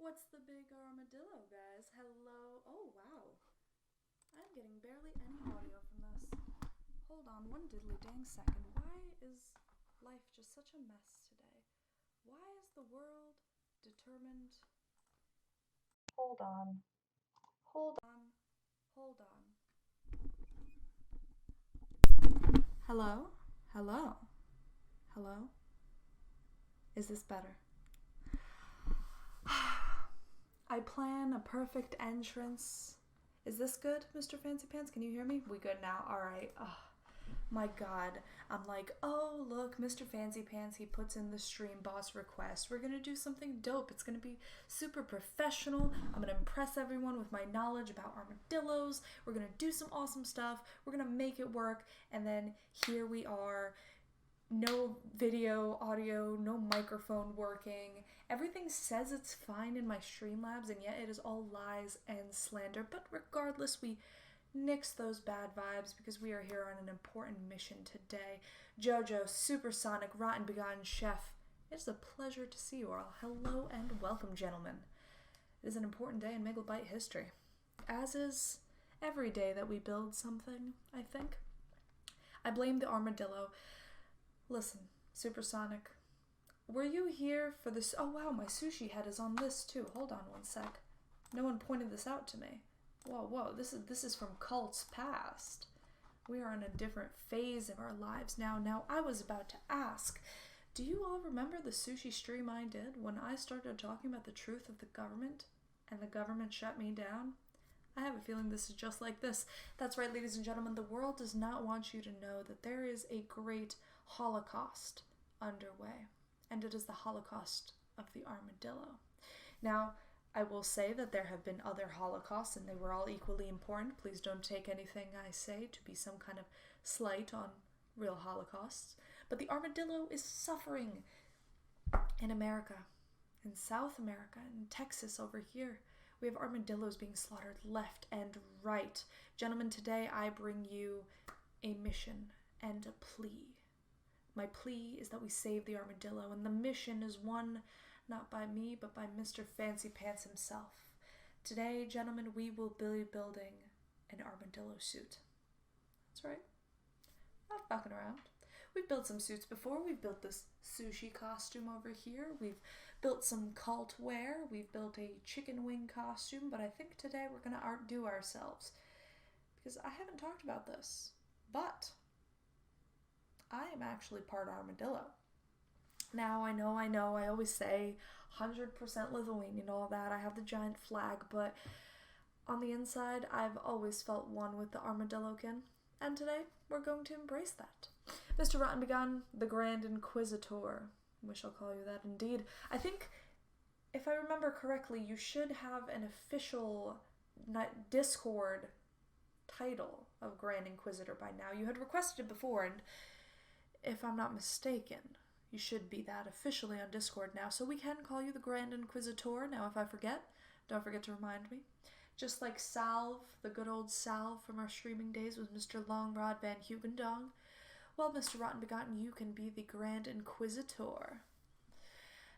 What's the big armadillo, guys? Hello. Oh, wow. I'm getting barely any audio from this. Hold on one diddly dang second. Why is life just such a mess today? Why is the world determined? Hold on. Hold on. Hold on. Hello? Hello? Hello? Is this better? I plan a perfect entrance. Is this good, Mr. Fancy Pants? Can you hear me? We good now? Alright. Oh, my God. I'm like, oh, look, Mr. Fancy Pants, he puts in the stream boss request. We're going to do something dope. It's going to be super professional. I'm going to impress everyone with my knowledge about armadillos. We're going to do some awesome stuff. We're going to make it work. And then here we are. no video, audio, no microphone working. Everything says it's fine in my Streamlabs, and yet it is all lies and slander. But regardless, we nix those bad vibes because we are here on an important mission today. Jojo, Supersonic, Rotten Begotten Chef, it's a pleasure to see you all. Hello and welcome, gentlemen. It is an important day in Megalbyte history, as is every day that we build something, I think. I blame the armadillo. Listen, Supersonic, were you here for this? Oh wow, my sushi head is on this too. Hold on one sec. No one pointed this out to me. Whoa, this is from cults past. We are in a different phase of our lives now. Now, I was about to ask, do you all remember the sushi stream I did when I started talking about the truth of the government and the government shut me down? I have a feeling this is just like this. That's right, ladies and gentlemen, the world does not want you to know that there is a great Holocaust underway, and it is the Holocaust of the armadillo. Now, I will say that there have been other Holocausts, and they were all equally important. Please don't take anything I say to be some kind of slight on real Holocausts. But the armadillo is suffering in America, in South America, in Texas over here. We have armadillos being slaughtered left and right. Gentlemen, today I bring you a mission and a plea. My plea is that we save the armadillo, and the mission is won not by me, but by Mr. Fancy Pants himself. Today, gentlemen, we will be building an armadillo suit. That's right. Not fucking around. We've built some suits before. We've built this sushi costume over here. We've built some cult wear. We've built a chicken wing costume, but I think today we're going to outdo ourselves because I haven't talked about this, but I am actually part armadillo. Now, I know, I always say 100% Lithuanian and all that. I have the giant flag, but on the inside, I've always felt one with the armadillokin, and today we're going to embrace that. Mr. Rotten Begun, the Grand Inquisitor. We shall call you that indeed. I think, if I remember correctly, you should have an official Discord title of Grand Inquisitor by now. You had requested it before, and if I'm not mistaken, you should be that officially on Discord now, so we can call you the Grand Inquisitor. Now, if I forget, don't forget to remind me. Just like Salve, the good old Salve from our streaming days with Mr. Longrod Van Hugendong, well, Mr. Rotten Begotten, you can be the Grand Inquisitor.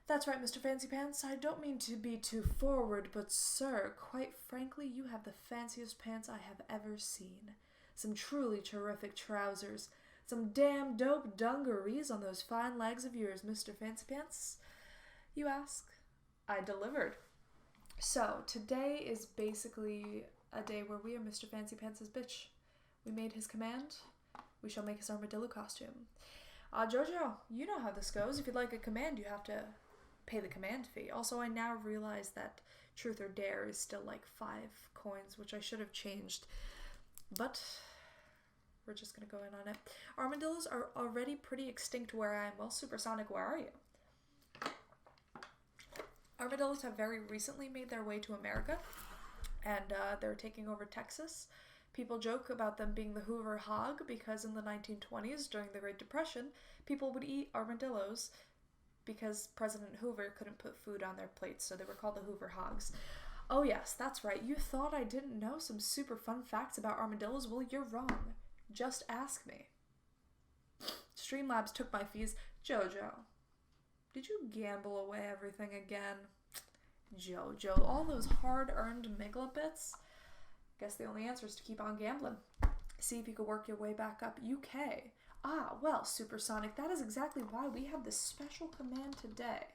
That's right, Mr. Fancy Pants, I don't mean to be too forward, but sir, quite frankly, you have the fanciest pants I have ever seen. Some truly terrific trousers. Some damn dope dungarees on those fine legs of yours, Mr. Fancy Pants. You ask? I delivered. So, today is basically a day where we are Mr. Fancy Pants' bitch. We made his command. We shall make his armadillo costume. Jojo, you know how this goes. If you'd like a command, you have to pay the command fee. Also, I now realize that Truth or Dare is still like 5 coins, which I should have changed. But we're just going to go in on it. Armadillos are already pretty extinct where I am. Well, Supersonic, where are you? Armadillos have very recently made their way to America, and they're taking over Texas. People joke about them being the Hoover hog because in the 1920s, during the Great Depression, people would eat armadillos because President Hoover couldn't put food on their plates, so they were called the Hoover hogs. Oh yes, that's right. You thought I didn't know some super fun facts about armadillos? Well, you're wrong. Just ask me. Streamlabs took my fees. Jojo, did you gamble away everything again? Jojo, all those hard-earned megabits? Guess the only answer is to keep on gambling. See if you can work your way back up. UK. Ah, well, Supersonic, that is exactly why we have this special command today.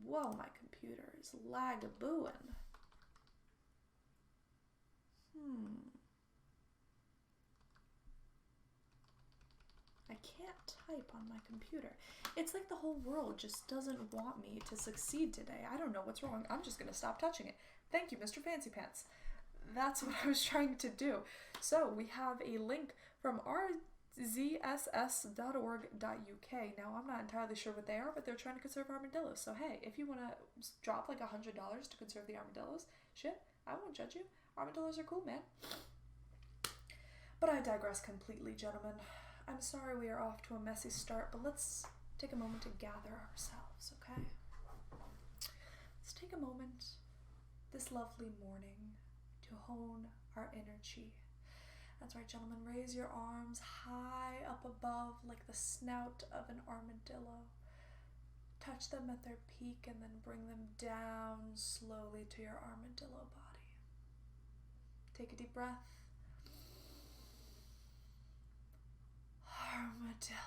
Whoa, my computer is lag-a-booing. I can't type on my computer. It's like the whole world just doesn't want me to succeed today. I don't know what's wrong. I'm just going to stop touching it. Thank you, Mr. Fancy Pants. That's what I was trying to do. So we have a link from rzss.org.uk. Now, I'm not entirely sure what they are, but they're trying to conserve armadillos. So, hey, if you want to drop like $100 to conserve the armadillos, shit, I won't judge you. Armadillos are cool, man. But I digress completely, gentlemen. I'm sorry we are off to a messy start, but let's take a moment to gather ourselves, okay? Let's take a moment this lovely morning to hone our inner chi. That's right, gentlemen. Raise your arms high up above like the snout of an armadillo. Touch them at their peak and then bring them down slowly to your armadillo body. Take a deep breath. Armadillo.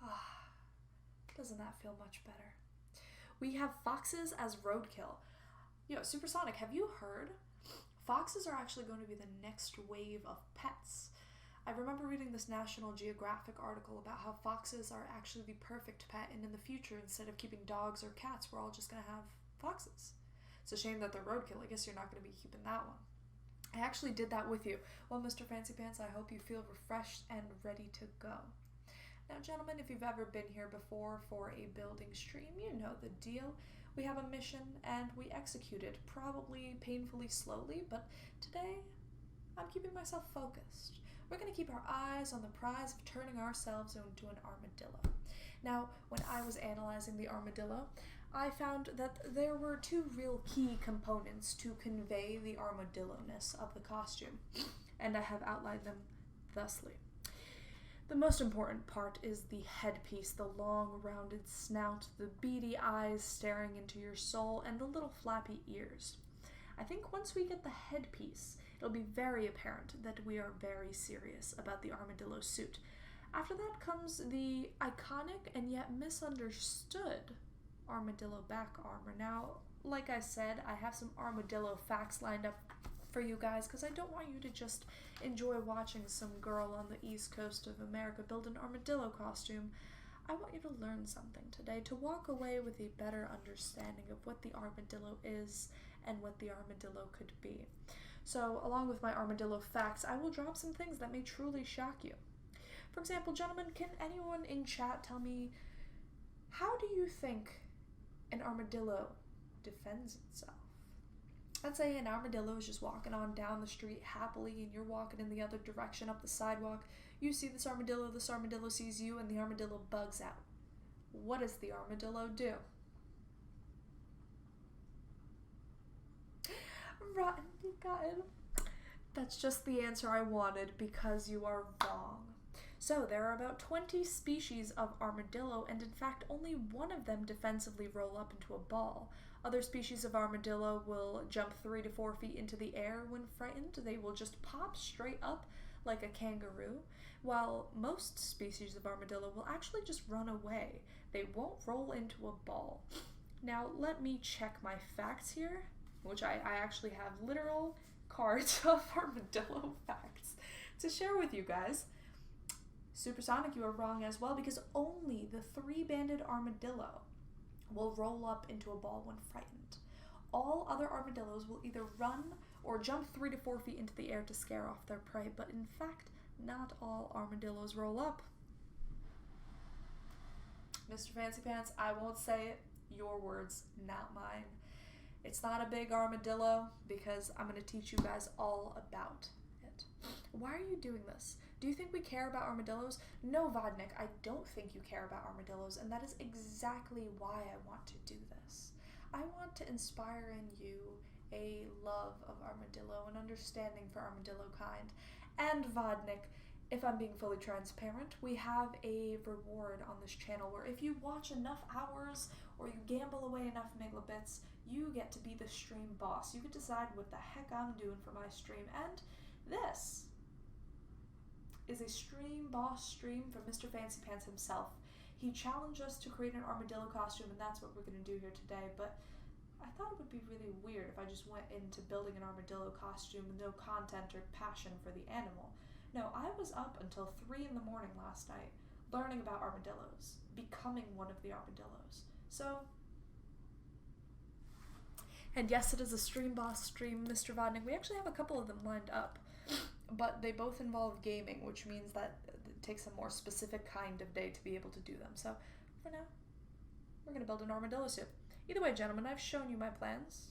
Ah, doesn't that feel much better? We have foxes as roadkill. Yo, Supersonic, have you heard? Foxes are actually going to be the next wave of pets. I remember reading this National Geographic article about how foxes are actually the perfect pet, and in the future, instead of keeping dogs or cats, we're all just going to have foxes. It's a shame that they're roadkill. I guess you're not going to be keeping that one. I actually did that with you. Well, Mr. Fancy Pants, I hope you feel refreshed and ready to go. Now, gentlemen, if you've ever been here before for a building stream, you know the deal. We have a mission and we execute it, probably painfully slowly, but today I'm keeping myself focused. We're going to keep our eyes on the prize of turning ourselves into an armadillo. Now, when I was analyzing the armadillo, I found that there were two real key components to convey the armadillo-ness of the costume, and I have outlined them thusly. The most important part is the headpiece, the long, rounded snout, the beady eyes staring into your soul, and the little flappy ears. I think once we get the headpiece, it'll be very apparent that we are very serious about the armadillo suit. After that comes the iconic and yet misunderstood armadillo back armor. Now, like I said, I have some armadillo facts lined up for you guys because I don't want you to just enjoy watching some girl on the east coast of America build an armadillo costume. I want you to learn something today, to walk away with a better understanding of what the armadillo is and what the armadillo could be. So, along with my armadillo facts, I will drop some things that may truly shock you. For example, gentlemen, can anyone in chat tell me, how do you think an armadillo defends itself? Let's say an armadillo is just walking on down the street happily and you're walking in the other direction up the sidewalk. You see this armadillo sees you, and the armadillo bugs out. What does the armadillo do? Rotten, you got it. That's just the answer I wanted because you are wrong. So there are about 20 species of armadillo, and in fact only one of them defensively roll up into a ball. Other species of armadillo will jump 3 to 4 feet into the air when frightened. They will just pop straight up like a kangaroo, while most species of armadillo will actually just run away. They won't roll into a ball. Now let me check my facts here, which I actually have literal cards of armadillo facts to share with you guys. Supersonic, you are wrong as well, because only the 3-banded armadillo will roll up into a ball when frightened. All other armadillos will either run or jump 3 to 4 feet into the air to scare off their prey, but in fact, not all armadillos roll up. Mr. Fancy Pants, I won't say it. Your words, not mine. It's not a big armadillo because I'm going to teach you guys all about it. Why are you doing this? Do you think we care about armadillos? No, Vodnik, I don't think you care about armadillos, and that is exactly why I want to do this. I want to inspire in you a love of armadillo, an understanding for armadillo kind. And Vodnik, if I'm being fully transparent, we have a reward on this channel where if you watch enough hours or you gamble away enough megabits, you get to be the stream boss. You can decide what the heck I'm doing for my stream, and this is a stream boss stream from Mr. Fancy Pants himself. He challenged us to create an armadillo costume, and that's what we're going to do here today, but I thought it would be really weird if I just went into building an armadillo costume with no content or passion for the animal. No, I was up until 3 in the morning last night learning about armadillos, becoming one of the armadillos. So, and yes, it is a stream boss stream, Mr. Vodnik. We actually have a couple of them lined up, but they both involve gaming, which means that it takes a more specific kind of day to be able to do them. So, for now, we're going to build an armadillo suit. Either way, gentlemen, I've shown you my plans.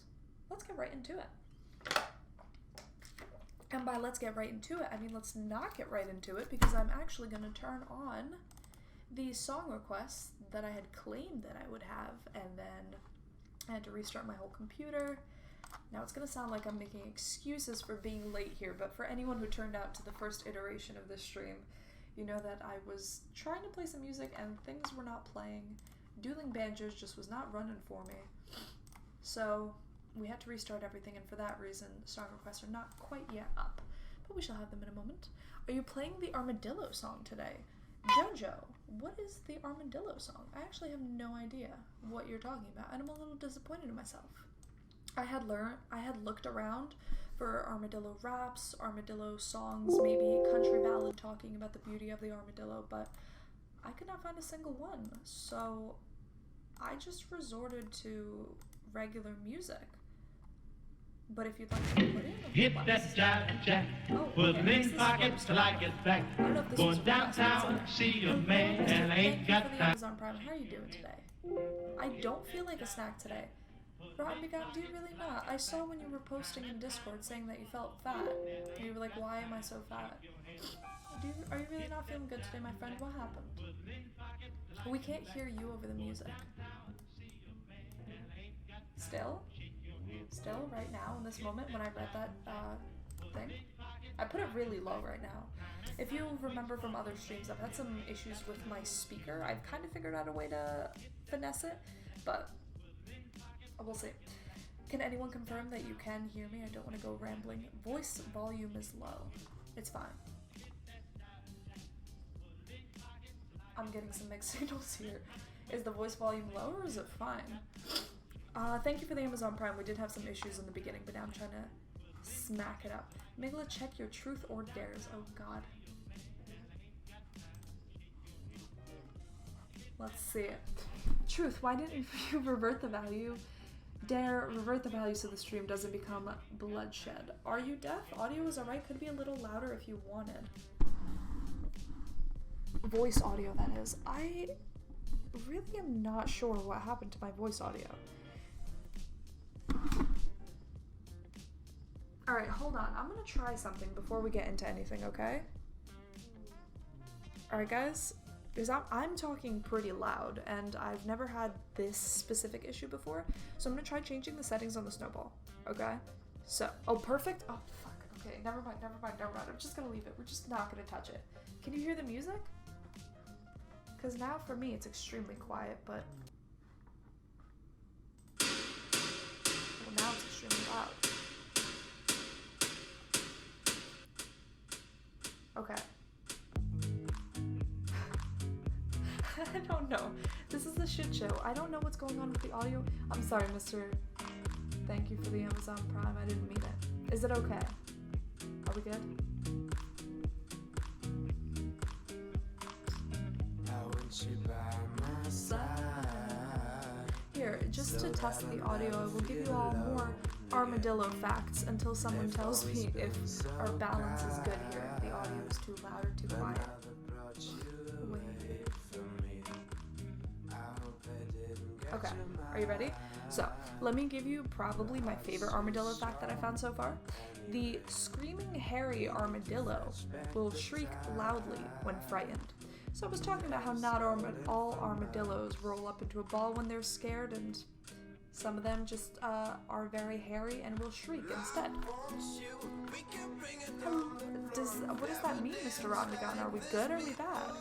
Let's get right into it. And by let's get right into it, I mean let's not get right into it, because I'm actually going to turn on the song requests that I had claimed that I would have, and then I had to restart my whole computer. Now it's going to sound like I'm making excuses for being late here, but for anyone who turned out to the first iteration of this stream, you know that I was trying to play some music and things were not playing. Dueling Banjos just was not running for me. So we had to restart everything, and for that reason, song requests are not quite yet up, but we shall have them in a moment. Are you playing the Armadillo song today? Jojo, what is the Armadillo song? I actually have no idea what you're talking about, and I'm a little disappointed in myself. I had looked around for armadillo raps, armadillo songs, maybe country ballad talking about the beauty of the armadillo, but I could not find a single one, so I just resorted to regular music. But if you'd like to put in a hit that jive jack, put it in pockets like it's back. Going downtown to see a man and ain't got time. Amazon Prime. How are you doing today? I don't feel like a snack today. Rotten Begotten, do you really not? I saw when you were posting in Discord saying that you felt fat. And you were like, why am I so fat? Are you really not feeling good today, my friend? What happened? We can't hear you over the music. Still, right now, in this moment, when I read that thing, I put it really low right now. If you remember from other streams, I've had some issues with my speaker. I've kind of figured out a way to finesse it, but we'll see. Can anyone confirm that you can hear me? I don't want to go rambling. Voice volume is low. It's fine. I'm getting some mixed signals here. Is the voice volume low or is it fine? Thank you for the Amazon Prime. We did have some issues in the beginning, but now I'm trying to smack it up. Migla, check your truth or dares. Oh god. Let's see it. Truth, why didn't you revert the value? Dare, revert the value so the stream doesn't become bloodshed. Are you deaf? Audio is alright. Could be a little louder if you wanted. Voice audio, that is. I really am not sure what happened to my voice audio. Alright, hold on. I'm gonna try something before we get into anything, okay? Alright, guys. Because I'm talking pretty loud, and I've never had this specific issue before, so I'm gonna try changing the settings on the snowball, okay? So, oh, perfect? Oh, fuck. Okay, never mind. I'm just gonna leave it. We're just not gonna touch it. Can you hear the music? Because now, for me, it's extremely quiet, but... well, now it's extremely loud. Okay. I don't know. This is a shit show. I don't know what's going on with the audio. I'm sorry, Mr. Thank you for the Amazon Prime. I didn't mean it. Is it okay? Are we good? Here, just to test the audio, I will give you all more armadillo facts until someone tells me if our balance is good here, if the audio is too loud or too quiet. Okay, are you ready? So, let me give you probably my favorite armadillo fact that I found so far. The screaming hairy armadillo will shriek loudly when frightened. So I was talking about how not all armadillos roll up into a ball when they're scared, and some of them just are very hairy and will shriek instead. What does that mean, Mr. Rodnigan? Are we good or are we bad?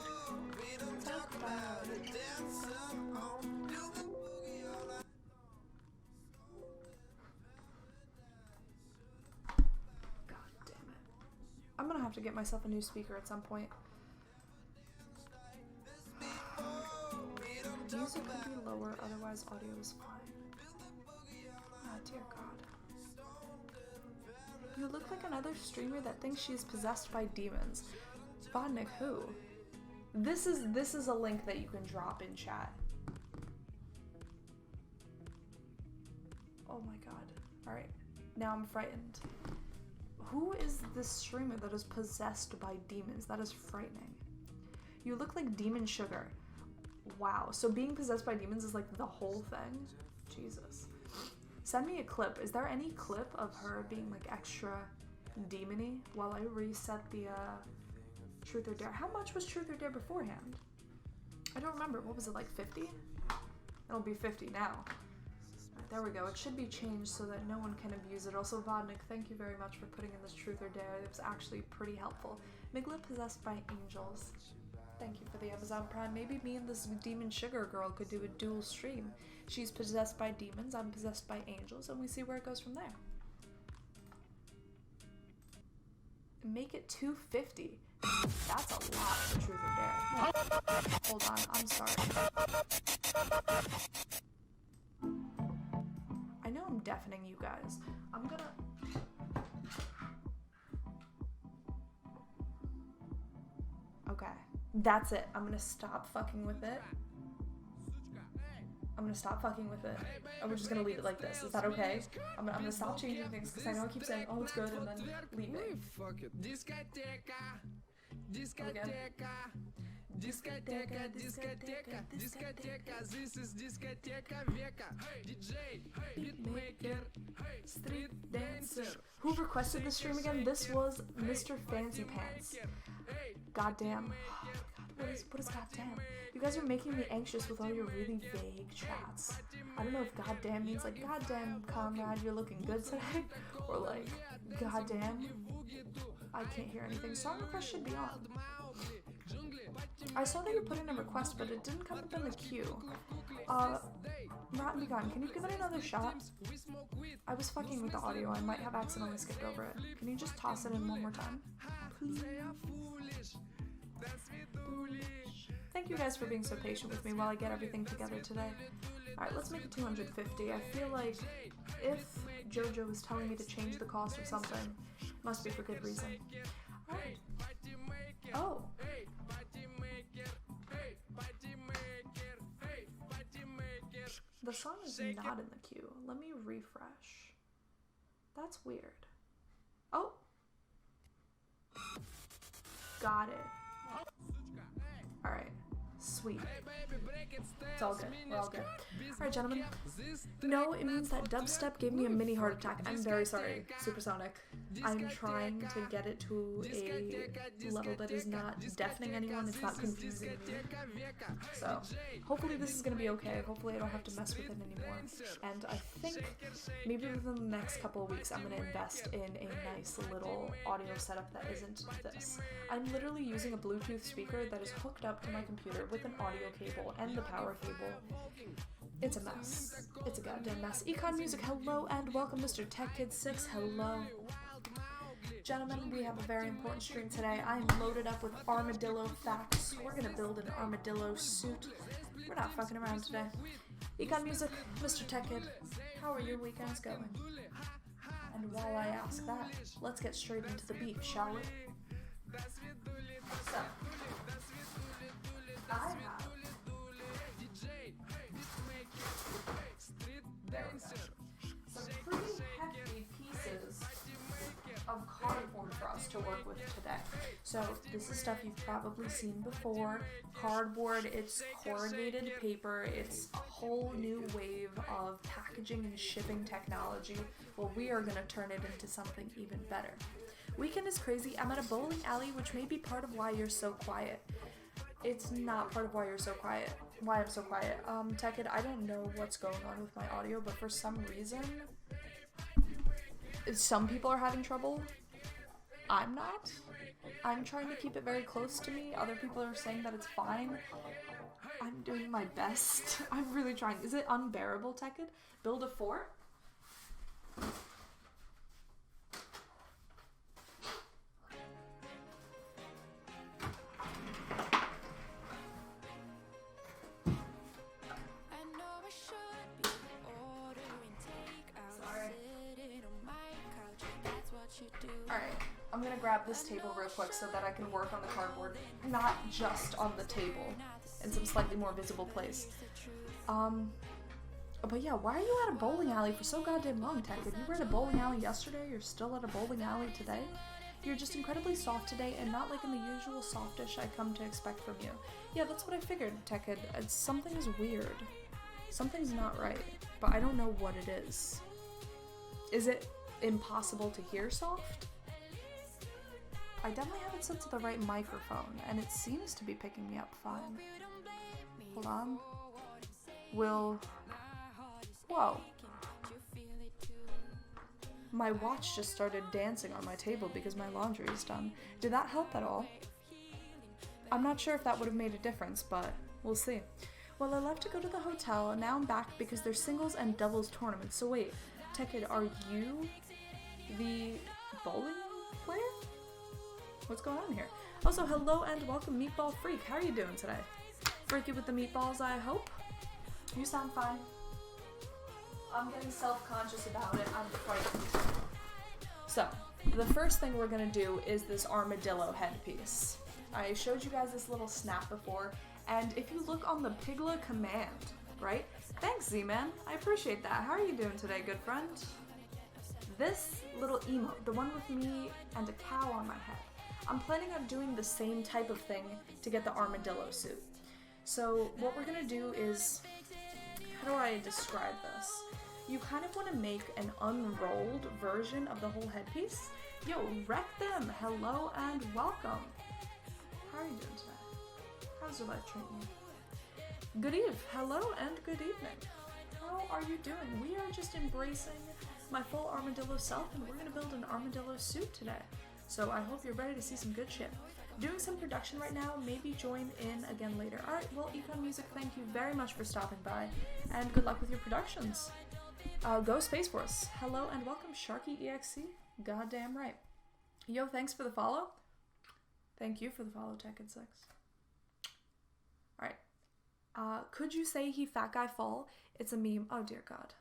I'm gonna have to get myself a new speaker at some point. Music could be lower, otherwise audio is fine. Oh dear god. You look like another streamer that thinks she is possessed by demons. Vodnik, who? This is a link that you can drop in chat. Oh my god. Alright. Now I'm frightened. Who is this streamer that is possessed by demons? That is frightening. You look like Demon Sugar. Wow. So being possessed by demons is like the whole thing? Jesus. Send me a clip. Is there any clip of her being like extra demony while I reset the Truth or Dare. How much was Truth or Dare beforehand? I don't remember. What was it, like 50? It'll be 50 now. Right, there we go. It should be changed so that no one can abuse it. Also, Vodnik, thank you very much for putting in this Truth or Dare. It was actually pretty helpful. Migla possessed by angels. Thank you for the Amazon Prime. Maybe me and this demon sugar girl could do a dual stream. She's possessed by demons, I'm possessed by angels, and we see where it goes from there. Make it 250. That's a lot for Truth or Dare. Hold on, I'm sorry. I know I'm deafening you guys. I'm gonna... Okay. That's it. I'm gonna stop fucking with it. I'm gonna stop fucking with it. And we're just gonna leave it like this. Is that okay? I'm gonna stop changing things because I know I keep saying, oh, it's good, and then leaving. Again. Discoteca, discoteca, discoteca, this is discoteca veka. DJ, beatmaker, street dancer. Who requested the stream again? This was Mr. Fancy Pants. Goddamn. Oh my god, what is goddamn? You guys are making me anxious with all your really vague chats. I don't know if goddamn means like, goddamn, comrade, you're looking good today. Or like, goddamn, I can't hear anything. Song request should be on. I saw that you put in a request, but it didn't come up in the queue. Rotten Be Gone, can you give it another shot? I was fucking with the audio. I might have accidentally skipped over it. Can you just toss it in one more time? Please. Thank you guys for being so patient with me while I get everything together today. Alright, let's make it 250. I feel like if JoJo is telling me to change the cost or something, it must be for good reason. Alright. Oh. The song is not in the queue. Let me refresh. That's weird. Oh. Got it. Alright. Sweet. It's all good. We're all good. Alright, gentlemen. No, it means that dubstep gave me a mini heart attack. I'm very sorry, Supersonic. I'm trying to get it to a level that is not deafening anyone. It's not confusing me. So, hopefully this is going to be okay. Hopefully I don't have to mess with it anymore. And I think maybe within the next couple of weeks I'm going to invest in a nice little audio setup that isn't this. I'm literally using a Bluetooth speaker that is hooked up to my computer with an audio cable and the power cable. It's a mess. It's a goddamn mess. Econ Music, hello, and welcome. Mr. Tech Kid 6, hello. Gentlemen, we have a very important stream today. I am loaded up with armadillo facts. We're gonna build an armadillo suit. We're not fucking around today. Econ Music, Mr. Tech Kid, how are your weekends going? And while I ask that, let's get straight into the beef, shall we? So, I have some pretty hefty pieces of cardboard for us to work with today. So this is stuff you've probably seen before. Cardboard, it's corrugated paper, it's a whole new wave of packaging and shipping technology. Well, we are going to turn it into something even better. Weekend is crazy. I'm at a bowling alley, which may be part of why you're so quiet. It's not part of why you're so quiet. Why I'm so quiet. Tekid, I don't know what's going on with my audio, but for some reason, some people are having trouble. I'm not. I'm trying to keep it very close to me. Other people are saying that it's fine. I'm doing my best. I'm really trying. Is it unbearable, Tekid? Build a fort? Alright, I'm gonna grab this table real quick so that I can work on the cardboard, not just on the table, in some slightly more visible place. But yeah, why are you at a bowling alley for so goddamn long, Tekid? You were at a bowling alley yesterday, you're still at a bowling alley today? You're just incredibly soft today, and not like in the usual softish I come to expect from you. Yeah, that's what I figured, Tekid. Something is weird. Something's not right, but I don't know what it is. Is it impossible to hear soft? I definitely have it set to the right microphone, and it seems to be picking me up fine. Hold on. Whoa. My watch just started dancing on my table because my laundry is done. Did that help at all? I'm not sure if that would have made a difference, but we'll see. Well, I left to go to the hotel, and now I'm back because there's singles and doubles tournaments. So wait, Tekid, are you the bowling player? What's going on here? Also, hello and welcome, Meatball Freak. How are you doing today? Freaky with the meatballs, I hope? You sound fine. I'm getting self-conscious about it. I'm frightened. So, the first thing we're gonna do is this armadillo headpiece. I showed you guys this little snap before, and if you look on the Pigla command, right? Thanks, Z-Man. I appreciate that. How are you doing today, good friend? This little emote, the one with me and a cow on my head, I'm planning on doing the same type of thing to get the armadillo suit. So what we're gonna do is, how do I describe this? You kind of want to make an unrolled version of the whole headpiece. Yo, wreck them! Hello and welcome! How are you doing today? How's your life treating you? Good eve! Hello and good evening! How are you doing? We are just embracing my full armadillo self, and we're gonna build an armadillo suit today. So I hope you're ready to see some good shit. Doing some production right now, maybe join in again later. Alright, well, Econ Music, thank you very much for stopping by, and good luck with your productions. Go Space Force. Hello and welcome, Sharky EXC. Goddamn right. Yo, thanks for the follow. Thank you for the follow, Tekken6. Alright. Could you say he fat guy fall? It's a meme. Oh dear God.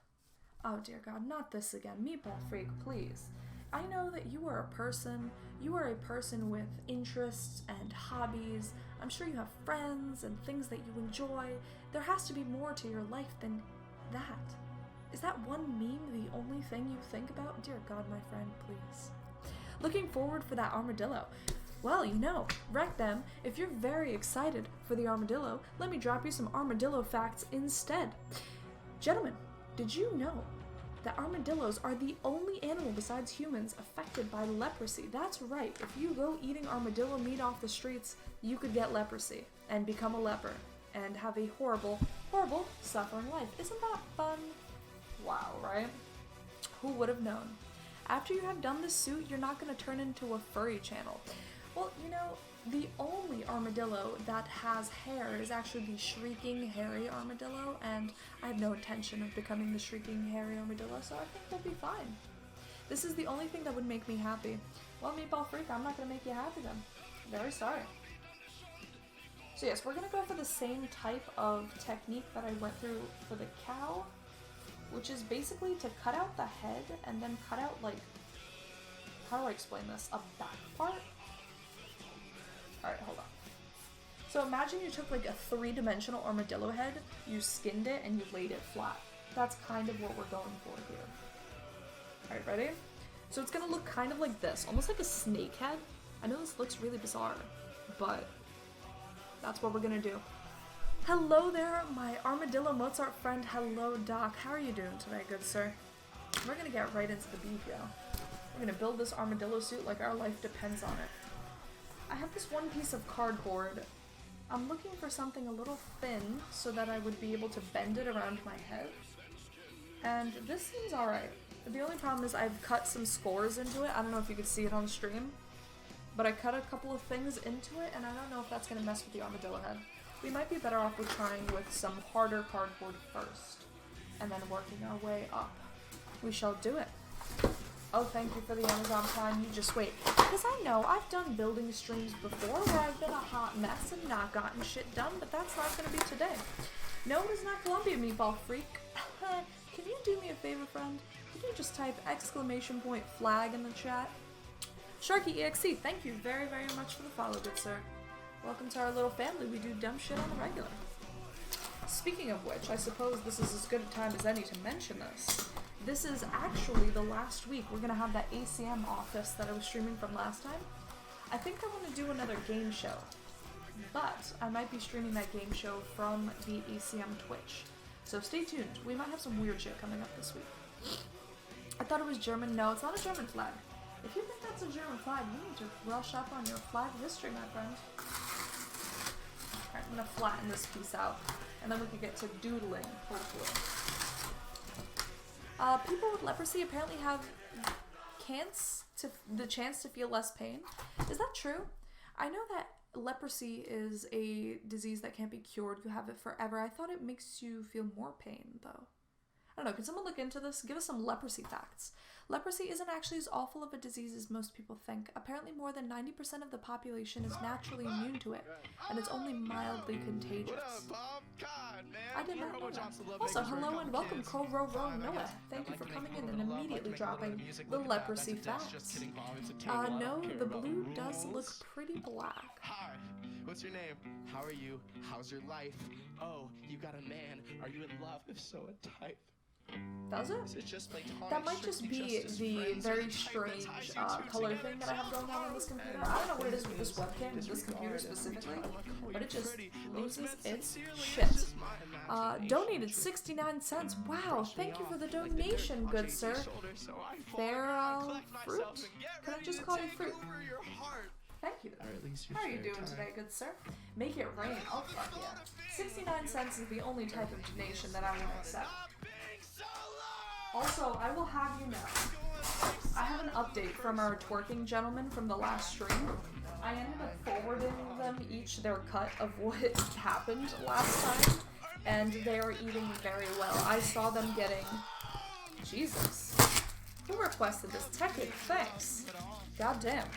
Oh dear God, not this again. Meatball Freak, please. I know that you are a person. You are a person with interests and hobbies. I'm sure you have friends and things that you enjoy. There has to be more to your life than that. Is that one meme the only thing you think about? Dear God, my friend, please. Looking forward for that armadillo. Well, you know, wreck them. If you're very excited for the armadillo, let me drop you some armadillo facts instead. Gentlemen, did you know that armadillos are the only animal besides humans affected by leprosy? That's right. If you go eating armadillo meat off the streets, you could get leprosy and become a leper and have a horrible, horrible, suffering life. Isn't that fun? Wow, right? Who would have known? After you have done this suit, you're not going to turn into a furry channel. Well, you know, the only armadillo that has hair is actually the Shrieking Hairy Armadillo, and I have no intention of becoming the Shrieking Hairy Armadillo, so I think we'll be fine. This is the only thing that would make me happy. Well, Meatball Freak, I'm not going to make you happy then. Very sorry. So yes, we're going to go for the same type of technique that I went through for the cow, which is basically to cut out the head and then cut out, like, how do I explain this? A back part? Alright, hold on. So imagine you took like a three-dimensional armadillo head, you skinned it, and you laid it flat. That's kind of what we're going for here. Alright, ready? So it's gonna look kind of like this, almost like a snake head. I know this looks really bizarre, but that's what we're gonna do. Hello there, my Armadillo Mozart friend. Hello, Doc. How are you doing today, good sir? We're gonna get right into the beef, yo. We're gonna build this armadillo suit like our life depends on it. I have this one piece of cardboard. I'm looking for something a little thin so that I would be able to bend it around my head. And this seems alright. The only problem is I've cut some scores into it. I don't know if you could see it on stream, but I cut a couple of things into it, and I don't know if that's gonna mess with the armadillo head. We might be better off with trying with some harder cardboard first, and then working our way up. We shall do it. Oh, thank you for the Amazon Prime. You just wait. Because I know I've done building streams before where I've been a hot mess and not gotten shit done, but that's not going to be today. No, it is not Columbia, Meatball Freak. Can you do me a favor, friend? Can you just type !flag in the chat? Sharky EXC, thank you very, very much for the follow, good sir. Welcome to our little family. We do dumb shit on the regular. Speaking of which, I suppose this is as good a time as any to mention this. This is actually the last week we're going to have that ACM office that I was streaming from last time. I think I want to do another game show, but I might be streaming that game show from the ACM Twitch. So stay tuned. We might have some weird shit coming up this week. I thought it was German. No, it's not a German flag. If you think that's a German flag, you need to brush up on your flag history, my friend. Alright, I'm gonna flatten this piece out, and then we can get to doodling, hopefully. People with leprosy apparently have the chance to feel less pain. Is that true? I know that leprosy is a disease that can't be cured. You have it forever. I thought it makes you feel more pain, though. I don't know. Can someone look into this? Give us some leprosy facts. Leprosy isn't actually as awful of a disease as most people think. Apparently more than 90% of the population is naturally immune to it, and it's only mildly contagious. I did not know that. Also, hello and welcome, Noah. Thank you for coming in and immediately dropping the leprosy facts. No, the blue does look pretty black. Hi, what's your name? How are you? How's your life? Oh, you got a man. Are you in love? If so, a type. Does it? That might just be the very strange color thing that I have going on this computer. I don't know what it is with this webcam, with this computer specifically, but it just loses its shit. Donated 69 cents. Wow, thank you for the donation, good sir. Fair fruit? Can I just call you fruit? Thank you. How are you doing today, good sir? Make it rain. Oh, fuck yeah. 69 cents is the only type of donation that I want to accept. Also, I will have you know, I have an update from our twerking gentlemen from the last stream. I ended up forwarding them each their cut of what happened last time, and they are eating very well. I saw them getting... Jesus. Who requested this? Tekken, thanks. Goddamn.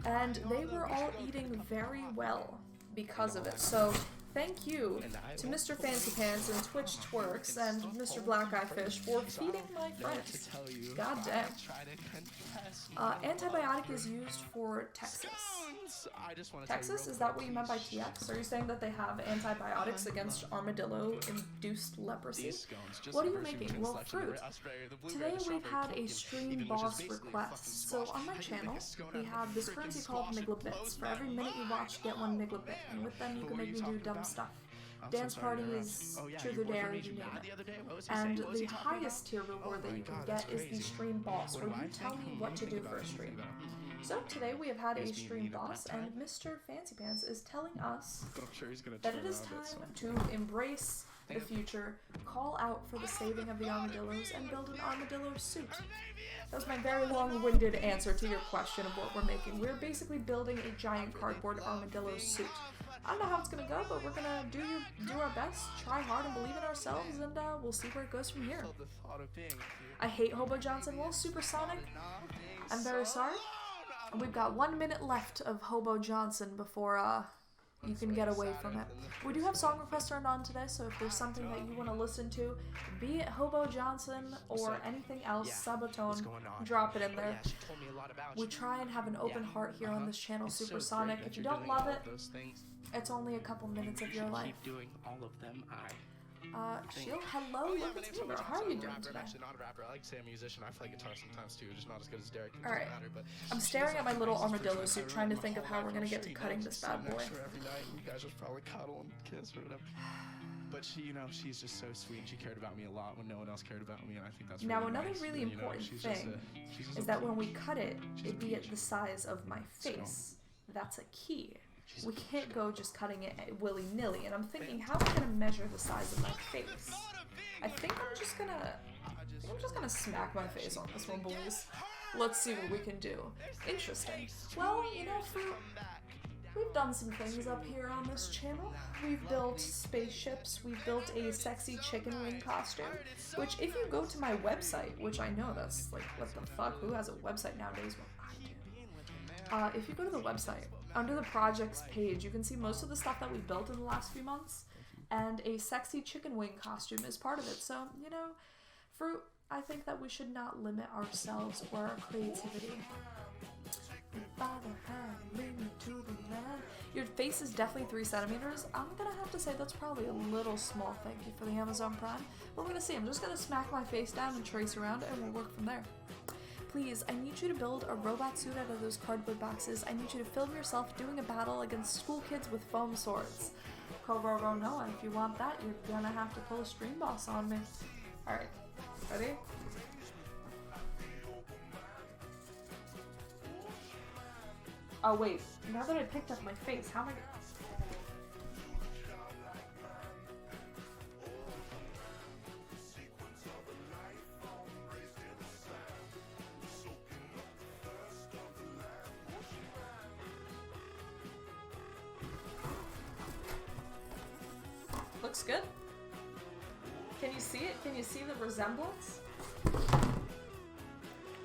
And they were all eating very well because of it, so... Thank you to Mr. Fancy Pants and Twitch Twerks and Mr. Black Eye Fish for feeding my friends. God damn. Antibiotic is used for Texas. Texas? Is that what you meant by TX? Are you saying that they have antibiotics against armadillo-induced leprosy? What are you making? Well, fruit. Today we've had a stream boss request. So on my channel, we have this currency called Niglabits. For every minute you watch, you get one Niglabit. And with them, you can make me do dumb stuff. Dance parties, truth or dare, you name it. And the highest tier reward that you can get is the stream boss, where you tell me what to do for a stream. So today we have had a stream boss, and Mr. Fancy Pants is telling us that it is time to embrace the future, call out for the saving of the armadillos, and build an armadillo suit. That was my very long-winded answer to your question of what we're making. We're basically building a giant cardboard armadillo suit. I don't know how it's gonna go, but we're gonna do our best, try hard, and believe in ourselves, and we'll see where it goes from here. I hate Hobo Johnson. Well, Supersonic, I'm very sorry. We've got 1 minute left of Hobo Johnson before you can get away from it. We do have song requests turned on today, so if there's something that you want to listen to, be it Hobo Johnson or anything else, Sabatone, drop it in there. We try and have an open heart here on this channel, Supersonic. If you don't love it, it's only a couple minutes of your life. Shield, hello, Lucativer. How are you doing today? I'm actually not a rapper. I like to say I'm a musician. I play guitar sometimes too, just not as good as Derek. Alright. I'm staring at my little armadillo suit, trying to think of how we're gonna get to cutting this bad boy. Every night, you guys just probably cuddle and kiss or whatever. But she, she's just so sweet. She cared about me a lot when no one else cared about me, and I think that's now really another nice. really important thing is that when we cut it, it be at the size of my face. That's a key. We can't go just cutting it willy-nilly, and I'm thinking, how am I gonna measure the size of my face? I think I'm just gonna smack my face on this one, boys. Let's see what we can do. Interesting. Well, Fruit, we've done some things up here on this channel. We've built spaceships, we've built a sexy chicken wing costume, which if you go to my website, which I know that's like, what the fuck, who has a website nowadays? Well, I do. If you go to the website, under the projects page, you can see most of the stuff that we built in the last few months, and a sexy chicken wing costume is part of it. So, Fruit, I think that we should not limit ourselves or our creativity. Your face is definitely 3 centimeters. I'm gonna have to say that's probably a little small. Thank you for the Amazon Prime. We're gonna see. I'm just gonna smack my face down and trace around it, and we'll work from there. Please, I need you to build a robot suit out of those cardboard boxes. I need you to film yourself doing a battle against school kids with foam swords. Cobra Noah, if you want that, you're gonna have to pull a stream boss on me. Alright, ready? Oh wait, now that I picked up my face, how am I looks good? Can you see it? Can you see the resemblance?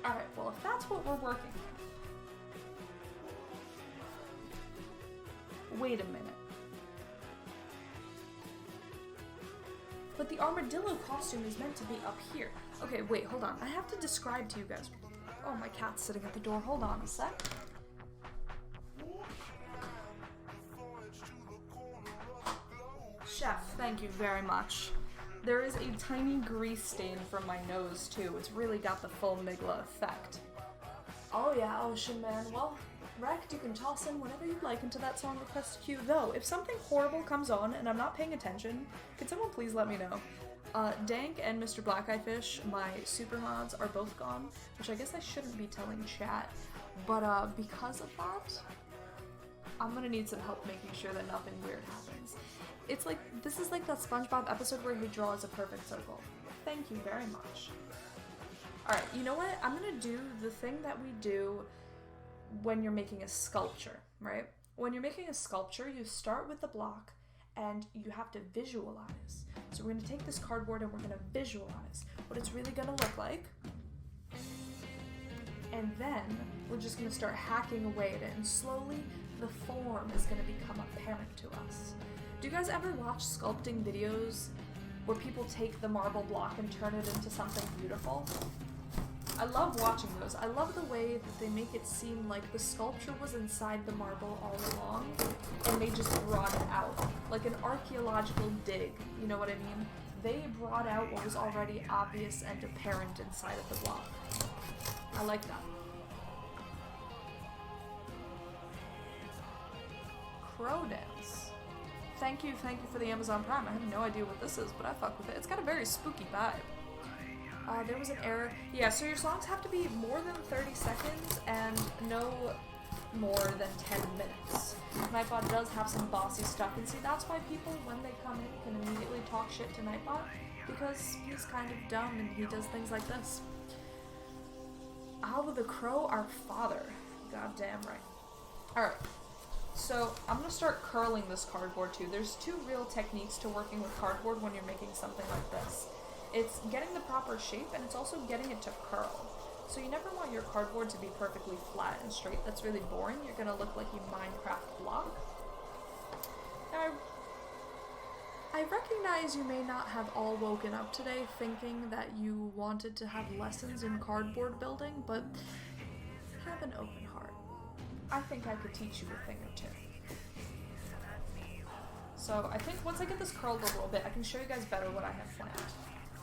Alright, well if that's what we're working with. Wait a minute. But the armadillo costume is meant to be up here. Okay, wait, hold on. I have to describe to you guys. Oh, my cat's sitting at the door. Hold on a sec. Chef, thank you very much. There is a tiny grease stain from my nose, too. It's really got the full Migla effect. Oh yeah, Ocean Man. Well, Wrecked, you can toss in whatever you'd like into that song request queue. Though, if something horrible comes on and I'm not paying attention, can someone please let me know? Dank and Mr. Black Eye Fish, my super mods, are both gone, which I guess I shouldn't be telling chat. But because of that, I'm gonna need some help making sure that nothing weird happens. It's like, this is like that SpongeBob episode where he draws a perfect circle. Thank you very much. Alright, you know what? I'm gonna do the thing that we do when you're making a sculpture, right? When you're making a sculpture, you start with the block and you have to visualize. So we're gonna take this cardboard and we're gonna visualize what it's really gonna look like. And then we're just gonna start hacking away at it, and slowly the form is gonna become apparent to us. Do you guys ever watch sculpting videos where people take the marble block and turn it into something beautiful? I love watching those. I love the way that they make it seem like the sculpture was inside the marble all along, and they just brought it out. Like an archaeological dig, you know what I mean? They brought out what was already obvious and apparent inside of the block. I like that. Crow Dance. Thank you for the Amazon Prime. I have no idea what this is, but I fuck with it. It's got a very spooky vibe. There was an error. Yeah, so your songs have to be more than 30 seconds and no more than 10 minutes. Nightbot does have some bossy stuff, and see, that's why people, when they come in, can immediately talk shit to Nightbot, because he's kind of dumb and he does things like this. Alva the Crow, our father. Goddamn right. Alright, so I'm gonna start curling this cardboard too. There's two real techniques to working with cardboard when you're making something like this. It's getting the proper shape, and it's also getting it to curl. So you never want your cardboard to be perfectly flat and straight. That's really boring. You're gonna look like you Minecraft block. Now, I recognize you may not have all woken up today thinking that you wanted to have lessons in cardboard building, but have an open heart. I think I could teach you a thing or two. So I think once I get this curled a little bit, I can show you guys better what I have planned.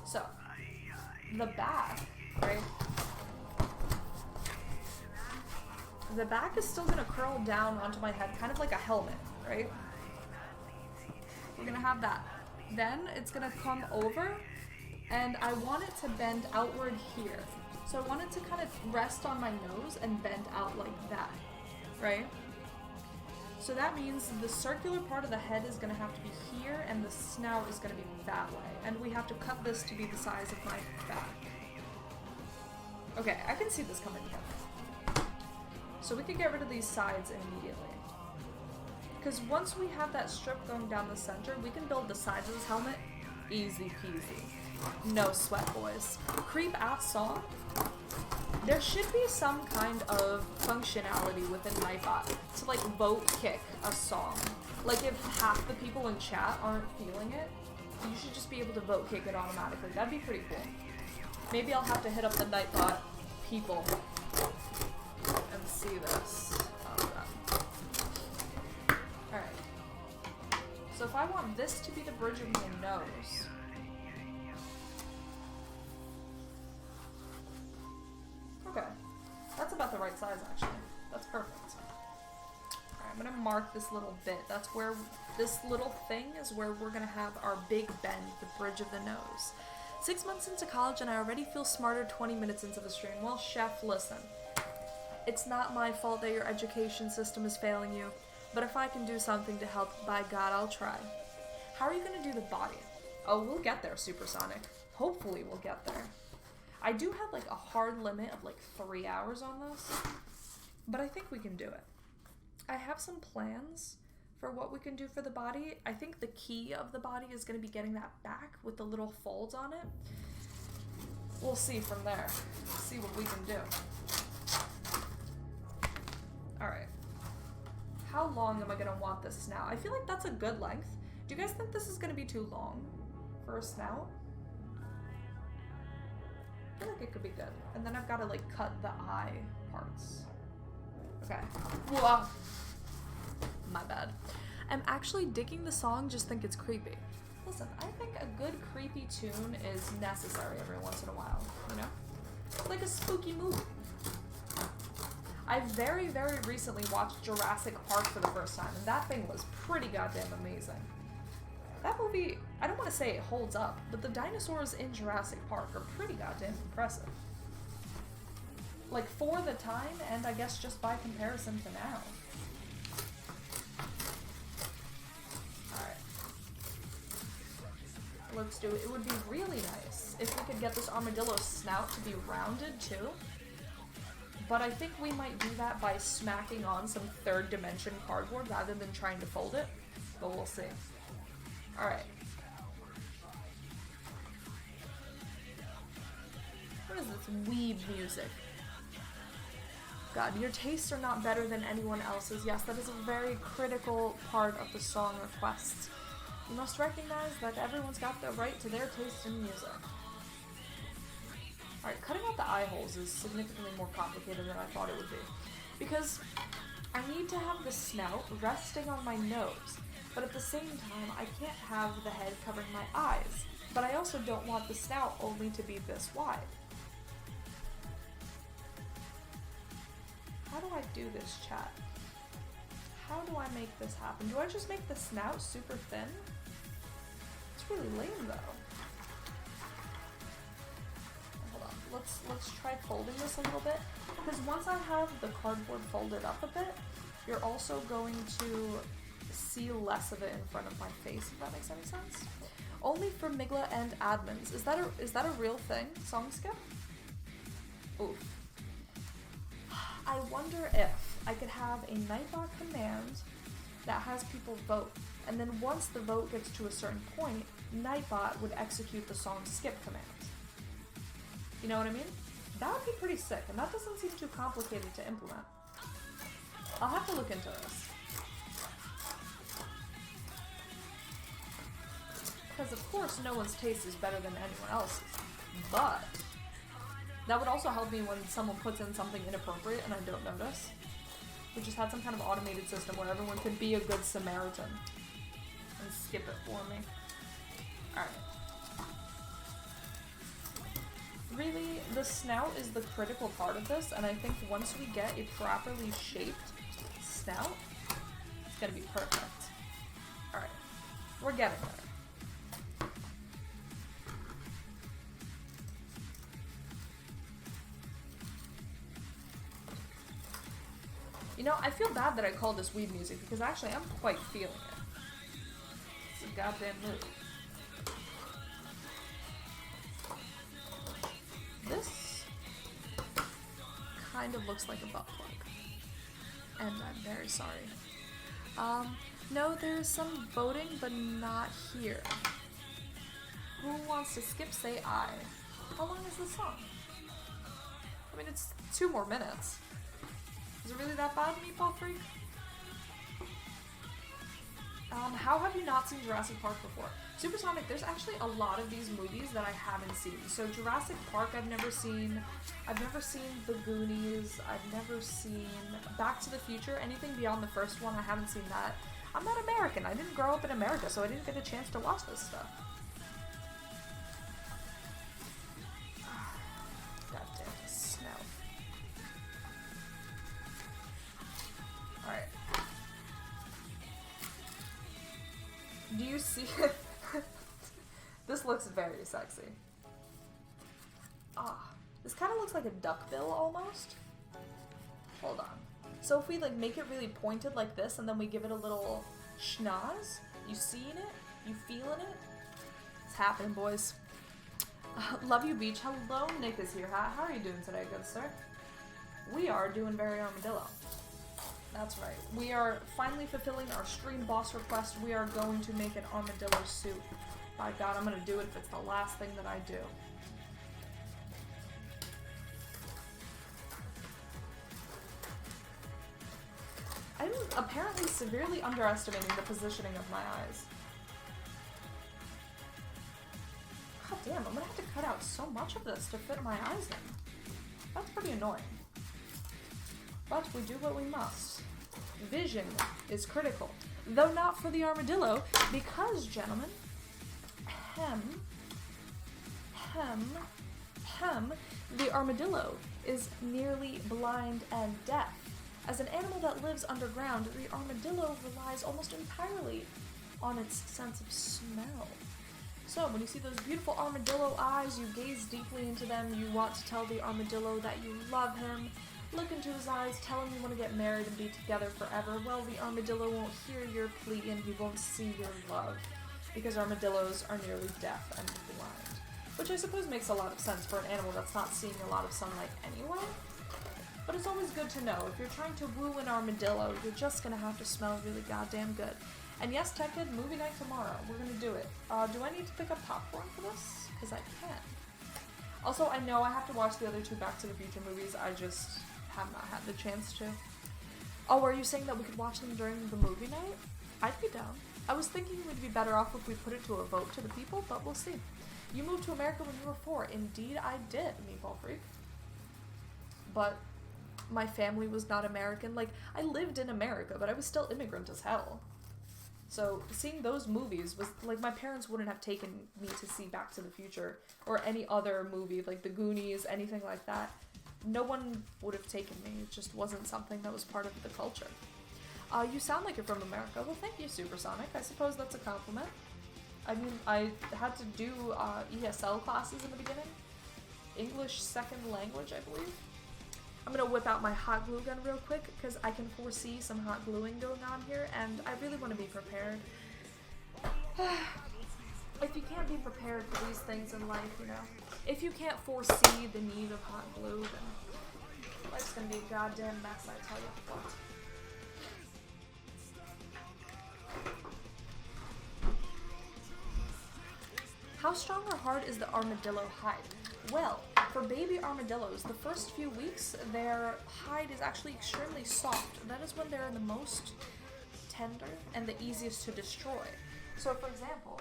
So, the back, right? The back is still gonna curl down onto my head, kind of like a helmet, right? We're gonna have that. Then it's gonna come over, and I want it to bend outward here. So I want it to kind of rest on my nose and bend out like that, right? So that means the circular part of the head is going to have to be here, and the snout is going to be that way. And we have to cut this to be the size of my back. Okay, I can see this coming together. So we could get rid of these sides immediately. Because once we have that strip going down the center, we can build the sides of this helmet easy peasy. No sweat, boys. Creep-ass song. There should be some kind of functionality within Nightbot to like vote kick a song. Like if half the people in chat aren't feeling it, you should just be able to vote kick it automatically. That'd be pretty cool. Maybe I'll have to hit up the Nightbot people and see this. Alright. So if I want this to be the bridge of my nose, okay, that's about the right size actually. That's perfect. Alright, I'm gonna mark this little bit. That's where, this little thing is where we're gonna have our big bend, the bridge of the nose. 6 months into college and I already feel smarter 20 minutes into the stream. Well, chef, listen. It's not my fault that your education system is failing you, but if I can do something to help, by God, I'll try. How are you gonna do the body? Oh, we'll get there, Supersonic. Hopefully we'll get there. I do have like a hard limit of like 3 hours on this, but I think we can do it. I have some plans for what we can do for the body. I think the key of the body is going to be getting that back with the little folds on it. We'll see from there. See what we can do. Alright. How long am I going to want this snout? I feel like that's a good length. Do you guys think this is going to be too long for a snout? I feel like it could be good. And then I've got to like cut the eye parts. Okay. Whoa. My bad. I'm actually digging the song, just think it's creepy. Listen, I think a good creepy tune is necessary every once in a while, you know? Like a spooky movie. I very, very recently watched Jurassic Park for the first time, and that thing was pretty goddamn amazing. That movie, I don't want to say it holds up, but the dinosaurs in Jurassic Park are pretty goddamn impressive. Like, for the time, and I guess just by comparison to now. Alright. Let's do it. It would be really nice if we could get this armadillo snout to be rounded, too. But I think we might do that by smacking on some third dimension cardboard rather than trying to fold it. But we'll see. Alright. What is this weeb music? God, your tastes are not better than anyone else's. Yes, that is a very critical part of the song requests. You must recognize that everyone's got the right to their taste in music. Alright, cutting out the eye holes is significantly more complicated than I thought it would be. Because I need to have the snout resting on my nose, but at the same time, I can't have the head covering my eyes. But I also don't want the snout only to be this wide. How do I do this, chat? How do I make this happen? Do I just make the snout super thin? It's really lame, though. Hold on. Let's try folding this a little bit. Because once I have the cardboard folded up a bit, you're also going to see less of it in front of my face, if that makes any sense. Only for Migla and admins. Is that a real thing? Song skip? Oof. I wonder if I could have a Nightbot command that has people vote, and then once the vote gets to a certain point, Nightbot would execute the song skip command. You know what I mean? That would be pretty sick, and that doesn't seem too complicated to implement. I'll have to look into this. Because of course no one's taste is better than anyone else's, but that would also help me when someone puts in something inappropriate and I don't notice. We just had some kind of automated system where everyone could be a good Samaritan and skip it for me. Alright. Really, the snout is the critical part of this, and I think once we get a properly shaped snout, it's gonna be perfect. Alright. We're getting there. You know, I feel bad that I called this weed music because actually I'm quite feeling it. It's a goddamn move. This kind of looks like a butt plug. And I'm very sorry. No, there's some voting, but not here. Who wants to skip? Say I. How long is this song? I mean, it's 2 more minutes. Is it really that bad, Meatball Freak? How have you not seen Jurassic Park before? Supersonic, there's actually a lot of these movies that I haven't seen. So Jurassic Park I've never seen. I've never seen The Goonies. I've never seen Back to the Future. Anything beyond the first one, I haven't seen that. I'm not American. I didn't grow up in America, so I didn't get a chance to watch this stuff. Goddamn snow. Alright. Do you see it? This looks very sexy. Ah, this kind of looks like a duckbill almost. Hold on. So if we like make it really pointed like this and then we give it a little schnoz, you seeing it? You feeling it? It's happening, boys. Love you, Beach. Hello, Nick is here. How are you doing today, good sir? We are doing very Armadillo. That's right. We are finally fulfilling our stream boss request. We are going to make an armadillo suit. By God, I'm gonna do it if it's the last thing that I do. I'm apparently severely underestimating the positioning of my eyes. God damn, I'm gonna have to cut out so much of this to fit my eyes in. That's pretty annoying. But we do what we must. Vision is critical. Though not for the armadillo, because, gentlemen, the armadillo is nearly blind and deaf. As an animal that lives underground, the armadillo relies almost entirely on its sense of smell. So, when you see those beautiful armadillo eyes, you gaze deeply into them, you want to tell the armadillo that you love him, look into his eyes, tell him you want to get married and be together forever. Well, the armadillo won't hear your plea and he won't see your love, because armadillos are nearly deaf and blind. Which I suppose makes a lot of sense for an animal that's not seeing a lot of sunlight anyway. But it's always good to know, if you're trying to woo an armadillo, you're just gonna have to smell really goddamn good. And yes, Tech Kid, movie night tomorrow. We're gonna do it. Do I need to pick up popcorn for this? Because I can. Also, I know I have to watch the other two Back to the Future movies. I just have not had the chance to. Oh, are you saying that we could watch them during the movie night? I'd be down. I was thinking we'd be better off if we put it to a vote to the people, but we'll see. You moved to America when you were 4. Indeed, I did, Meatball Freak. But my family was not American. Like, I lived in America, but I was still immigrant as hell. So, seeing those movies was, like, my parents wouldn't have taken me to see Back to the Future, or any other movie, like The Goonies, anything like that. No one would have taken me. It just wasn't something that was part of the culture. You sound like you're from America. Well, thank you, Supersonic. I suppose that's a compliment. I mean, I had to do ESL classes in the beginning. English second language, I believe. I'm gonna whip out my hot glue gun real quick, because I can foresee some hot gluing going on here, and I really want to be prepared. If you can't be prepared for these things in life, you know, if you can't foresee the need of hot glue, then life's gonna be a goddamn mess, I tell you what. How strong or hard is the armadillo hide? Well, for baby armadillos, the first few weeks, their hide is actually extremely soft. That is when they're the most tender and the easiest to destroy. So, for example,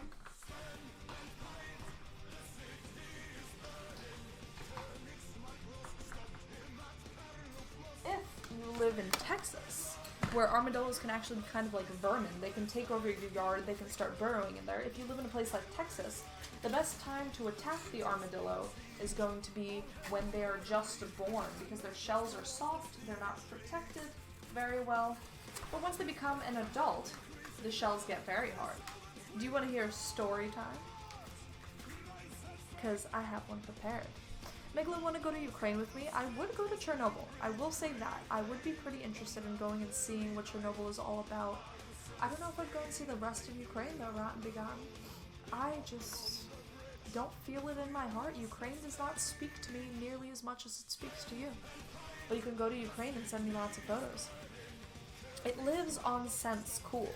if you live in Texas, where armadillos can actually be kind of like vermin, they can take over your yard, they can start burrowing in there. If you live in a place like Texas, the best time to attack the armadillo is going to be when they are just born, because their shells are soft, they're not protected very well. But once they become an adult, the shells get very hard. Do you want to hear story time? Because I have one prepared. Megalyn, want to go to Ukraine with me? I would go to Chernobyl. I will say that. I would be pretty interested in going and seeing what Chernobyl is all about. I don't know if I'd go and see the rest of Ukraine, though, Rotten Begun. I just don't feel it in my heart. Ukraine does not speak to me nearly as much as it speaks to you. But you can go to Ukraine and send me lots of photos. It lives on sense cool.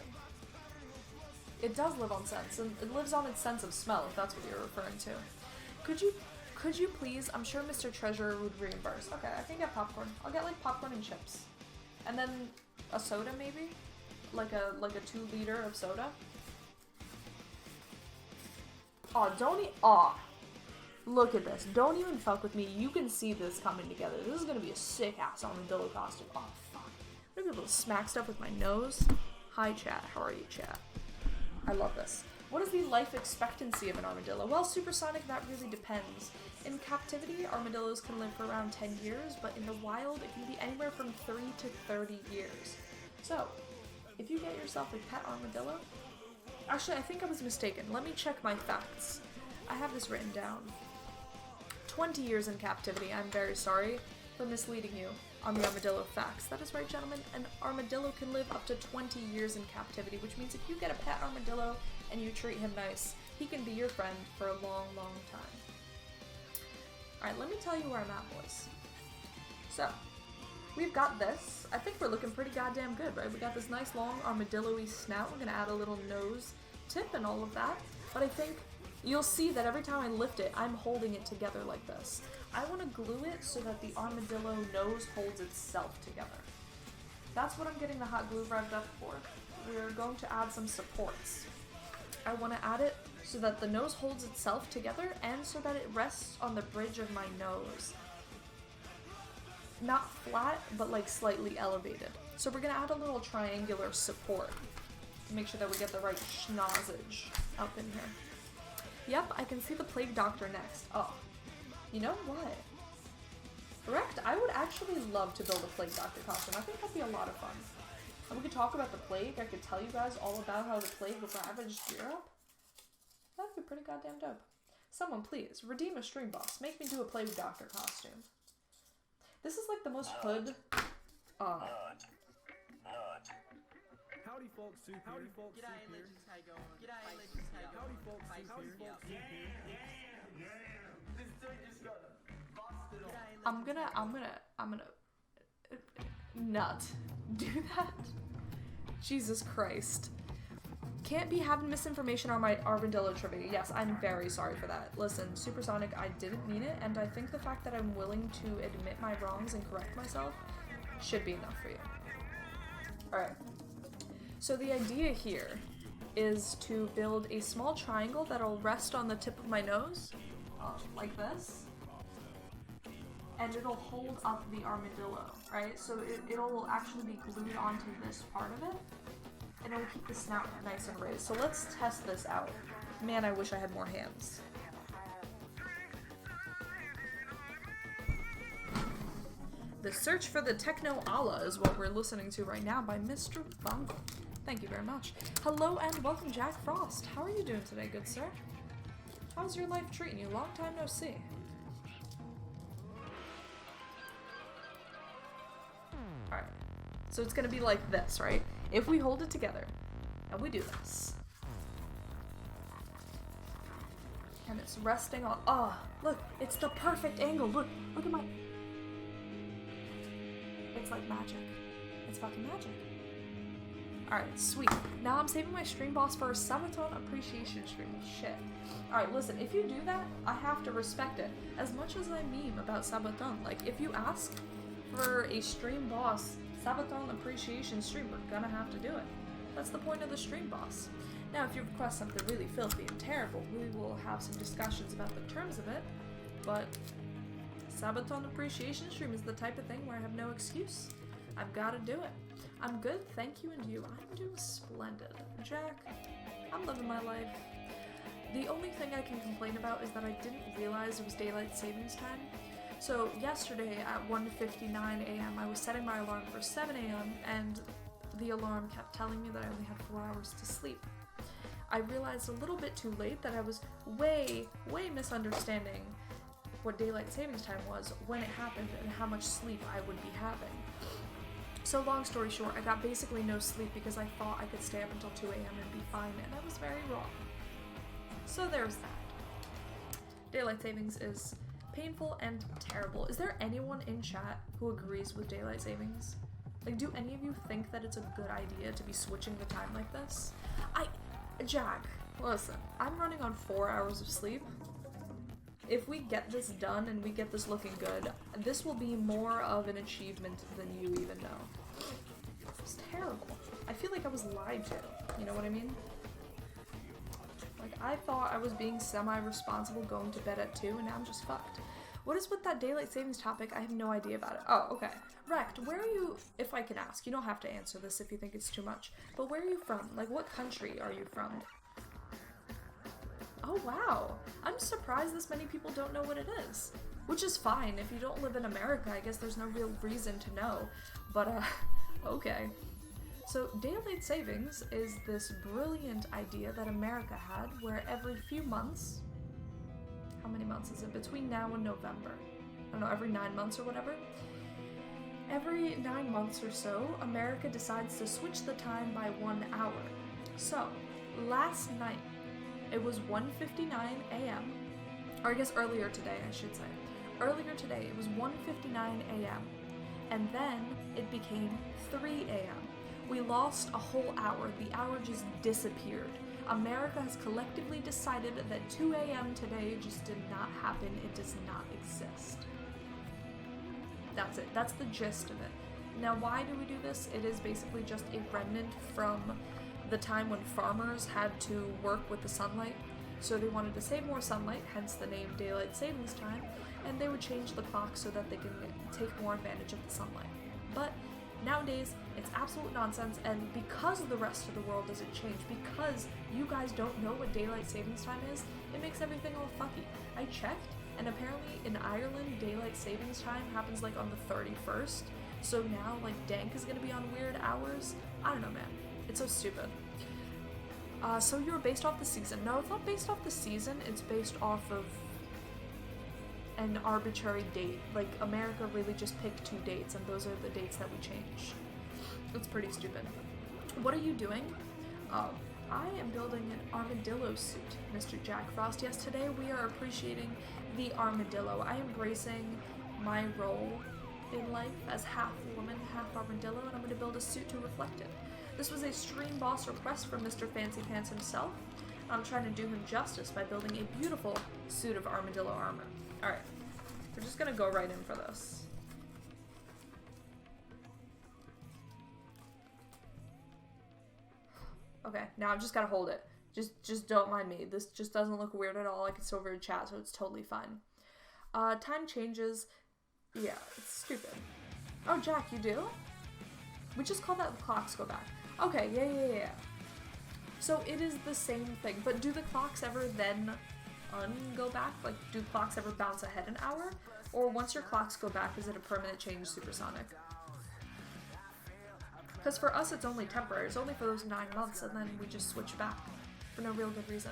It does live on sense, and it lives on its sense of smell, if that's what you're referring to. Could you please, I'm sure Mr. Treasurer would reimburse. Okay, I can get popcorn. I'll get like popcorn and chips. And then a soda maybe? Like a 2-liter of soda. Aw, look at this. Don't even fuck with me. You can see this coming together. This is gonna be a sick-ass armadillo costume. Oh, fuck. I'm gonna be able to smack stuff with my nose. Hi, chat. How are you, chat? I love this. What is the life expectancy of an armadillo? Well, Supersonic, that really depends. In captivity, armadillos can live for around 10 years, but in the wild, it can be anywhere from 3 to 30 years. So, if you get yourself a pet armadillo... Actually, I think I was mistaken. Let me check my facts. I have this written down. 20 years in captivity. I'm very sorry for misleading you. on the armadillo facts. That is right, gentlemen. An armadillo can live up to 20 years in captivity, which means if you get a pet armadillo and you treat him nice, he can be your friend for a long, long time. Alright, let me tell you where I'm at, boys. So, we've got this. I think we're looking pretty goddamn good, right? We got this nice long armadillo-y snout. We're gonna add a little nose tip and all of that. But I think you'll see that every time I lift it, I'm holding it together like this. I want to glue it so that the armadillo nose holds itself together. That's what I'm getting the hot glue revved up for. We're going to add some supports. I want to add it so that the nose holds itself together and so that it rests on the bridge of my nose. Not flat, but like slightly elevated. So we're going to add a little triangular support to make sure that we get the right schnozzage up in here. Yep, I can see the plague doctor next. Oh. You know what? Correct, I would actually love to build a plague doctor costume. I think that'd be a lot of fun. And we could talk about the plague. I could tell you guys all about how the plague ravaged Europe. That'd be pretty goddamn dope. Someone please, redeem a stream boss. Make me do a plague doctor costume. This is like the most hood... Howdy folks, Soup here. Howdy folks, Soup here. G'day, legends, how you going? G'day, legends, how you going? Howdy folks, Soup here. This dude just got busted off. I'm gonna not do that. Jesus Christ. Can't be having misinformation on my armadillo trivia. Yes, I'm very sorry for that. Listen, Supersonic, I didn't mean it, and I think the fact that I'm willing to admit my wrongs and correct myself should be enough for you. Alright. So the idea here is to build a small triangle that'll rest on the tip of my nose, like this, and it'll hold up the armadillo, right? So it'll actually be glued onto this part of it, and it'll keep the snout nice and raised. So let's test this out. Man, I wish I had more hands. The Search for the Techno Allah is what we're listening to right now by Mr. Bungle. Thank you very much. Hello and welcome, Jack Frost. How are you doing today, good sir? How's your life treating you? Long time no see. Alright. So it's gonna be like this, right? If we hold it together, and we do this. And it's resting on... Oh, look, it's the perfect angle. Look at my... It's like magic. It's fucking magic. Alright, sweet. Now I'm saving my stream boss for a Sabaton appreciation stream. Shit. Alright, listen, if you do that, I have to respect it. As much as I meme about Sabaton, like, if you ask for a stream boss Sabaton appreciation stream, we're gonna have to do it. That's the point of the stream boss. Now, if you request something really filthy and terrible, we will have some discussions about the terms of it, but Sabaton appreciation stream is the type of thing where I have no excuse. I've gotta do it. I'm good, thank you, and you. I'm doing splendid. Jack, I'm living my life. The only thing I can complain about is that I didn't realize it was daylight savings time. So yesterday at 1:59 a.m. I was setting my alarm for 7 a.m. and the alarm kept telling me that I only had 4 hours to sleep. I realized a little bit too late that I was way misunderstanding what daylight savings time was when it happened and how much sleep I would be having. So long story short, I got basically no sleep because I thought I could stay up until 2 a.m. and be fine, and I was very wrong. So there's that. Daylight savings is painful and terrible. Is there anyone in chat who agrees with daylight savings? Like, do any of you think that it's a good idea to be switching the time like this? Jack, listen, I'm running on 4 hours of sleep. If we get this done and we get this looking good, this will be more of an achievement than you even know. It's terrible. I feel like I was lied to, you know what I mean? Like, I thought I was being semi-responsible going to bed at 2, and now I'm just fucked. What is with that daylight savings topic? I have no idea about it. Oh, okay. Rect, where are you, if I can ask? You don't have to answer this if you think it's too much. But where are you from? Like, what country are you from? Oh, wow. I'm surprised this many people don't know what it is. Which is fine. If you don't live in America, I guess there's no real reason to know. But, okay. So, daylight savings is this brilliant idea that America had where every few months... How many months is it? Between now and November. I don't know, every 9 months or whatever. Every 9 months or so, America decides to switch the time by 1 hour. So, last night, it was 1:59 a.m., or I guess earlier today, I should say. Earlier today, it was 1:59 a.m., and then it became 3 a.m. We lost a whole hour. The hour just disappeared. America has collectively decided that 2 a.m. today just did not happen. It does not exist. That's it. That's the gist of it. Now, why do we do this? It is basically just a remnant from the time when farmers had to work with the sunlight. So they wanted to save more sunlight, hence the name Daylight Savings Time, and they would change the clock so that they can take more advantage of the sunlight. But nowadays, it's absolute nonsense, and because the rest of the world doesn't change, because you guys don't know what Daylight Savings Time is, it makes everything all fucky. I checked, and apparently in Ireland, Daylight Savings Time happens like on the 31st, so now like Dank is gonna be on weird hours. I don't know, man. It's so stupid. So you were based off the season. No, it's not based off the season, it's based off of an arbitrary date. Like, America really just picked 2 dates, and those are the dates that we change. It's pretty stupid. What are you doing? I am building an armadillo suit, Mr. Jack Frost. Yes, today we are appreciating the armadillo. I am embracing my role in life as half woman, half armadillo, and I'm going to build a suit to reflect it. This was a stream boss request from Mr. Fancy Pants himself. I'm trying to do him justice by building a beautiful suit of armadillo armor. Alright, we're just gonna go right in for this. Okay, now I've just gotta hold it. Just don't mind me. This just doesn't look weird at all. I can still read chat, so it's totally fine. Time changes. Yeah, it's stupid. Oh, Jack, you do? We just call that the clocks go back. Okay, yeah. So it is the same thing, but do the clocks ever then go back? Like, do clocks ever bounce ahead an hour? Or once your clocks go back, is it a permanent change supersonic? Because for us, it's only temporary. It's only for those 9 months, and then we just switch back for no real good reason.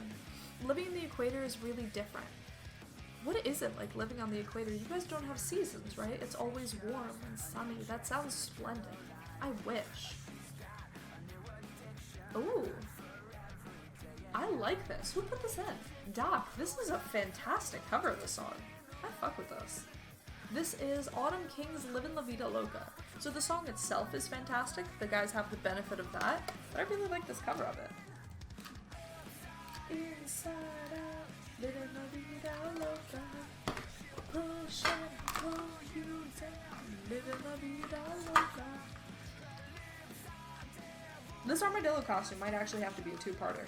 Living in the equator is really different. What is it like living on the equator? You guys don't have seasons, right? It's always warm and sunny. That sounds splendid. I wish. Ooh. I like this. Who put this in? Doc, this is a fantastic cover of the song. I fuck with this. This is Autumn King's Livin' La Vida Loca. So the song itself is fantastic. The guys have the benefit of that. But I really like this cover of it. Inside out, living la vida loca. Push and pull you down, living la vida loca. This armadillo costume might actually have to be a 2-parter.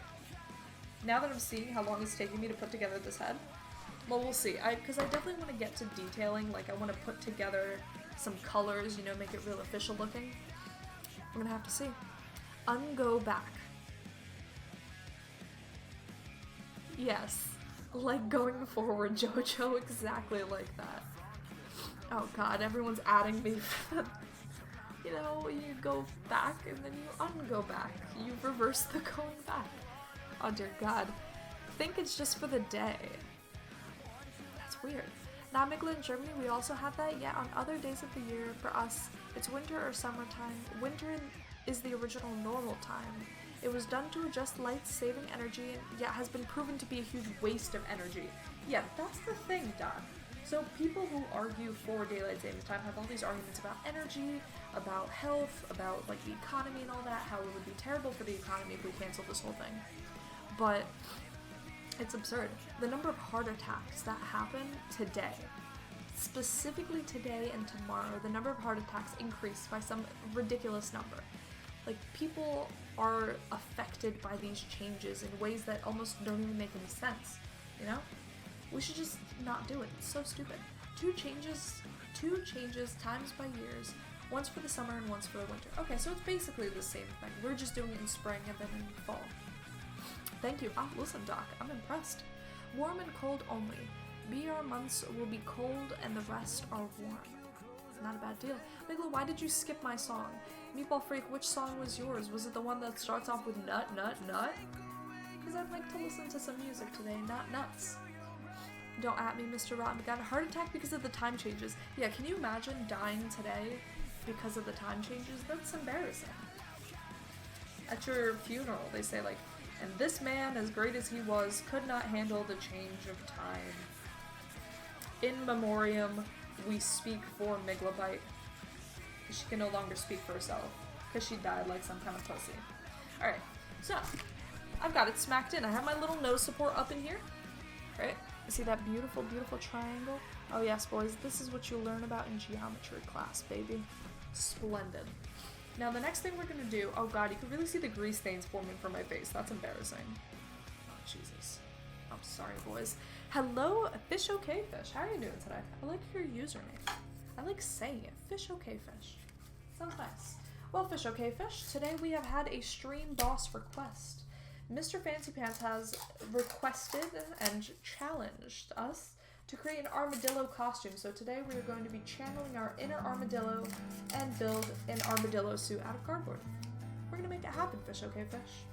Now that I'm seeing how long it's taking me to put together this head, well, we'll see. Because I definitely want to get to detailing. Like, I want to put together some colors, you know, make it real official looking. I'm gonna have to see. Ungo back. Yes, like going forward, JoJo, exactly like that. Oh god, everyone's adding me. You know, you go back and then you ungo back. You reverse the going back. Oh dear god. I think it's just for the day. That's weird. Nijmegen in Germany, we also have that, yet on other days of the year, for us, it's winter or summertime. Winter is the original normal time. It was done to adjust light, saving energy, and yet has been proven to be a huge waste of energy. Yeah, that's the thing, Doc. So people who argue for daylight savings time have all these arguments about energy, about health, about like the economy and all that, how it would be terrible for the economy if we canceled this whole thing. But it's absurd. The number of heart attacks that happen today, specifically today and tomorrow, the number of heart attacks increased by some ridiculous number. Like, people are affected by these changes in ways that almost don't even make any sense, you know? We should just not do it. It's so stupid. Two changes times by years, once for the summer and once for the winter. Okay, so it's basically the same thing. We're just doing it in spring and then in fall. Thank you. Ah, listen, Doc, I'm impressed. Warm and cold only. BR months will be cold and the rest are warm. Not a bad deal. Migla, why did you skip my song? Meatball Freak, which song was yours? Was it the one that starts off with nut, nut, nut? Because I'd like to listen to some music today, not nuts. Don't at me, Mr. Rotten. Got a heart attack because of the time changes. Yeah, can you imagine dying today because of the time changes, that's embarrassing. At your funeral, they say like, and this man, as great as he was, could not handle the change of time. In memoriam, we speak for Miglabite. She can no longer speak for herself, because she died like some kind of pussy. Alright, so, I've got it smacked in. I have my little nose support up in here. Right? See that beautiful, beautiful triangle? Oh yes, boys, this is what you'll learn about in geometry class, baby. Splendid. Now the next thing we're gonna do, oh god, you can really see the grease stains forming from my face. That's embarrassing. Oh, Jesus. I'm sorry, boys. Hello, Fish Okay Fish. How are you doing today? I like your username. I like saying it. Fish Okay Fish. Sounds nice. Well, Fish Okay Fish, today we have had a stream boss request. Mr. Fancy Pants has requested and challenged us to create an armadillo costume. So today we are going to be channeling our inner armadillo and build an armadillo suit out of cardboard. We're gonna make it happen, Fish Okay Fish.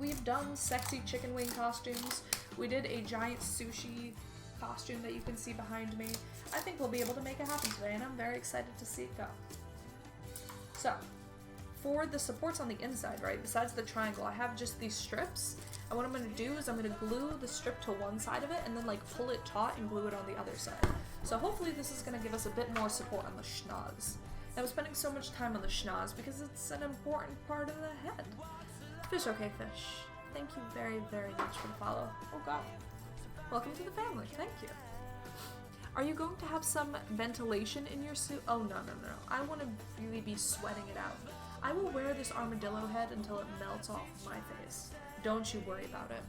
We've done sexy chicken wing costumes. We did a giant sushi costume that you can see behind me. I think we'll be able to make it happen today, and I'm very excited to see it go. So, for the supports on the inside, right, besides the triangle, I have just these strips. And what I'm going to do is I'm going to glue the strip to one side of it and then like pull it taut and glue it on the other side. So hopefully this is going to give us a bit more support on the schnoz. I was spending so much time on the schnoz because it's an important part of the head. Fish Okay Fish, thank you very, very much for the follow. Oh god. Welcome to the family, thank you. Are you going to have some ventilation in your suit? Oh no. I want to really be sweating it out. I will wear this armadillo head until it melts off my face. Don't you worry about it.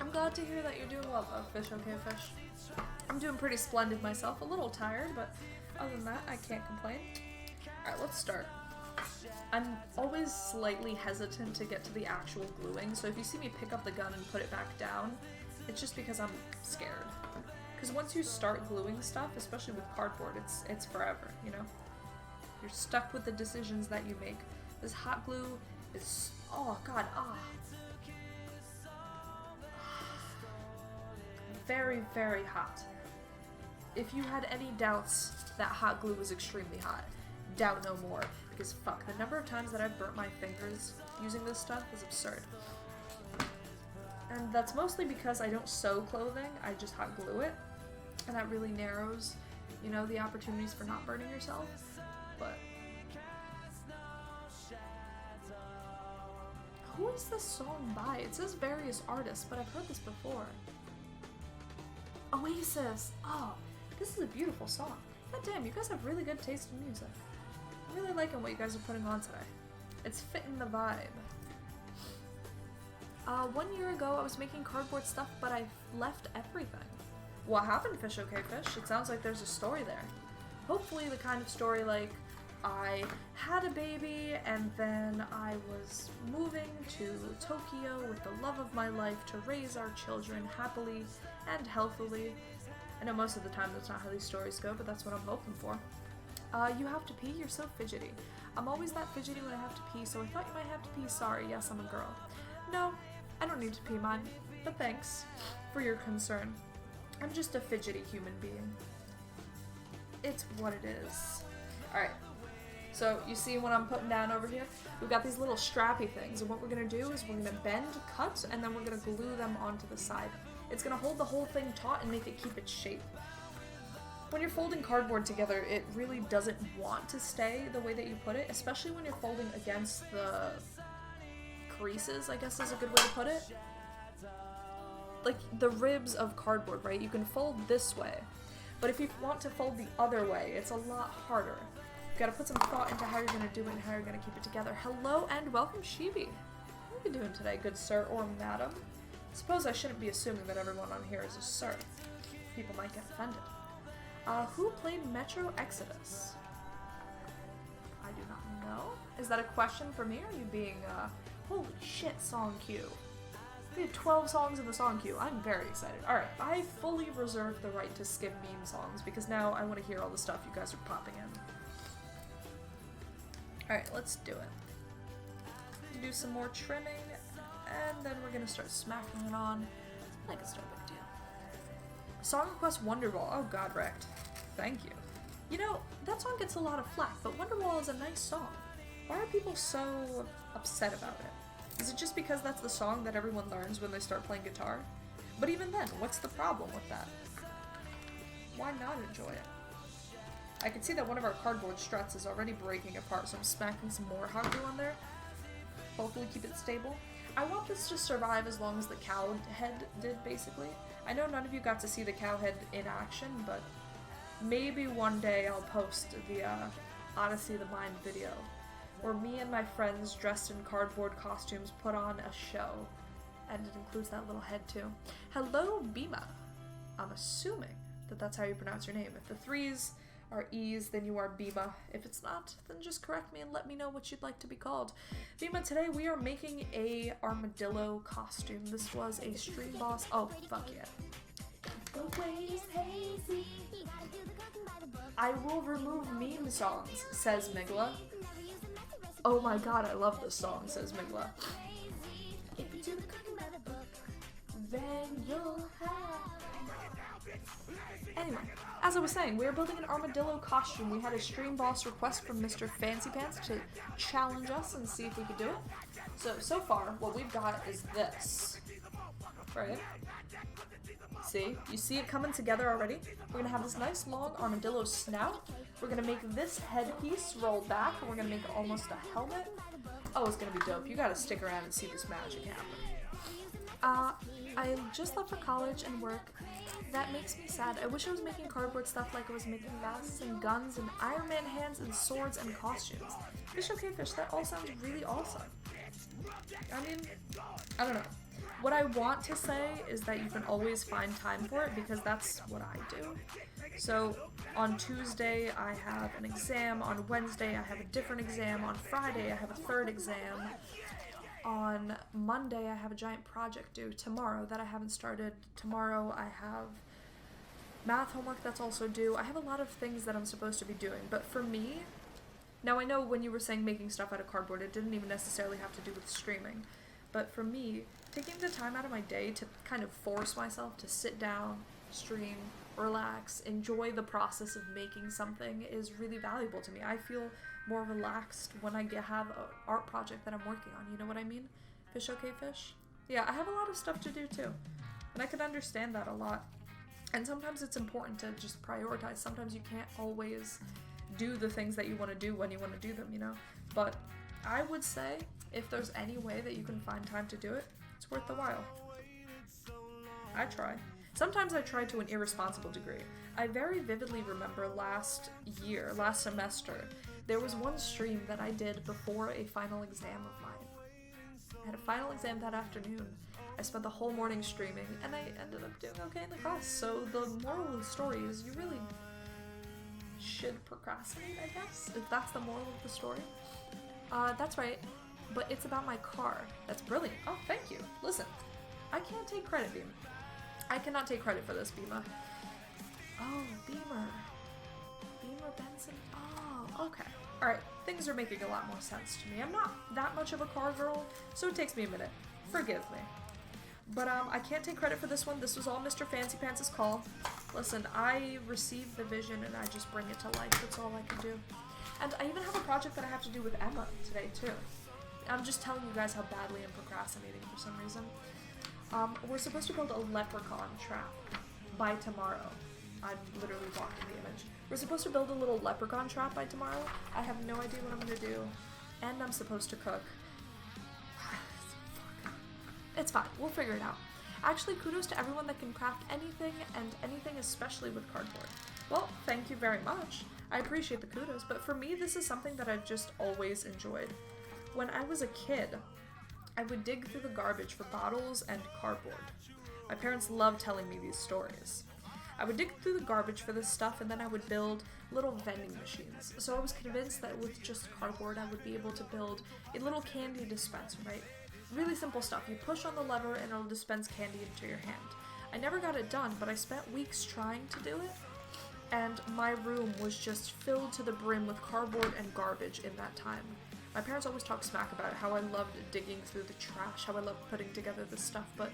I'm glad to hear that you're doing well though, Fish Okay Fish. I'm doing pretty splendid myself, a little tired, but other than that, I can't complain. Alright, let's start. I'm always slightly hesitant to get to the actual gluing, so if you see me pick up the gun and put it back down, it's just because I'm scared. Because once you start gluing stuff, especially with cardboard, it's forever, you know? You're stuck with the decisions that you make. This hot glue is, oh god, very, very hot. If you had any doubts that hot glue was extremely hot, doubt no more. Because fuck, the number of times that I've burnt my fingers using this stuff is absurd. And that's mostly because I don't sew clothing, I just hot glue it. And that really narrows, you know, the opportunities for not burning yourself. But who is this song by? It says various artists, but I've heard this before. Oasis! Oh, this is a beautiful song. God damn, you guys have really good taste in music. I'm really liking what you guys are putting on today. It's fitting the vibe. 1 year ago I was making cardboard stuff, but I left everything. What happened, Fish Okay Fish? It sounds like there's a story there. Hopefully the kind of story like, I had a baby and then I was moving to Tokyo with the love of my life to raise our children happily and healthily. I know most of the time that's not how these stories go, but that's what I'm hoping for. You have to pee? You're so fidgety. I'm always that fidgety when I have to pee, so I thought you might have to pee. Sorry, yes, I'm a girl. No, I don't need to pee, mine, but thanks for your concern. I'm just a fidgety human being. It's what it is. Alright, so you see what I'm putting down over here? We've got these little strappy things, and what we're going to do is we're going to bend, cut, and then we're going to glue them onto the side. It's going to hold the whole thing taut and make it keep its shape. When you're folding cardboard together, it really doesn't want to stay the way that you put it, especially when you're folding against the creases, I guess is a good way to put it. Like the ribs of cardboard, right? You can fold this way, but if you want to fold the other way, it's a lot harder. You gotta put some thought into how you're gonna do it and how you're gonna keep it together. Hello and welcome, Shibi. How are you doing today, good sir or madam? Suppose I shouldn't be assuming that everyone on here is a sir. People might get offended. Who played Metro Exodus? I do not know. Is that a question for me, or are you being, holy shit, song queue. We have 12 songs in the song queue. I'm very excited. Alright, I fully reserve the right to skip meme songs, because now I want to hear all the stuff you guys are popping in. Alright, let's do it. Do some more trimming, and then we're gonna start smacking it on like it's no big deal. Song request Wonderwall. Oh god, wrecked. Thank you. You know, that song gets a lot of flack, but Wonderwall is a nice song. Why are people so upset about it? Is it just because that's the song that everyone learns when they start playing guitar? But even then, what's the problem with that? Why not enjoy it? I can see that one of our cardboard struts is already breaking apart, so I'm smacking some more hot glue on there. Hopefully keep it stable. I want this to survive as long as the cow head did, basically. I know none of you got to see the cow head in action, but maybe one day I'll post the Odyssey of the Mind video, where me and my friends dressed in cardboard costumes put on a show, and it includes that little head too. Hello, Bima. I'm assuming that that's how you pronounce your name. If the 3's are E's, then you are Bima. If it's not, then just correct me and let me know what you'd like to be called. Bima, today we are making a armadillo costume. This was a stream boss. Oh, fuck yeah. I will remove meme songs, says Migla. Oh my god, I love this song, says Migla. If you do the cooking by the book, then you'll have... Anyway, as I was saying, we are building an armadillo costume. We had a stream boss request from Mr. Fancy Pants to challenge us and see if we could do it. So far, what we've got is this. Right? See? You see it coming together already? We're gonna have this nice long armadillo snout. We're gonna make this headpiece roll back, and we're gonna make it almost a helmet. Oh, it's gonna be dope. You gotta stick around and see this magic happen. I just left for college and work. That makes me sad. I wish I was making cardboard stuff like I was making masks and guns and Iron Man hands and swords and costumes. Fish okay fish, that all sounds really awesome. I mean, I don't know. What I want to say is that you can always find time for it, because that's what I do. So on Tuesday I have an exam, on Wednesday I have a different exam, on Friday I have a third exam. On Monday, I have a giant project due. Tomorrow that I haven't started. Tomorrow, I have math homework that's also due. I have a lot of things that I'm supposed to be doing. But for me, now I know when you were saying making stuff out of cardboard, it didn't even necessarily have to do with streaming. But for me, taking the time out of my day to kind of force myself to sit down, stream, relax, enjoy the process of making something is really valuable to me. I feel more relaxed when I have an art project that I'm working on, you know what I mean? Fish okay fish? Yeah, I have a lot of stuff to do too, and I can understand that a lot. And sometimes it's important to just prioritize. Sometimes you can't always do the things that you want to do when you want to do them, you know? But I would say, if there's any way that you can find time to do it, it's worth the while. I try. Sometimes I try to an irresponsible degree. I very vividly remember last semester, there was one stream that I did before a final exam of mine. I had a final exam that afternoon. I spent the whole morning streaming, and I ended up doing okay in the class. So the moral of the story is you really should procrastinate, I guess, if that's the moral of the story. That's right, but it's about my car. That's brilliant. Oh, thank you. Listen, I can't take credit, Beam. I cannot take credit for this, Beamer. Oh, Beamer. Beamer Benson? Oh, okay. Alright, things are making a lot more sense to me. I'm not that much of a car girl, so it takes me a minute. Forgive me. But, I can't take credit for this one. This was all Mr. Fancy Pants' call. Listen, I received the vision and I just bring it to life. That's all I can do. And I even have a project that I have to do with Emma today, too. I'm just telling you guys how badly I'm procrastinating for some reason. We're supposed to build a leprechaun trap by tomorrow. I'm literally blocking the image. We're supposed to build a little leprechaun trap by tomorrow. I have no idea what I'm gonna do. And I'm supposed to cook. It's fine. We'll figure it out. Actually, kudos to everyone that can craft anything, and anything especially with cardboard. Well, thank you very much. I appreciate the kudos, but for me, this is something that I've just always enjoyed. When I was a kid, I would dig through the garbage for bottles and cardboard. My parents loved telling me these stories. I would dig through the garbage for this stuff, and then I would build little vending machines. So I was convinced that with just cardboard, I would be able to build a little candy dispenser, right? Really simple stuff. You push on the lever and it'll dispense candy into your hand. I never got it done, but I spent weeks trying to do it, and my room was just filled to the brim with cardboard and garbage in that time. My parents always talk smack about how I loved digging through the trash, how I loved putting together this stuff, but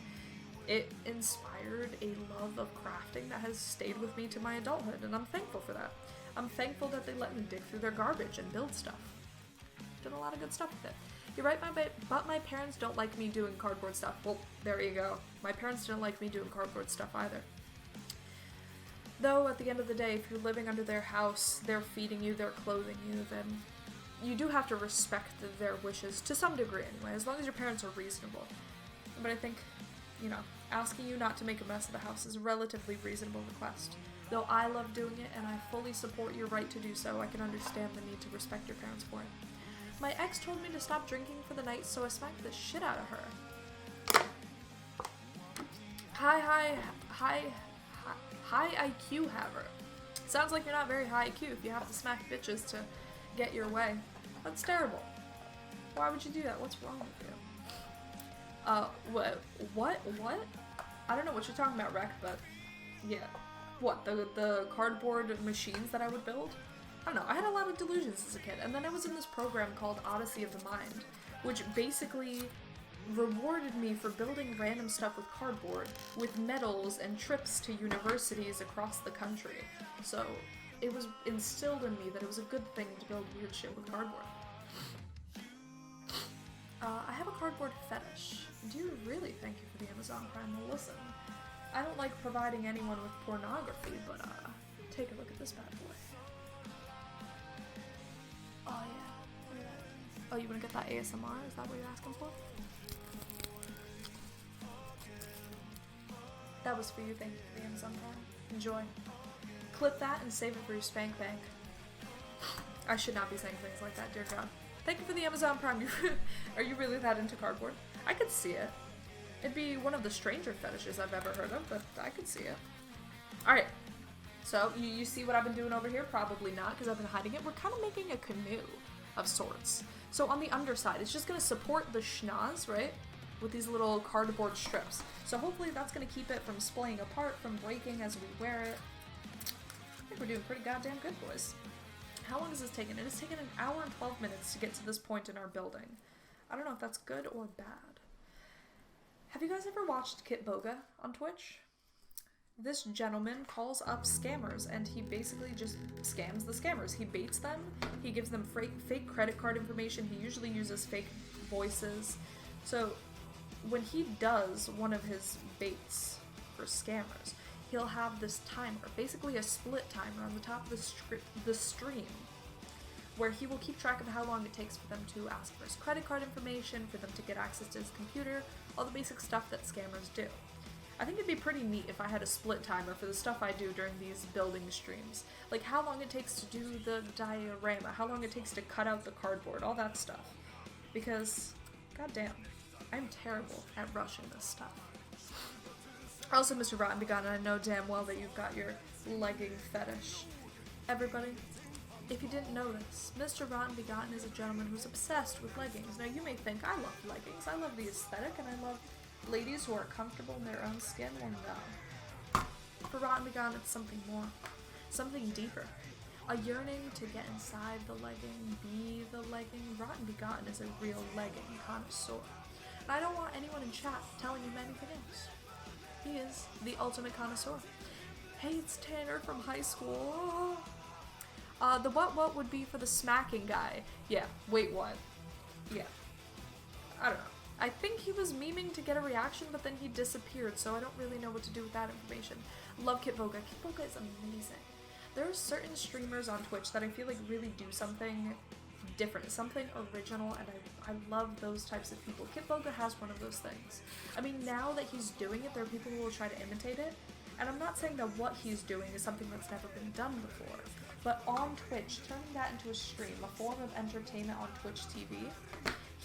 It inspired a love of crafting that has stayed with me to my adulthood, and I'm thankful for that. I'm thankful that they let me dig through their garbage and build stuff. Did a lot of good stuff with it. You're right, but my parents don't like me doing cardboard stuff. Well, there you go. My parents didn't like me doing cardboard stuff either. Though, at the end of the day, if you're living under their house, they're feeding you, they're clothing you, then you do have to respect their wishes, to some degree anyway, as long as your parents are reasonable. But I think, you know, asking you not to make a mess of the house is a relatively reasonable request. Though I love doing it, and I fully support your right to do so, I can understand the need to respect your parents for it. My ex told me to stop drinking for the night, so I smacked the shit out of her. High IQ haver. Sounds like you're not very high IQ if you have to smack bitches to get your way. That's terrible. Why would you do that? What's wrong with you? What? I don't know what you're talking about, Rec, but yeah. What, the cardboard machines that I would build? I don't know, I had a lot of delusions as a kid, and then I was in this program called Odyssey of the Mind, which basically rewarded me for building random stuff with cardboard, with medals and trips to universities across the country. So, it was instilled in me that it was a good thing to build weird shit with cardboard. I have a cardboard fetish. Do you really? Thank you for the Amazon Prime. Well, listen, I don't like providing anyone with pornography, but take a look at this bad boy. Oh yeah, look at that. Oh, you wanna get that ASMR? Is that what you're asking for? That was for you, thank you for the Amazon Prime. Enjoy. Clip that and save it for your spank bank. I should not be saying things like that, dear God. Thank you for the Amazon Prime. Are you really that into cardboard? I could see it. It'd be one of the stranger fetishes I've ever heard of, but I could see it. Alright, so you see what I've been doing over here? Probably not, because I've been hiding it. We're kind of making a canoe of sorts. So on the underside, it's just going to support the schnoz, right? With these little cardboard strips. So hopefully that's going to keep it from splaying apart, from breaking as we wear it. I think we're doing pretty goddamn good, boys. How long has this taken? It has taken 1 hour and 12 minutes to get to this point in our building. I don't know if that's good or bad. Have you guys ever watched Kit Boga on Twitch? This gentleman calls up scammers and he basically just scams the scammers. He baits them, he gives them fake credit card information, he usually uses fake voices. So when he does one of his baits for scammers, he'll have this timer, basically a split timer on the top of the stream, where he will keep track of how long it takes for them to ask for his credit card information, for them to get access to his computer, all the basic stuff that scammers do. I think it'd be pretty neat if I had a split timer for the stuff I do during these building streams. Like how long it takes to do the diorama, how long it takes to cut out the cardboard, all that stuff. Because, goddamn, I'm terrible at rushing this stuff. Also, Mr. Rotten Begun, I know damn well that you've got your legging fetish. Everybody, if you didn't know this, Mr. Rotten Begotten is a gentleman who's obsessed with leggings. Now, you may think, I love leggings, I love the aesthetic, and I love ladies who are comfortable in their own skin. Well, no. For Rotten Begotten, it's something more. Something deeper. A yearning to get inside the legging, be the legging. Rotten Begotten is a real legging connoisseur. And I don't want anyone in chat telling him anything else. He is the ultimate connoisseur. Hey, it's Tanner from high school. The what would be for the smacking guy. Yeah, wait, what? Yeah. I don't know. I think he was memeing to get a reaction, but then he disappeared, so I don't really know what to do with that information. Love Kit Boga. Kit Boga is amazing. There are certain streamers on Twitch that I feel like really do something different, something original, and I love those types of people. Kit Boga has one of those things. I mean, now that he's doing it, there are people who will try to imitate it, and I'm not saying that what he's doing is something that's never been done before, but on Twitch, turning that into a stream, a form of entertainment on Twitch TV,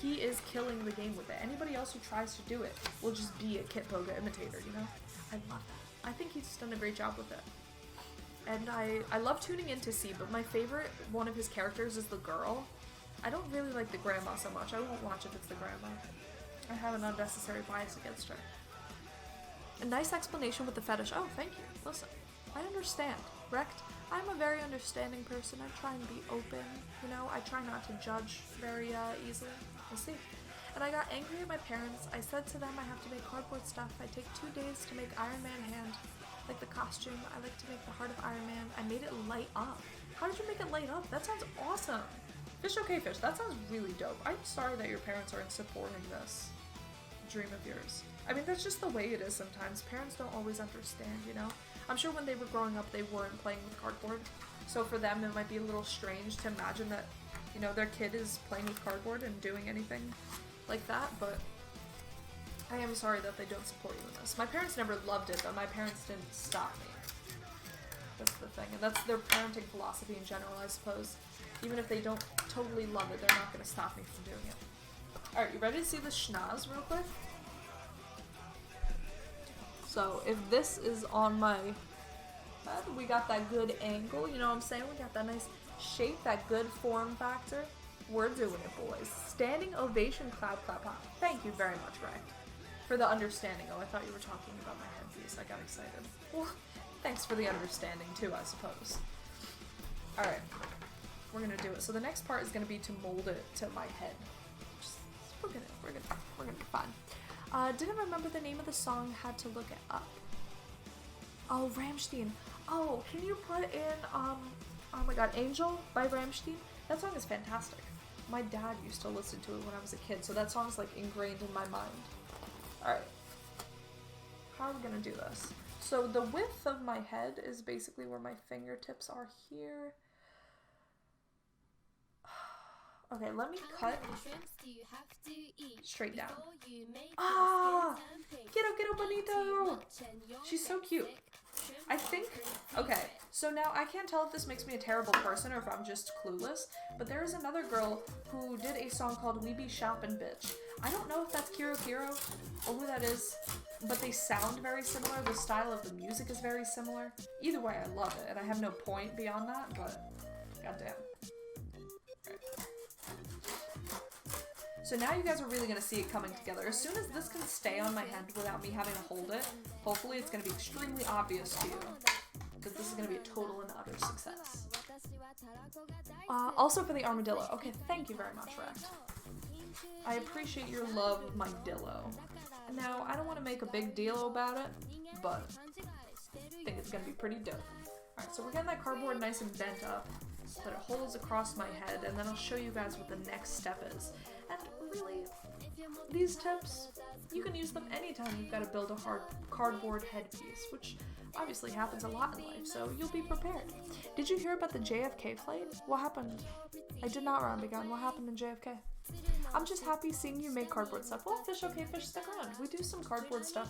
he is killing the game with it. Anybody else who tries to do it will just be a Kit Boga imitator, you know? I love that. I think he's done a great job with it. And I love tuning in to see, but my favorite one of his characters is the girl. I don't really like the grandma so much. I won't watch if it's the grandma. I have an unnecessary bias against her. A nice explanation with the fetish. Oh, thank you. Listen, I understand. Wrecked. I'm a very understanding person. I try and be open, you know? I try not to judge very easily. We'll see. And I got angry at my parents. I said to them I have to make cardboard stuff. I take 2 days to make Iron Man hand. Like the costume, I like to make the heart of Iron Man. I made it light up. How did you make it light up? That sounds awesome. Fish okay fish, that sounds really dope. I'm sorry that your parents aren't supporting this dream of yours. I mean, that's just the way it is sometimes. Parents don't always understand, you know? I'm sure when they were growing up, they weren't playing with cardboard. So for them, it might be a little strange to imagine that, you know, their kid is playing with cardboard and doing anything like that, but I am sorry that they don't support you in this. My parents never loved it, but my parents didn't stop me. That's the thing, and that's their parenting philosophy in general, I suppose. Even if they don't totally love it, they're not going to stop me from doing it. Alright, you ready to see the schnoz real quick? So, if this is on my head, we got that good angle, you know what I'm saying? We got that nice shape, that good form factor. We're doing it, boys. Standing ovation, clap, clap, clap. Thank you very much, Ray, for the understanding. Oh, I thought you were talking about my headpiece. I got excited. Well, thanks for the understanding, too, I suppose. Alright, we're gonna do it. So the next part is gonna be to mold it to my head. We're gonna be fine. Didn't remember the name of the song, had to look it up. Oh, Rammstein. Oh, can you put in, oh my god, Angel by Rammstein? That song is fantastic. My dad used to listen to it when I was a kid, so that song's like ingrained in my mind. Alright. How are we gonna do this? So the width of my head is basically where my fingertips are here. Okay, let me cut straight down. Ah! Quiero bonito! She's so cute. I think, okay, so now I can't tell if this makes me a terrible person or if I'm just clueless, but there is another girl who did a song called We Be Shoppin' Bitch. I don't know if that's Kiro or who that is, but they sound very similar. The style of the music is very similar. Either way, I love it, and I have no point beyond that, but goddamn. So now you guys are really going to see it coming together. As soon as this can stay on my head without me having to hold it, hopefully it's going to be extremely obvious to you. Because this is going to be a total and utter success. Also for the armadillo. Okay, thank you very much, Rect. I appreciate your love of my dillo. Now, I don't want to make a big deal about it, but I think it's going to be pretty dope. Alright, so we're getting that cardboard nice and bent up so that it holds across my head, and then I'll show you guys what the next step is. And really, these tips, you can use them anytime you've got to build a hard cardboard headpiece, which obviously happens a lot in life, so you'll be prepared. Did you hear about the JFK flight? What happened? I did not, Rambigan. What happened in JFK? I'm just happy seeing you make cardboard stuff. Well, fish, okay, fish, stick around. We do some cardboard stuff.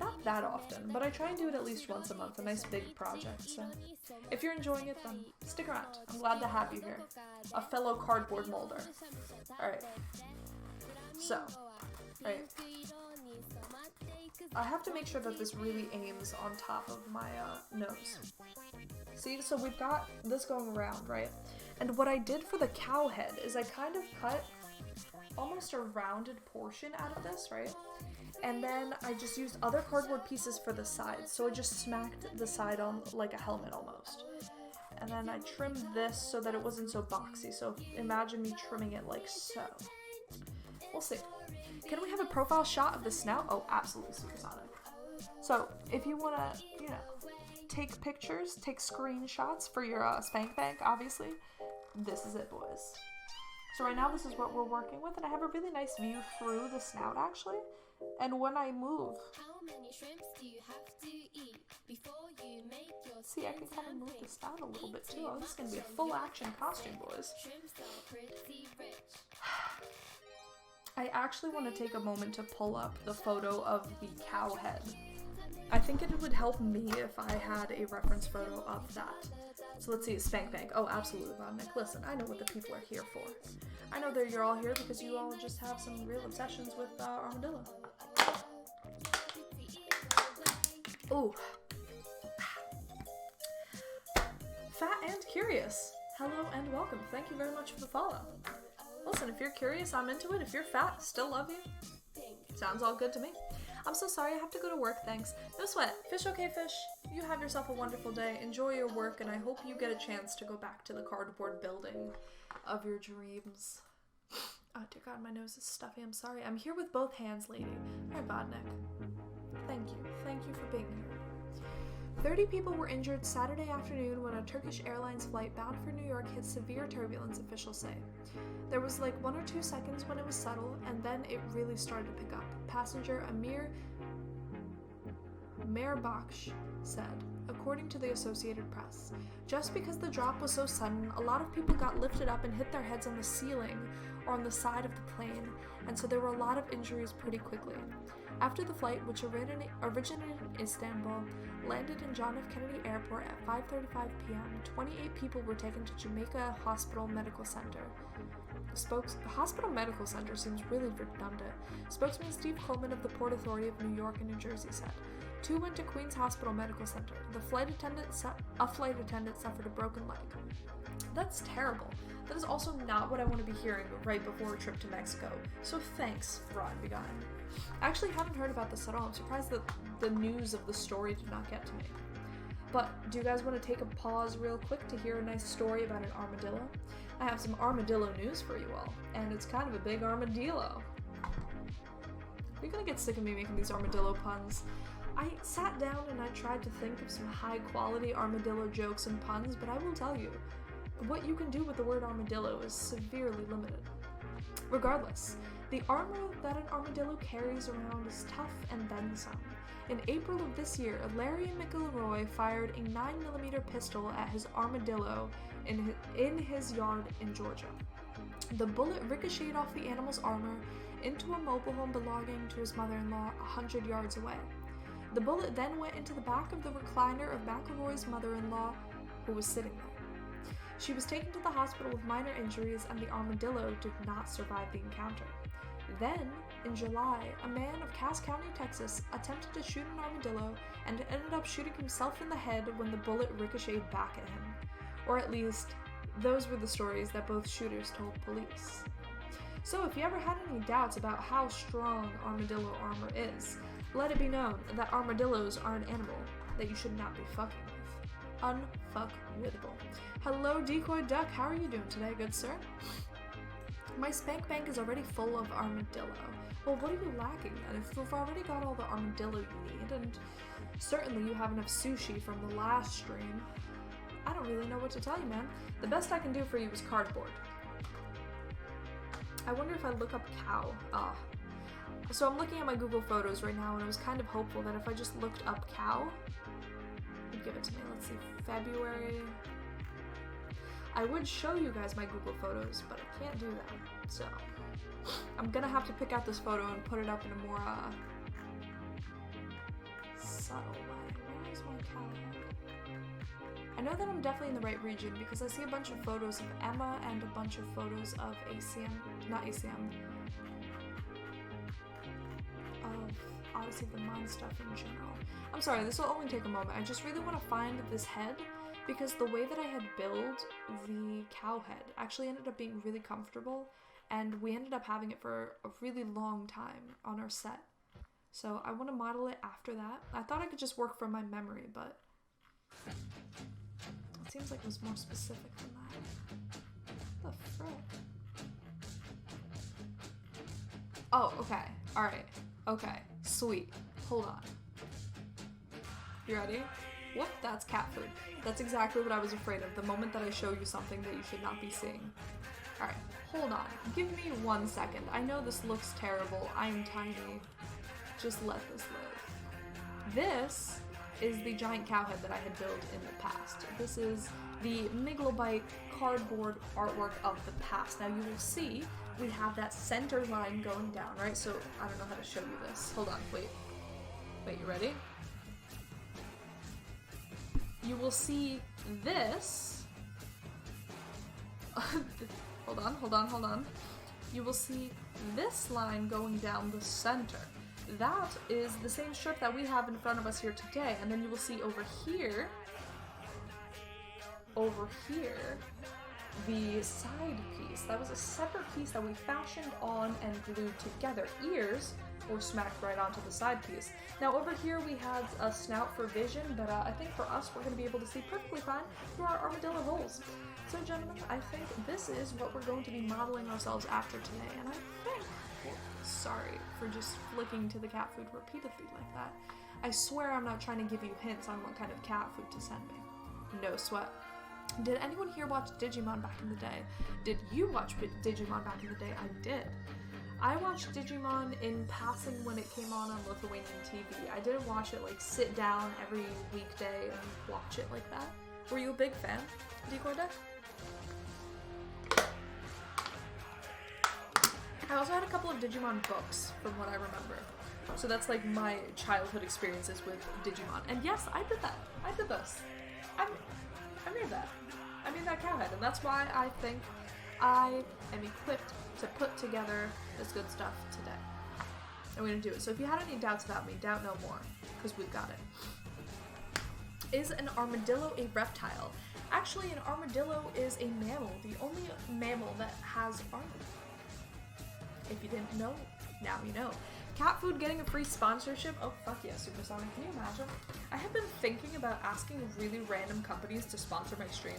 Not that often, but I try and do it at least once a month, a nice big project, so if you're enjoying it, then stick around. I'm glad to have you here. A fellow cardboard molder. Alright. So, right. I have to make sure that this really aims on top of my nose. See, so we've got this going around, right? And what I did for the cow head is I kind of cut almost a rounded portion out of this, right? And then I just used other cardboard pieces for the sides. So I just smacked the side on like a helmet almost. And then I trimmed this so that it wasn't so boxy. So imagine me trimming it like so. We'll see. Can we have a profile shot of the snout? Oh, absolutely supersonic. So if you want to, you know, take pictures, take screenshots for your spank bank, obviously, this is it, boys. So right now this is what we're working with, and I have a really nice view through the snout actually. And when I move, see, I can kind of move this down a little bit too. Oh, this is going to be a full action costume, boys. I actually want to take a moment to pull up the photo of the cow head. I think it would help me if I had a reference photo of that. So let's see, Spank Bank. Oh, absolutely, Vodnik. Listen, I know what the people are here for. I know that you're all here because you all just have some real obsessions with Armadillo. Ooh. Fat and curious. Hello and welcome. Thank you very much for the follow. Listen, if you're curious, I'm into it. If you're fat, still love you. Sounds all good to me. I'm so sorry, I have to go to work, thanks. No sweat. Fish okay, fish. You have yourself a wonderful day. Enjoy your work, and I hope you get a chance to go back to the cardboard building of your dreams. Oh dear God, my nose is stuffy. I'm sorry. I'm here with both hands, lady. Hi, Vodnik. Thank you. Thank you for being here. 30 people were injured Saturday afternoon when a Turkish Airlines flight bound for New York hit severe turbulence, officials say. There was like 1 or 2 seconds when it was subtle, and then it really started to pick up. Passenger Amir Merbaksh said, according to the Associated Press. Just because the drop was so sudden, a lot of people got lifted up and hit their heads on the ceiling or on the side of the plane, and so there were a lot of injuries pretty quickly. After the flight, which originated in Istanbul, landed in John F. Kennedy Airport at 5:35 p.m., 28 people were taken to Jamaica Hospital Medical Center. Hospital Medical Center seems really redundant. Spokesman Steve Coleman of the Port Authority of New York and New Jersey said, 2 went to Queens Hospital Medical Center. A flight attendant suffered a broken leg. That's terrible. That is also not what I want to be hearing right before a trip to Mexico. So thanks, Rod Begun. I actually haven't heard about this at all. I'm surprised that the news of the story did not get to me. But do you guys want to take a pause real quick to hear a nice story about an armadillo? I have some armadillo news for you all, and it's kind of a big armadillo. You're gonna get sick of me making these armadillo puns. I sat down and I tried to think of some high-quality armadillo jokes and puns, but I will tell you, what you can do with the word armadillo is severely limited. Regardless, the armor that an armadillo carries around is tough and then some. In April of this year, Larry McElroy fired a 9mm pistol at his armadillo in his yard in Georgia. The bullet ricocheted off the animal's armor into a mobile home belonging to his mother-in-law 100 yards away. The bullet then went into the back of the recliner of McElroy's mother-in-law, who was sitting there. She was taken to the hospital with minor injuries, and the armadillo did not survive the encounter. Then, in July, a man of Cass County, Texas, attempted to shoot an armadillo and ended up shooting himself in the head when the bullet ricocheted back at him. Or at least, those were the stories that both shooters told police. So if you ever had any doubts about how strong armadillo armor is, let it be known that armadillos are an animal that you should not be fucking with. Unfuckwittable. Hello, Decoy Duck, how are you doing today, good sir? My spank bank is already full of armadillo. Well, what are you lacking then? If you've already got all the armadillo you need, and certainly you have enough sushi from the last stream, I don't really know what to tell you, man. The best I can do for you is cardboard. I wonder if I look up cow. So I'm looking at my Google Photos right now, and I was kind of hopeful that if I just looked up cow, it'd give it to me. Let's see, February. I would show you guys my Google Photos, but I can't do that. So I'm gonna have to pick out this photo and put it up in a more subtle way. Where is my cow? I know that I'm definitely in the right region because I see a bunch of photos of Emma and a bunch of photos of of Odyssey of the Mind stuff in general. I'm sorry, this will only take a moment. I just really want to find this head because the way that I had built the cow head actually ended up being really comfortable, and we ended up having it for a really long time on our set. So I want to model it after that. I thought I could just work from my memory, but it seems like it was more specific than that. What the frick? Oh, okay. Alright. Okay. Sweet. Hold on. You ready? Whoop, that's cat food. That's exactly what I was afraid of, the moment that I show you something that you should not be seeing. Alright, hold on. Give me 1 second. I know this looks terrible. I'm tiny. Just let this live. This is the giant cow head that I had built in the past. This is the Miglobite cardboard artwork of the past. Now you will see we have that center line going down, right? So I don't know how to show you this. Hold on, wait. Wait, you ready? You will see this. Hold on. You will see this line going down the center. That is the same strip that we have in front of us here today. And then you will see over here, the side piece. That was a separate piece that we fashioned on and glued together. Ears were smacked right onto the side piece. Now over here we had a snout for vision, but I think for us we're going to be able to see perfectly fine through our armadillo holes. So gentlemen, I think this is what we're going to be modeling ourselves after today, and I think, sorry for just flicking to the cat food repeatedly like that. I swear I'm not trying to give you hints on what kind of cat food to send me. No sweat. Did anyone here watch Digimon back in the day? Did you watch Digimon back in the day? I did. I watched Digimon in passing when it came on Lithuanian TV. I didn't watch it like sit down every weekday and watch it like that. Were you a big fan, Decoy Deck? I also had a couple of Digimon books from what I remember. So that's like my childhood experiences with Digimon. And yes, I did that. I did this. I made that. I made that cowhead, and that's why I think I am equipped to put together this good stuff today. And we're gonna do it. So if you had any doubts about me, doubt no more, because we've got it. Is an armadillo a reptile? Actually, an armadillo is a mammal, the only mammal that has armor. If you didn't know, now you know. Cat food getting a free sponsorship? Oh, fuck yeah, Supersonic. Can you imagine? I have been thinking about asking really random companies to sponsor my stream.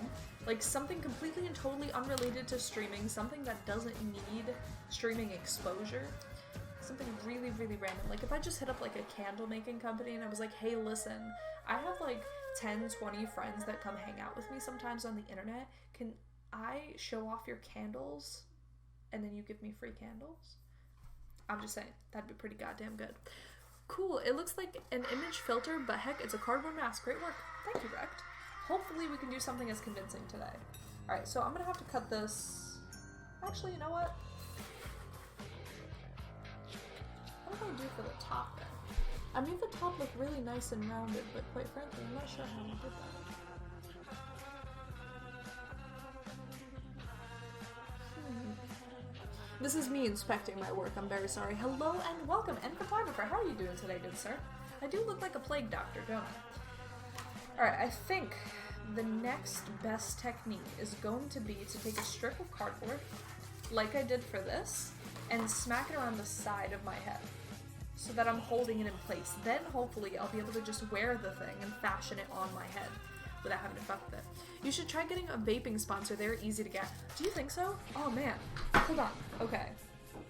Like something completely and totally unrelated to streaming, something that doesn't need streaming exposure. Something really, really random. Like if I just hit up like a candle making company and I was like, hey, listen, I have like 10, 20 friends that come hang out with me sometimes on the internet. Can I show off your candles and then you give me free candles? I'm just saying, that'd be pretty goddamn good. Cool, it looks like an image filter, but heck, it's a cardboard mask. Great work. Thank you, Rect. Hopefully we can do something as convincing today. Alright, so I'm gonna have to cut this... Actually, you know what? What do I do for the top then? I made the top look really nice and rounded, but quite frankly, I'm not sure how I did that. This is me inspecting my work, I'm very sorry. Hello and welcome, and photographer, how are you doing today, good sir? I do look like a plague doctor, don't I? Alright, I think the next best technique is going to be to take a strip of cardboard, like I did for this, and smack it around the side of my head, so that I'm holding it in place. Then hopefully I'll be able to just wear the thing and fashion it on my head, without having to fuck with it. You should try getting a vaping sponsor. They're easy to get. Do you think so? Oh man. Hold on. Okay.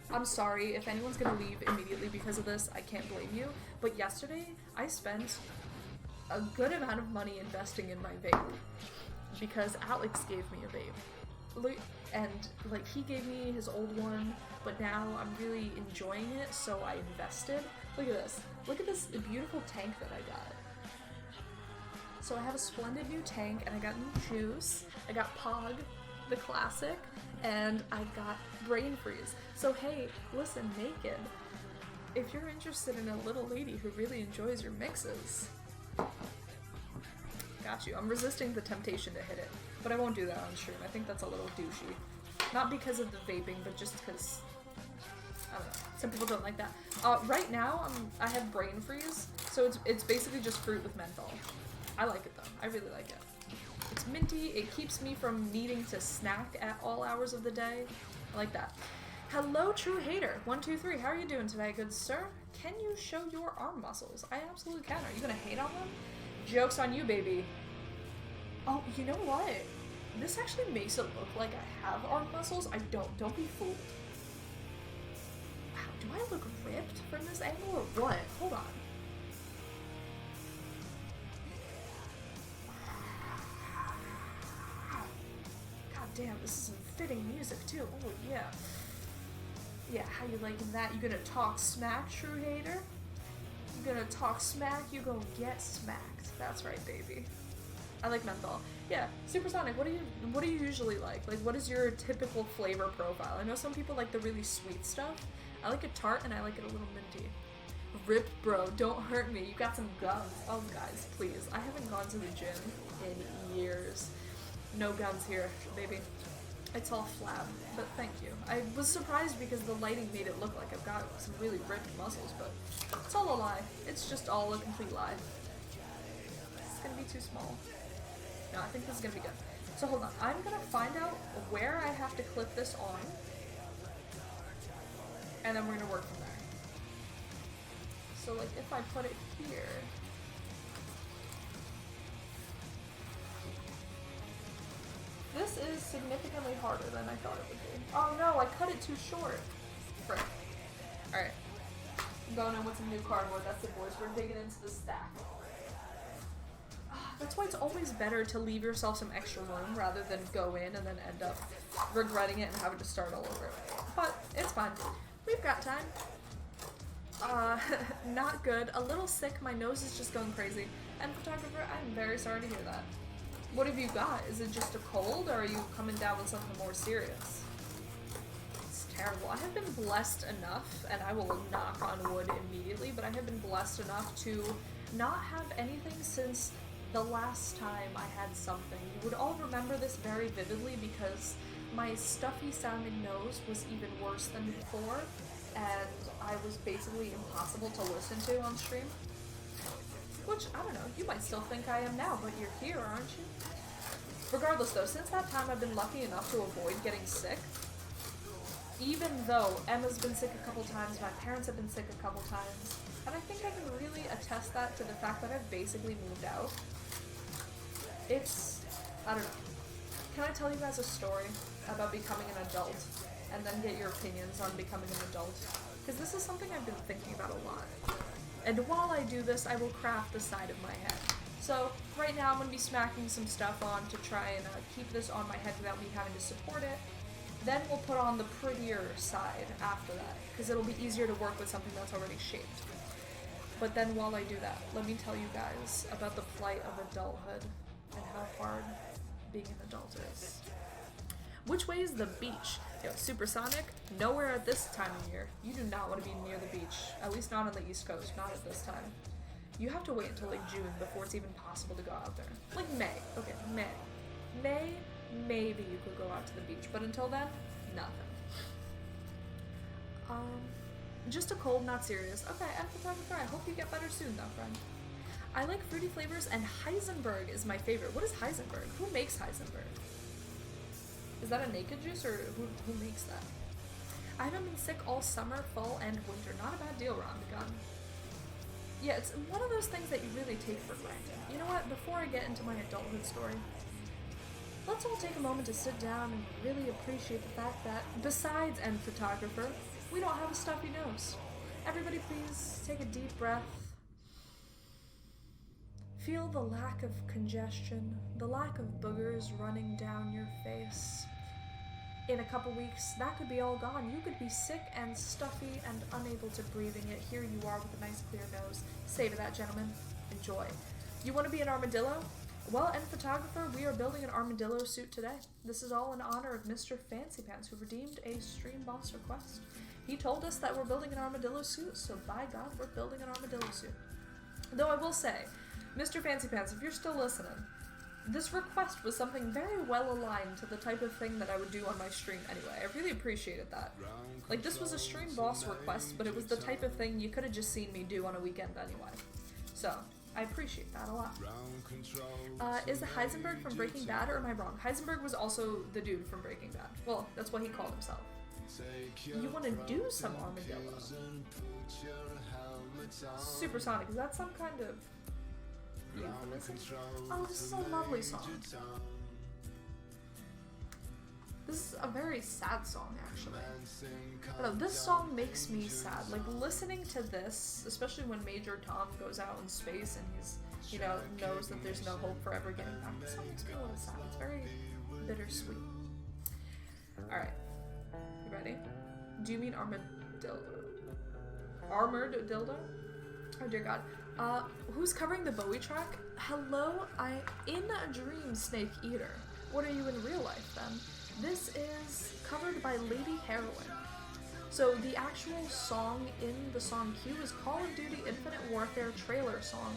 I'm sorry if anyone's gonna leave immediately because of this. I can't blame you. But yesterday, I spent a good amount of money investing in my vape. Because Alex gave me a vape. And like he gave me his old one, but now I'm really enjoying it, so I invested. Look at this. Look at this beautiful tank that I got. So I have a splendid new tank, and I got new juice, I got Pog, the classic, and I got Brain Freeze. So hey, listen, Naked, if you're interested in a little lady who really enjoys your mixes, got you. I'm resisting the temptation to hit it, but I won't do that on stream. I think that's a little douchey. Not because of the vaping, but just because, I don't know, some people don't like that. Right now, I have Brain Freeze, so it's basically just fruit with menthol. I like it though. I really like it. It's minty. It keeps me from needing to snack at all hours of the day. I like that. Hello, True Hater. 123. How are you doing today, good sir? Can you show your arm muscles? I absolutely can. Are you gonna hate on them? Joke's on you, baby. Oh, you know what? This actually makes it look like I have arm muscles. I don't. Don't be fooled. Wow, do I look ripped from this angle or what? Hold on. Damn, this is some fitting music too. Oh yeah. Yeah, how you liking that? You gonna talk smack, True Hater? You gonna talk smack, you gonna get smacked. That's right, baby. I like menthol. Yeah, Supersonic, what do you usually like? Like, what is your typical flavor profile? I know some people like the really sweet stuff. I like it tart and I like it a little minty. Rip, bro, don't hurt me. You got some guns. Oh, guys, please. I haven't gone to the gym in years. No guns here, baby. It's all flab, but thank you. I was surprised because the lighting made it look like I've got some really ripped muscles, but it's all a lie. It's just all a complete lie. It's gonna be too small. No, I think this is gonna be good. So hold on, I'm gonna find out where I have to clip this on, and then we're gonna work from there. So like if I put it here, this is significantly harder than I thought it would be. Oh no, I cut it too short. Frick. Alright. I'm going in with some new cardboard. That's the boys. We're digging into the stack. That's why it's always better to leave yourself some extra room rather than go in and then end up regretting it and having to start all over. But it's fine. We've got time. Not good. A little sick. My nose is just going crazy. And photographer, I'm very sorry to hear that. What have you got? Is it just a cold, or are you coming down with something more serious? It's terrible. I have been blessed enough, and I will knock on wood immediately, but I have been blessed enough to not have anything since the last time I had something. You would all remember this very vividly because my stuffy sounding nose was even worse than before, and I was basically impossible to listen to on stream. Which, I don't know, you might still think I am now, but you're here, aren't you? Regardless though, since that time I've been lucky enough to avoid getting sick. Even though Emma's been sick a couple times, my parents have been sick a couple times, and I think I can really attest that to the fact that I've basically moved out. It's, I don't know. Can I tell you guys a story about becoming an adult, and then get your opinions on becoming an adult? Because this is something I've been thinking about a lot. And while I do this, I will craft the side of my head. So, right now I'm going to be smacking some stuff on to try and keep this on my head without me having to support it. Then we'll put on the prettier side after that, because it'll be easier to work with something that's already shaped. But then while I do that, let me tell you guys about the plight of adulthood and how hard being an adult is. Which way is the beach? Yo, Supersonic, nowhere at this time of year. You do not want to be near the beach. At least not on the East Coast, not at this time. You have to wait until like June before it's even possible to go out there. Like May. Okay, May. May, maybe you could go out to the beach, but until then, nothing. Just a cold, not serious. Okay, and photographer, I hope you get better soon though, friend. I like fruity flavors, and Heisenberg is my favorite. What is Heisenberg? Who makes Heisenberg? Is that a naked juice, or who makes that? I haven't been sick all summer, fall, and winter. Not a bad deal, Ron the Gun. Yeah, it's one of those things that you really take for granted. You know what? Before I get into my adulthood story, let's all take a moment to sit down and really appreciate the fact that, besides end photographer, we don't have a stuffy nose. Everybody please take a deep breath. Feel the lack of congestion, the lack of boogers running down your face. In a couple weeks, that could be all gone. You could be sick and stuffy and unable to breathe, and yet here you are with a nice clear nose. Savor that, gentlemen. Enjoy. You want to be an armadillo? Well, and photographer, we are building an armadillo suit today. This is all in honor of Mr. Fancy Pants, who redeemed a stream boss request. He told us that we're building an armadillo suit, so by God, we're building an armadillo suit. Though I will say, Mr. Fancy Pants, if you're still listening, this request was something very well aligned to the type of thing that I would do on my stream anyway. I really appreciated that. Like, this was a stream boss request, but it was the type of thing you could have just seen me do on a weekend anyway. So, I appreciate that a lot. Is Heisenberg from Breaking Bad, or am I wrong? Heisenberg was also the dude from Breaking Bad. Well, that's what he called himself. You want to do some armadillo? Supersonic, is that some kind of... Oh, this is a lovely song. This is a very sad song, actually. I don't know, this song makes me sad. Like, listening to this, especially when Major Tom goes out in space and he's, you know, knows that there's no hope for ever getting back, this song makes me a little sad. It's very bittersweet. Alright. You ready? Do you mean armadillo? Armored dildo? Oh dear God. Who's covering the Bowie track? Hello, I in a dream, Snake Eater. What are you in real life then? This is covered by Lady Heroin. So the actual song in the song queue is Call of Duty Infinite Warfare trailer song,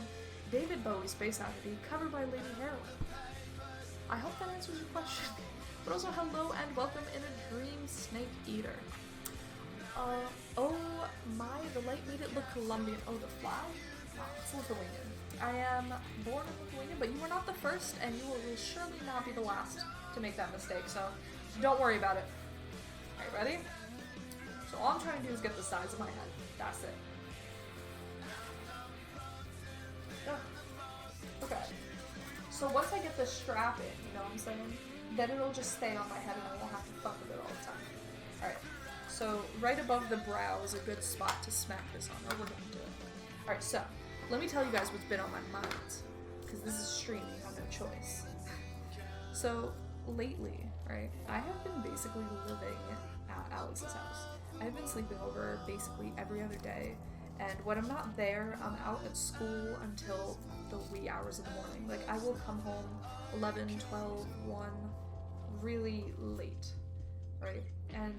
David Bowie Space Oddity, covered by Lady Heroin. I hope that answers your question. But also hello and welcome in a dream, Snake Eater. Oh my, the light made it look Colombian. Oh, the flash? It's Lithuanian. I am born in Lithuania, but you are not the first, and you will surely not be the last to make that mistake, so don't worry about it. Alright, ready? So all I'm trying to do is get the size of my head. That's it. Oh. Okay. So once I get the strap in, you know what I'm saying? Then it'll just stay on my head and I won't have to fuck with it all the time. Alright. So right above the brow is a good spot to smack this on. We're gonna do it. Alright, so let me tell you guys what's been on my mind. Because this is streaming, I have no choice. So lately, right, I have been basically living at Alex's house. I've been sleeping over basically every other day, and when I'm not there, I'm out at school until the wee hours of the morning. Like, I will come home 11, 12, 1, really late, right? And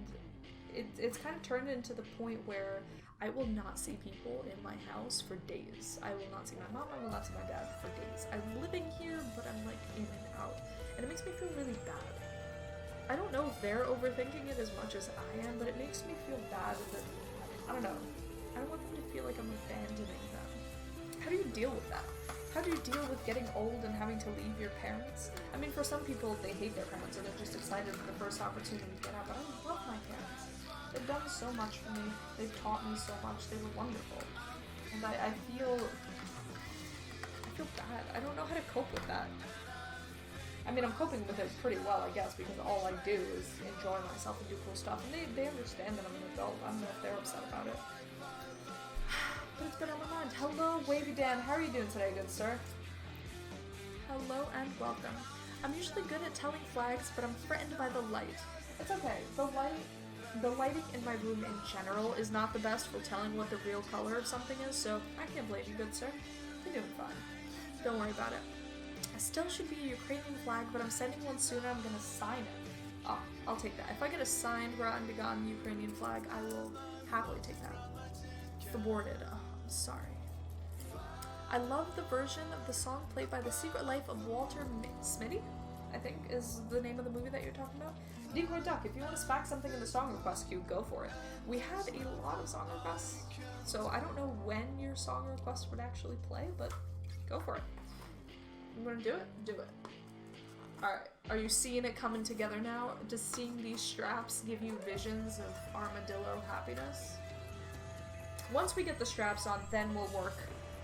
it's kind of turned into the point where I will not see people in my house for days. I will not see my mom, I will not see my dad for days. I'm living here, but I'm like in and out, and it makes me feel really bad. I don't know if they're overthinking it as much as I am, but it makes me feel bad that, I don't know, I don't want them to feel like I'm abandoning them. How do you deal with that? How do you deal with getting old and having to leave your parents? I mean, for some people, they hate their parents, or they're just excited for the first opportunity to get out, but I love my parents. They've done so much for me, they've taught me so much, they were wonderful. And I feel bad. I don't know how to cope with that. I mean, I'm coping with it pretty well, I guess, because all I do is enjoy myself and do cool stuff, and they understand that I'm an adult. I don't know if they're upset about it. But it's been on my mind. Hello, Wavy Dan. How are you doing today, good sir? Hello and welcome. I'm usually good at telling flags, but I'm threatened by the light. It's okay. The lighting in my room in general is not the best for telling what the real color of something is, so I can't blame you, good sir. You're doing fine. Don't worry about it. I still should be a Ukrainian flag, but I'm sending one soon and I'm gonna sign it. Oh, I'll take that. If I get a signed Rotten Begotten Ukrainian flag, I will happily take that. Thwarted. Oh, I'm sorry. I love the version of the song played by The Secret Life of Walter Smitty, I think is the name of the movie that you're talking about. Decoy Duck, if you want to spec something in the song request queue, go for it. We have a lot of song requests, so I don't know when your song request would actually play, but go for it. You want to do it? Do it. Alright, are you seeing it coming together now? Does seeing these straps give you visions of armadillo happiness? Once we get the straps on, then we'll work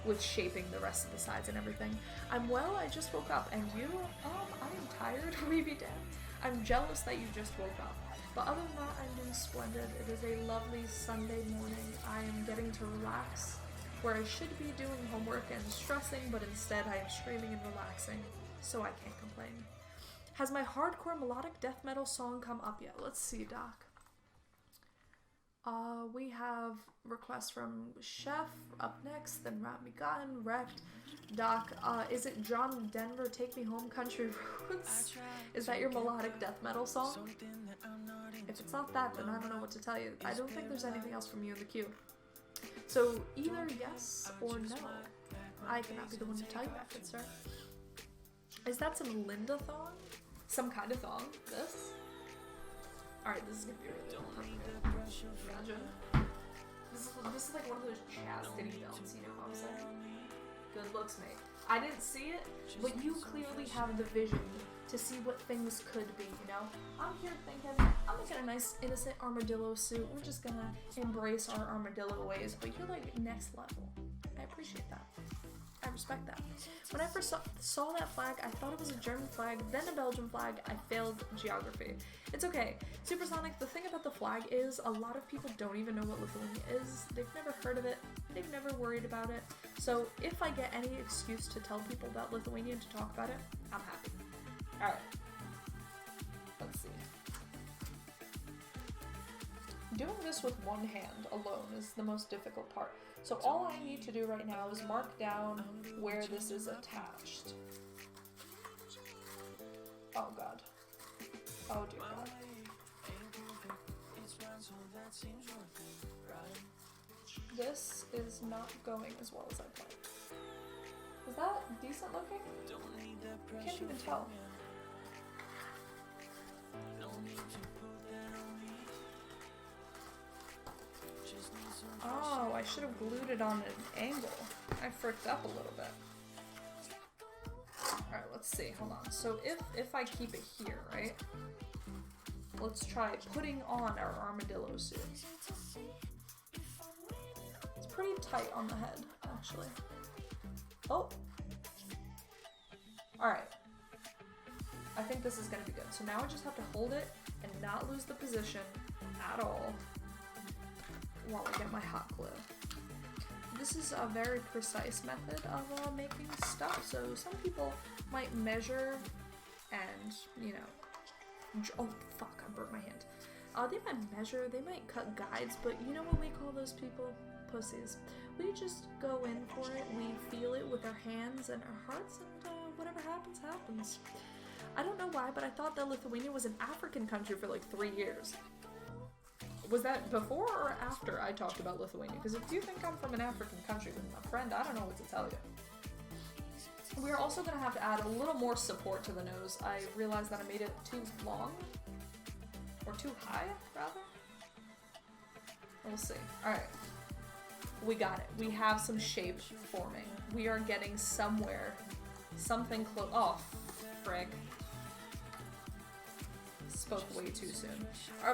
with shaping the rest of the sides and everything. I'm well, I just woke up, and you? I am tired, Weeby Dan. I'm jealous that you just woke up. But other than that, I'm doing splendid. It is a lovely Sunday morning. I am getting to relax, where I should be doing homework and stressing, but instead I am streaming and relaxing, so I can't complain. Has my hardcore melodic death metal song come up yet? Let's see, Doc. We have requests from Chef up next, then Rat Me Gotten, Wrecked. Doc, is it John Denver, Take Me Home, Country Roads? Is that your melodic death metal song? If it's not that, then I don't know what to tell you. I don't think there's anything else from you in the queue. So either yes or no. I cannot be the one to tell you that, good sir. Is that some Linda thong? Some kind of thong? This? Alright, this is gonna be really long. Imagine. This is like one of those chastity belts, you know what I'm saying? Good looks, mate. I didn't see it, but you clearly have the vision to see what things could be, you know? I'm here thinking, I'm making a nice innocent armadillo suit. We're just gonna embrace our armadillo ways, but you're like next level. I appreciate that. I respect that. When I first saw that flag, I thought it was a German flag, then a Belgian flag. I failed geography. It's okay. Supersonic, the thing about the flag is a lot of people don't even know what Lithuania is. They've never heard of it. They've never worried about it. So if I get any excuse to tell people about Lithuania and to talk about it, I'm happy. Alright. Let's see. Doing this with one hand alone is the most difficult part. So all I need to do right now is mark down where this is attached. Oh god. Oh dear god. This is not going as well as I planned. Is that decent looking? I can't even tell. Oh, I should have glued it on an angle. I fricked up a little bit. Alright, let's see. Hold on. So if I keep it here, right? Let's try putting on our armadillo suit. It's pretty tight on the head, actually. Oh! Alright. I think this is gonna be good. So now I just have to hold it and not lose the position at all while I get my hot glue. This is a very precise method of making stuff. So some people might measure and, you know, oh fuck, I burnt my hand. They might measure, they might cut guides, but you know what we call those people? Pussies. We just go in for it, we feel it with our hands and our hearts, and whatever happens, happens. I don't know why, but I thought that Lithuania was an African country for like 3 years. Was that before or after I talked about Lithuania? Because if you think I'm from an African country, then my friend, I don't know what to tell you. We're also going to have to add a little more support to the nose. I realized that I made it too long. Or too high, rather. We'll see. Alright. We got it. We have some shape forming. We are getting somewhere. Something close. Oh, frig. Spoke way too soon.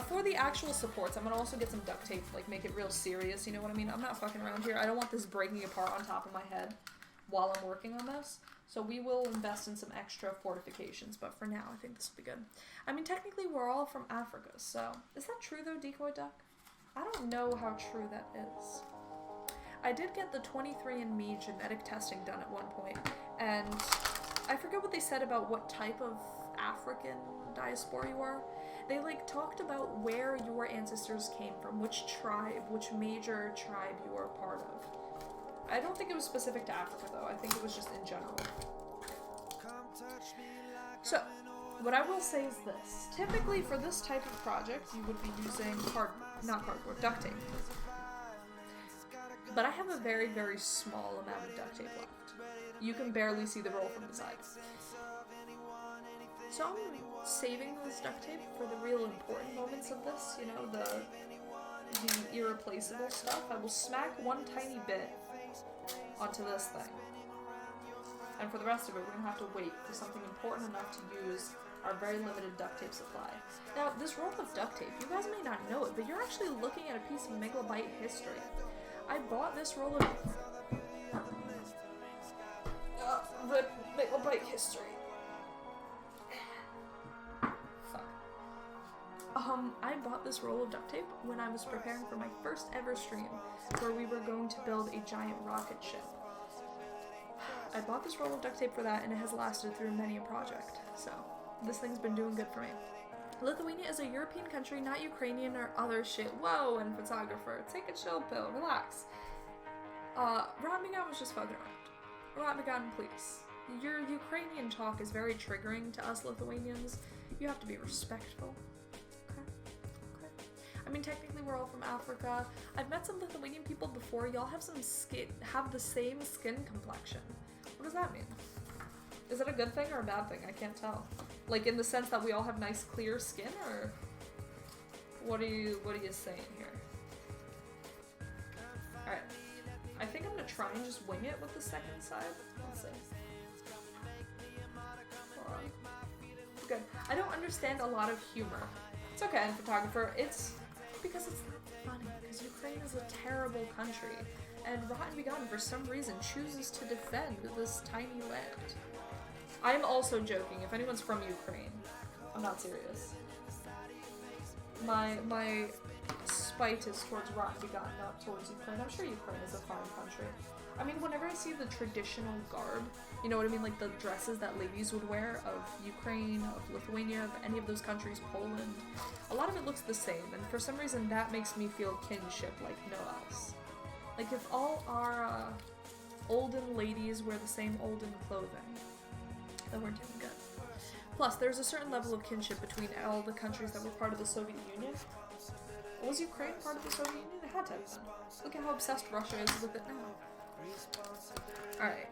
For the actual supports, I'm gonna also get some duct tape, like make it real serious, you know what I mean? I'm not fucking around here. I don't want this breaking apart on top of my head while I'm working on this. So we will invest in some extra fortifications, but for now, I think this will be good. I mean, technically, we're all from Africa, so... Is that true, though, Decoy Duck? I don't know how true that is. I did get the 23andMe genetic testing done at one point, and I forget what they said about what type of African diaspora you are. They, like, talked about where your ancestors came from, which tribe, which major tribe you are a part of. I don't think it was specific to Africa, though. I think it was just in general. So, what I will say is this. Typically, for this type of project, you would be using duct tape. But I have a very, very small amount of duct tape left. You can barely see the roll from the side. So I'm saving this duct tape for the real important moments of this, you know, the irreplaceable stuff. I will smack one tiny bit onto this thing. And for the rest of it, we're going to have to wait for something important enough to use our very limited duct tape supply. Now, this roll of duct tape, you guys may not know it, but you're actually looking at a piece of megabyte history. I bought this roll of... the megabyte history. Fuck. I bought this roll of duct tape when I was preparing for my first ever stream, where we were going to build a giant rocket ship. I bought this roll of duct tape for that, and it has lasted through many a project, so this thing's been doing good for me. Lithuania is a European country, not Ukrainian or other shit. Whoa, and photographer, take a chill pill, relax. Ramigan was just fucking around. Ramigan, please. Your Ukrainian talk is very triggering to us Lithuanians. You have to be respectful. Okay. I mean, technically we're all from Africa. I've met some Lithuanian people before. Y'all have have the same skin complexion. What does that mean? Is it a good thing or a bad thing? I can't tell. Like in the sense that we all have nice clear skin, or what are you saying here? Alright. I think I'm gonna try and just wing it with the second side. Let's see. Hold on. Good. I don't understand a lot of humor. It's okay, photographer. It's because it's not funny, because Ukraine is a terrible country, and Rotten Vegan for some reason chooses to defend this tiny land. I'm also joking. If anyone's from Ukraine, I'm not serious. My spite is towards Rotten Vegan, not towards Ukraine. I'm sure Ukraine is a fine country. I mean, whenever I see the traditional garb, you know what I mean, like the dresses that ladies would wear of Ukraine, of Lithuania, of any of those countries, Poland, a lot of it looks the same, and for some reason that makes me feel kinship like no else. Like if all our olden ladies wear the same olden clothing, then we're doing good. Plus, there's a certain level of kinship between all the countries that were part of the Soviet Union. Was Ukraine part of the Soviet Union? It had to have been. Look at how obsessed Russia is with it now. Alright,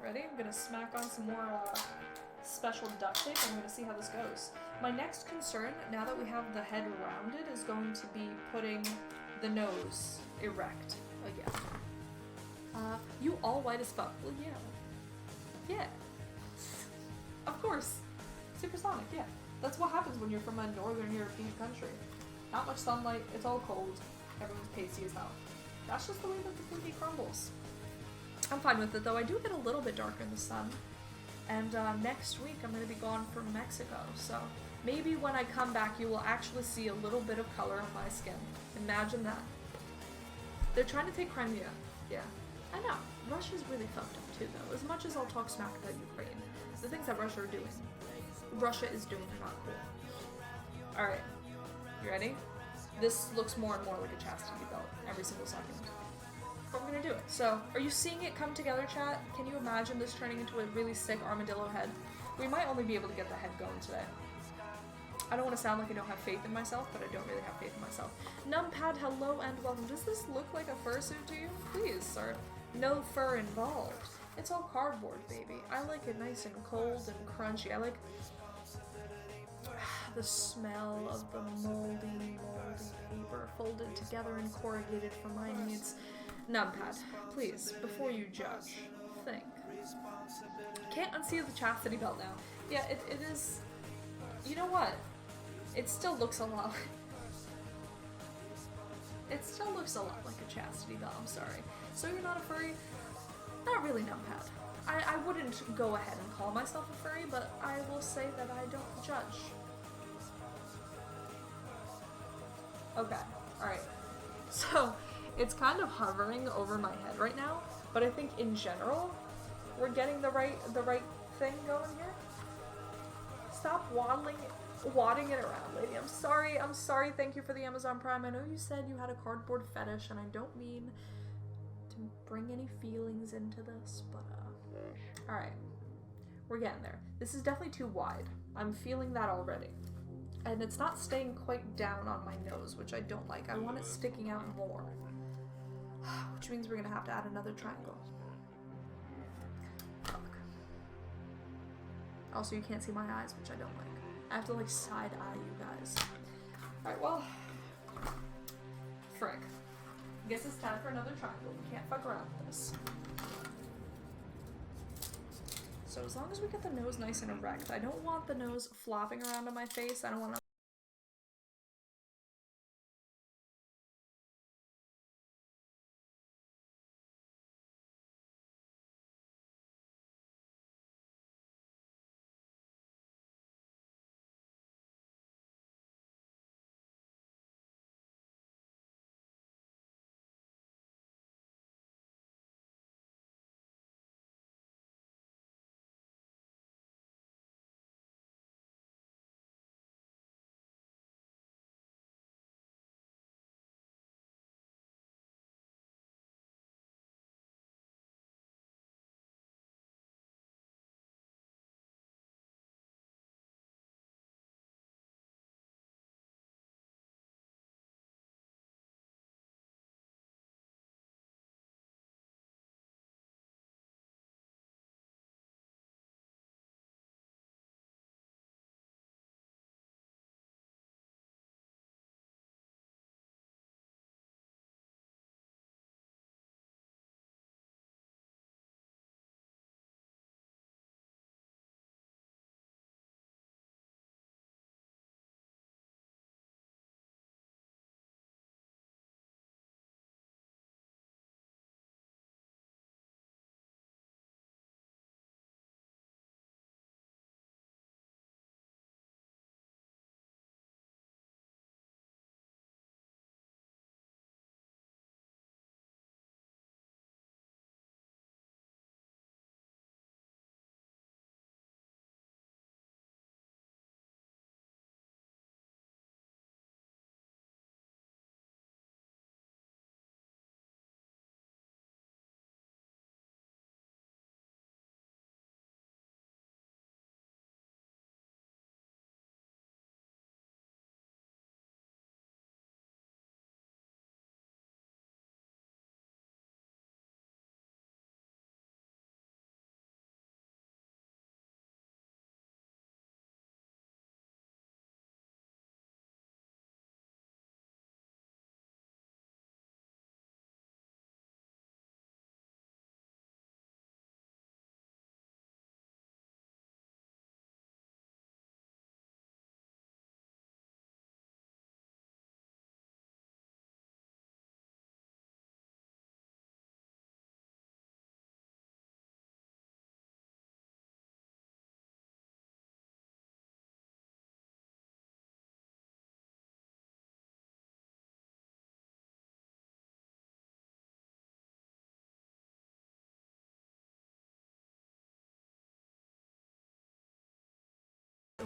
ready? I'm gonna smack on some more special duct tape, and I'm gonna see how this goes. My next concern, now that we have the head rounded, is going to be putting the nose erect again. You all white as fuck. Well, yeah. Yeah. Of course. Supersonic, yeah. That's what happens when you're from a northern European country. Not much sunlight, it's all cold, everyone's pasty as hell. That's just the way that the cookie crumbles. I'm fine with it though. I do get a little bit darker in the sun. And next week I'm going to be gone from Mexico, so maybe when I come back you will actually see a little bit of color on my skin. Imagine that. They're trying to take Crimea. Yeah. I know. Russia's really fucked up too though. As much as I'll talk smack about Ukraine, the things that Russia is doing are not cool. Alright. You ready? This looks more and more like a chastity belt every single second. But I'm gonna do it. So, are you seeing it come together, chat? Can you imagine this turning into a really sick armadillo head? We might only be able to get the head going today. I don't want to sound like I don't have faith in myself, but I don't really have faith in myself. Numpad, hello and welcome. Does this look like a fursuit to you? Please, sir. No fur involved. It's all cardboard, baby. I like it nice and cold and crunchy. I like the smell of the moldy paper folded together and corrugated for my needs. Numpad, please, before you judge, think. Can't unsee the chastity belt now. Yeah, it is... You know what? It still looks a lot It still looks a lot like a chastity belt, I'm sorry. So you're not a furry? Not really, Numpad. I wouldn't go ahead and call myself a furry, but I will say that I don't judge. Okay, alright. So, it's kind of hovering over my head right now, but I think in general, we're getting the right thing going here. Stop wadding it around, lady. I'm sorry, thank you for the Amazon Prime. I know you said you had a cardboard fetish, and I don't mean to bring any feelings into this, but, alright. We're getting there. This is definitely too wide. I'm feeling that already. And it's not staying quite down on my nose, which I don't like. I want it sticking out more. Which means we're gonna have to add another triangle. Fuck. Also, you can't see my eyes, which I don't like. I have to, like, side-eye you guys. Alright, well... Frick. Guess it's time for another triangle. We can't fuck around with this. So as long as we get the nose nice and erect, I don't want the nose flopping around on my face. I don't want to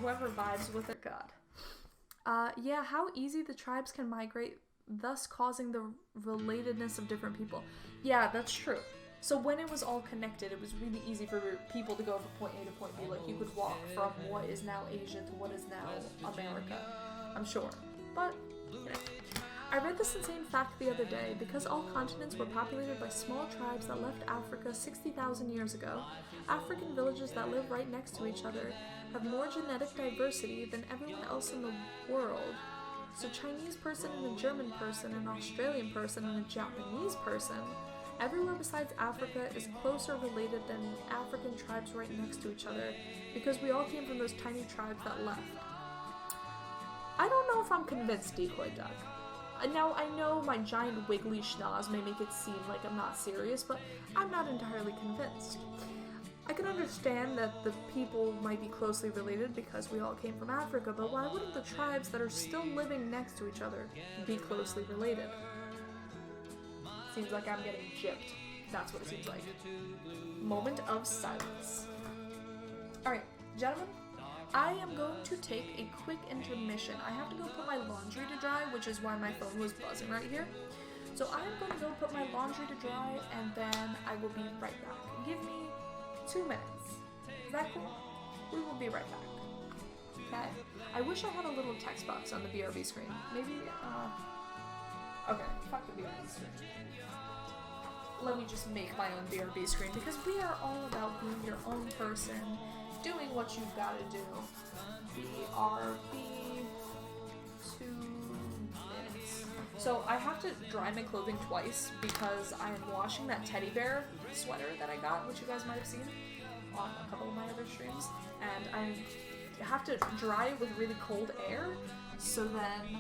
whoever vibes with it. God. Yeah, how easy the tribes can migrate, thus causing the relatedness of different people. Yeah, that's true. So when it was all connected, it was really easy for people to go from point A to point B. Like, you could walk from what is now Asia to what is now America. I'm sure. But, you know. I read this insane fact the other day. Because all continents were populated by small tribes that left Africa 60,000 years ago, African villages that live right next to each other have more genetic diversity than everyone else in the world. So Chinese person and a German person, an Australian person and a Japanese person, everywhere besides Africa is closer related than African tribes right next to each other, because we all came from those tiny tribes that left. I don't know if I'm convinced, Decoy Duck. Now, I know my giant wiggly schnoz may make it seem like I'm not serious, but I'm not entirely convinced. I can understand that the people might be closely related because we all came from Africa, but why wouldn't the tribes that are still living next to each other be closely related? Seems like I'm getting gypped. That's what it seems like. Moment of silence. Alright, gentlemen, I am going to take a quick intermission. I have to go put my laundry to dry, which is why my phone was buzzing right here. So I am going to go put my laundry to dry, and then I will be right back. Give me 2 minutes. Is that cool? We will be right back. Okay? I wish I had a little text box on the BRB screen. Maybe, okay, fuck the BRB screen. Let me just make my own BRB screen, because we are all about being your own person, doing what you've got to do. BRB 2 minutes. So I have to dry my clothing twice because I am washing that teddy bear sweater that I got, which you guys might have seen on a couple of my other streams, and I have to dry it with really cold air so then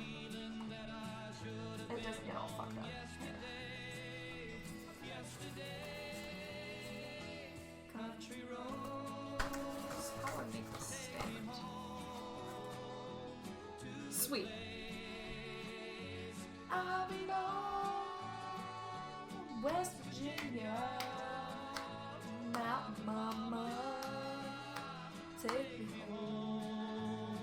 it doesn't get all fucked up. Country roads. How do I make this stand? Sweet. I belong West Virginia, Mountain Mama, take me home,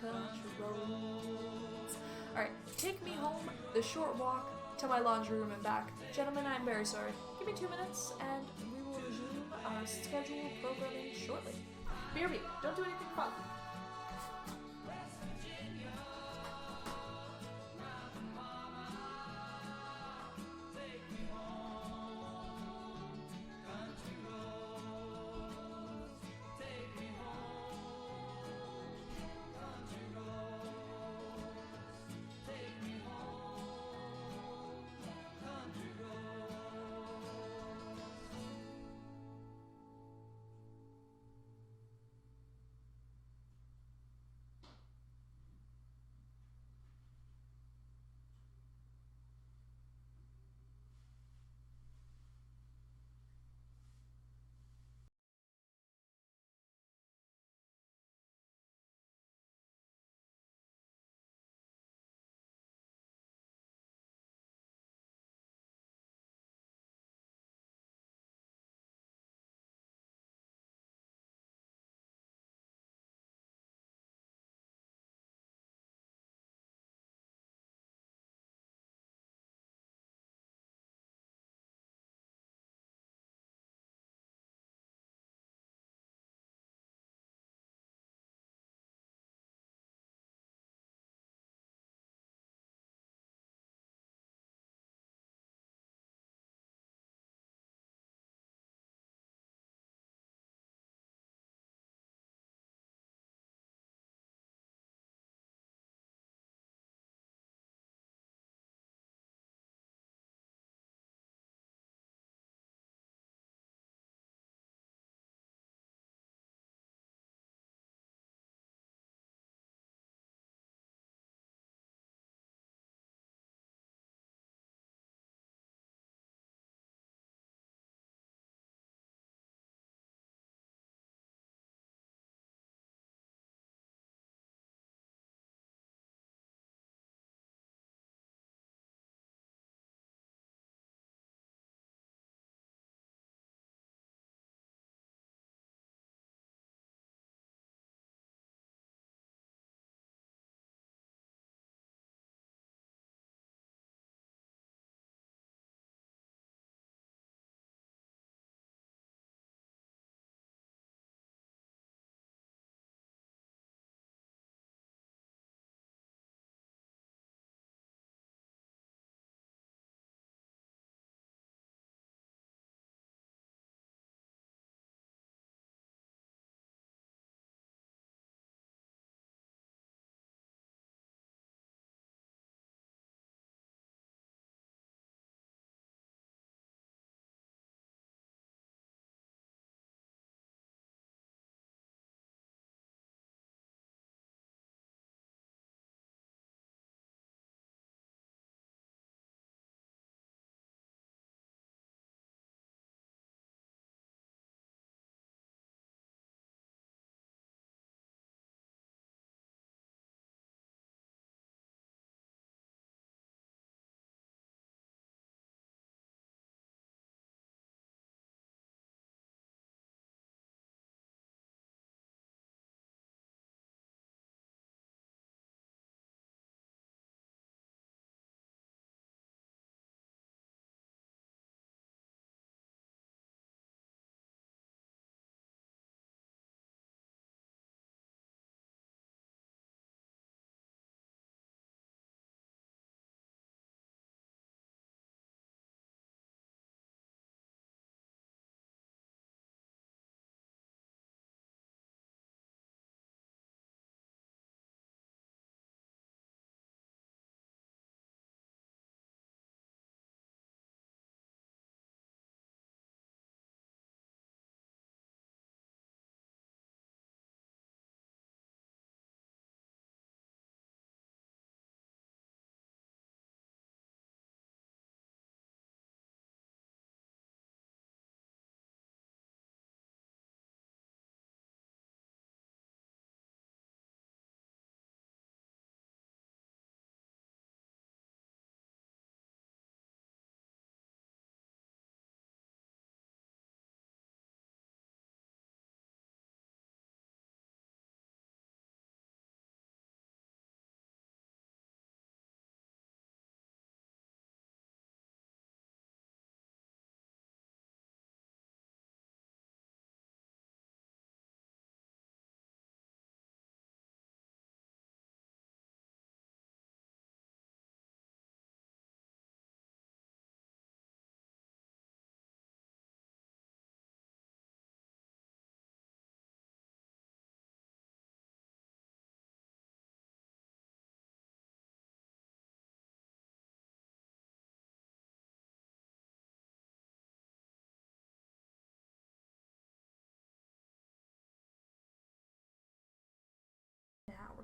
country roads. Alright, take me home, the short walk to my laundry room and back. Gentlemen, I'm very sorry. Give me 2 minutes and we will resume our scheduled programming shortly. BRB, don't do anything fun.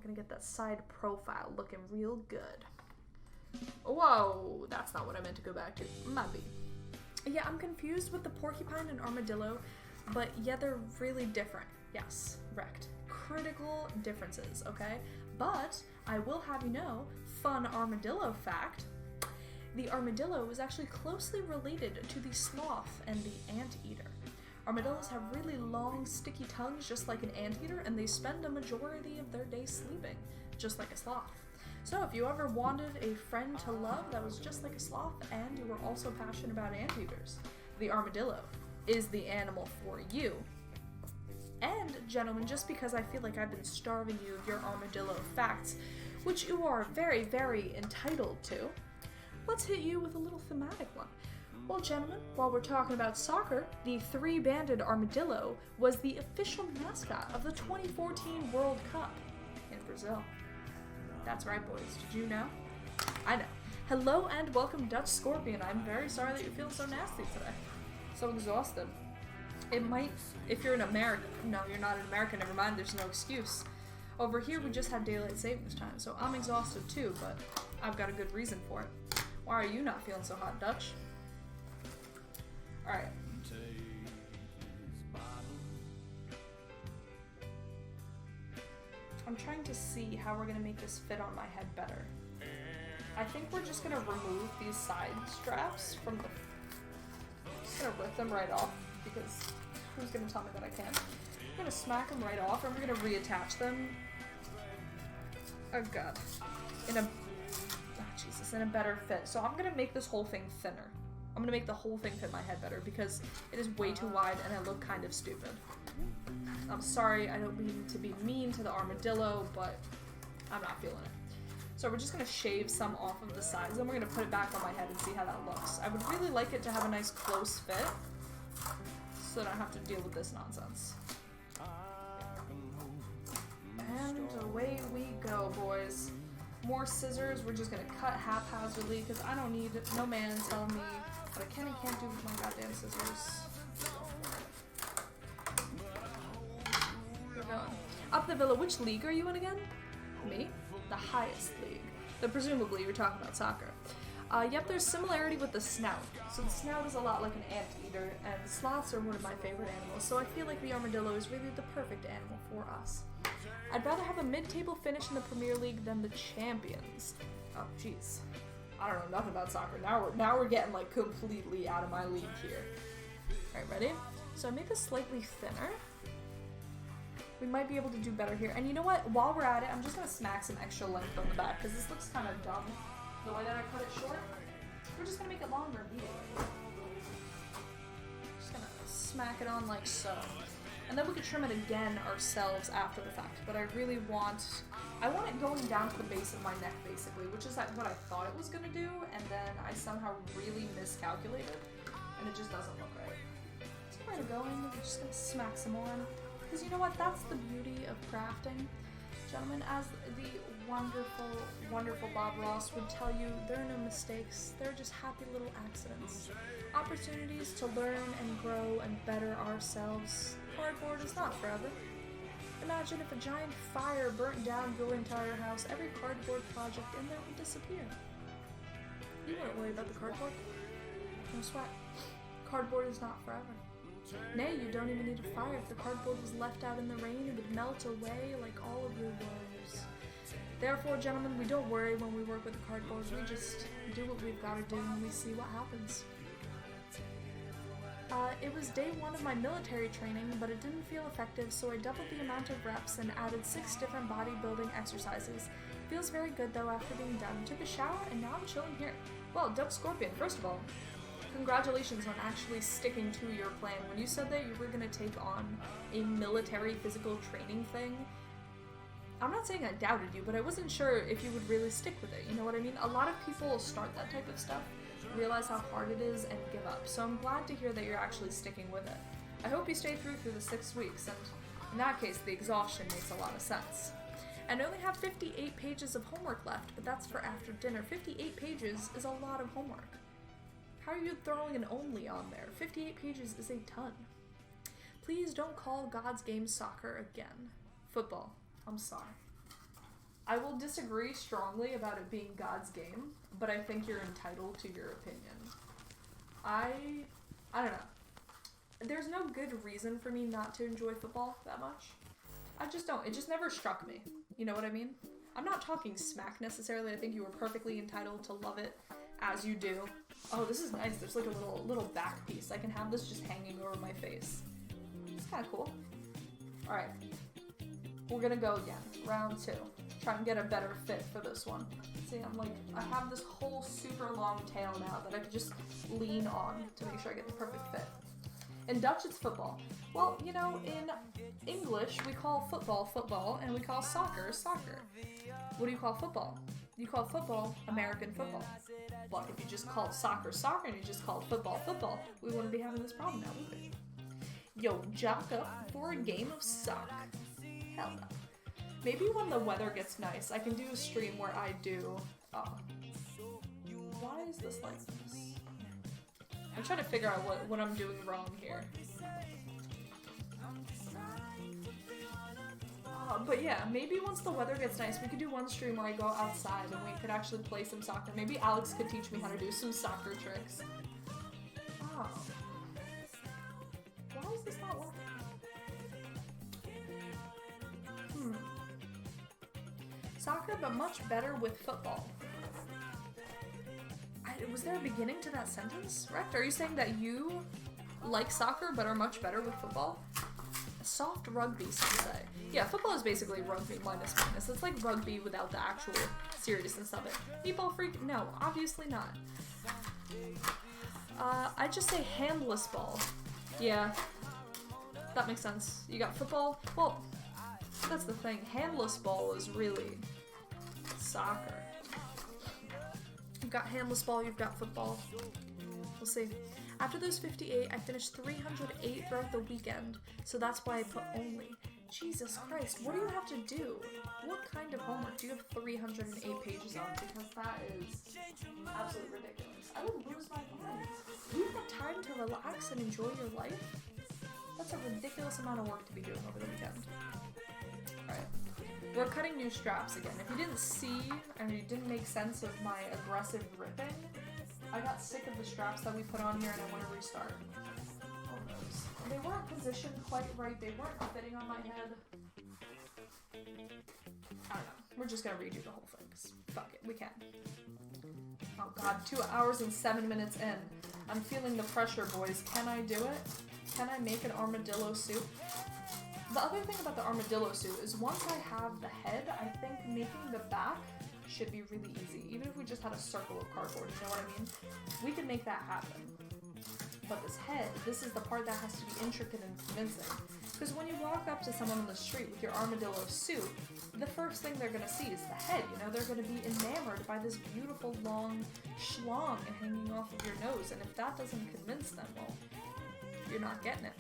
gonna get that side profile looking real good. Whoa, that's not what I meant to go back to. Might be. Yeah, I'm confused with the porcupine and armadillo, but yeah, they're really different. Yes, wrecked. Critical differences, okay? But I will have you know, fun armadillo fact, the armadillo is actually closely related to the sloth and the anteater. Armadillos have really long, sticky tongues just like an anteater, and they spend a majority of their day sleeping, just like a sloth. So if you ever wanted a friend to love that was just like a sloth and you were also passionate about anteaters, the armadillo is the animal for you. And gentlemen, just because I feel like I've been starving you of your armadillo facts, which you are very, very entitled to, let's hit you with a little thematic one. Well, gentlemen, while we're talking about soccer, the three-banded armadillo was the official mascot of the 2014 World Cup in Brazil. That's right, boys. Did you know? I know. Hello and welcome, Dutch Scorpion. I'm very sorry that you feel so nasty today. So exhausted. It might, if you're in America. No, you're not in America. Never mind. There's no excuse. Over here, we just have daylight savings time, so I'm exhausted too, but I've got a good reason for it. Why are you not feeling so hot, Dutch? Alright. I'm trying to see how we're gonna make this fit on my head better. I think we're just gonna remove these side straps from the... just gonna rip them right off, because who's gonna tell me that I can't? I'm gonna smack them right off, and we're gonna reattach them. Oh god. In a better fit. So I'm gonna make this whole thing thinner. I'm gonna make the whole thing fit my head better because it is way too wide and I look kind of stupid. I'm sorry, I don't mean to be mean to the armadillo, but I'm not feeling it. So we're just gonna shave some off of the sides and we're gonna put it back on my head and see how that looks. I would really like it to have a nice close fit so that I don't have to deal with this nonsense. And away we go, boys. More scissors. We're just gonna cut haphazardly because I don't need no man telling me what I can and can't do with my goddamn scissors. We're going. Up the villa. Which league are you in again? Me? The highest league. But presumably you're talking about soccer. Yep, there's similarity with the snout. So the snout is a lot like an anteater, and sloths are one of my favorite animals, so I feel like the armadillo is really the perfect animal for us. I'd rather have a mid-table finish in the Premier League than the champions. Oh, jeez. I don't know nothing about soccer. Now we're getting, like, completely out of my league here. Alright, ready? So I make this slightly thinner. We might be able to do better here. And you know what? While we're at it, I'm just going to smack some extra length on the back, because this looks kind of dumb. The way that I cut it short, we're just going to make it longer immediately. Just going to smack it on like so. And then we could trim it again ourselves after the fact. But I really want... I want it going down to the base of my neck, basically, which is what I thought it was going to do, and then I somehow really miscalculated, and it just doesn't look right. So we're going to go in, we're just going to smack some more. Because you know what? That's the beauty of crafting. Gentlemen, as the wonderful, wonderful Bob Ross would tell you, there are no mistakes. They're just happy little accidents. Opportunities to learn and grow and better ourselves. Cardboard is not forever. Imagine if a giant fire burnt down your entire house, every cardboard project in there would disappear. You wouldn't worry about the cardboard. No sweat. Cardboard is not forever. Nay, you don't even need a fire. If the cardboard was left out in the rain, it would melt away like all of your woes. Therefore, gentlemen, we don't worry when we work with the cardboard. We just do what we've got to do and we see what happens. It was day one of my military training, but it didn't feel effective, so I doubled the amount of reps and added 6 different bodybuilding exercises. Feels very good though after being done. Took a shower and now I'm chilling here. Well, Dutch Scorpion, first of all, congratulations on actually sticking to your plan. When you said that you were going to take on a military physical training thing, I'm not saying I doubted you, but I wasn't sure if you would really stick with it. You know what I mean? A lot of people start that type of stuff, realize how hard it is, and give up. So I'm glad to hear that you're actually sticking with it. I hope you stay through the 6 weeks, and in that case, the exhaustion makes a lot of sense. And I only have 58 pages of homework left, but that's for after dinner. 58 pages is a lot of homework. How are you throwing an only on there? 58 pages is a ton. Please don't call God's game soccer again. Football. I'm sorry. I will disagree strongly about it being God's game, but I think you're entitled to your opinion. I don't know. There's no good reason for me not to enjoy football that much. I just don't. It just never struck me. You know what I mean? I'm not talking smack necessarily. I think you were perfectly entitled to love it as you do. Oh, this is nice. There's like a little back piece. I can have this just hanging over my face. It's kind of cool. All right. We're gonna go again. Round 2. Try and get a better fit for this one. See, I have this whole super long tail now that I could just lean on to make sure I get the perfect fit. In Dutch, it's football. Well, you know, in English, we call football, football, and we call soccer, soccer. What do you call football? You call football American football. But if you just called soccer, soccer, and you just called football, football, we wouldn't be having this problem now, would we? Yo, jock up for a game of soccer. Hell no. Maybe when the weather gets nice, I can do a stream where I do, why is this like this? I'm trying to figure out what I'm doing wrong here. But yeah, maybe once the weather gets nice, we could do one stream where I go outside and we could actually play some soccer. Maybe Alex could teach me how to do some soccer tricks. Oh. Why is this not working? Soccer, but much better with football. Was there a beginning to that sentence, Rex? Are you saying that you like soccer but are much better with football? Soft rugby, some say. Yeah, football is basically rugby minus. It's like rugby without the actual seriousness of it. Meatball freak? No, obviously not. I just say handless ball. Yeah, that makes sense. You got football? Well, that's the thing. Handless ball is really soccer. You've got handless ball, you've got football. We'll see. After those 58, I finished 308 throughout the weekend, so that's why I put only. Jesus Christ, what do you have to do? What kind of homework do you have 308 pages on? Because that is absolutely ridiculous. I would lose my mind. You have time to relax and enjoy your life? That's a ridiculous amount of work to be doing over the weekend. Alright. We're cutting new straps again. If you didn't see and you didn't make sense of my aggressive ripping, I got sick of the straps that we put on here and I want to restart. All those. And they weren't positioned quite right. They weren't fitting on my head. I don't know. We're just gonna redo the whole thing. 'Cause fuck it, we can. Oh god, 2 hours and 7 minutes in. I'm feeling the pressure, boys. Can I do it? Can I make an armadillo suit? The other thing about the armadillo suit is once I have the head, I think making the back should be really easy. Even if we just had a circle of cardboard, you know what I mean? We can make that happen. But this head, this is the part that has to be intricate and convincing. Because when you walk up to someone on the street with your armadillo suit, the first thing they're gonna see is the head, you know? They're gonna be enamored by this beautiful long schlong hanging off of your nose, and if that doesn't convince them, well, you're not getting it.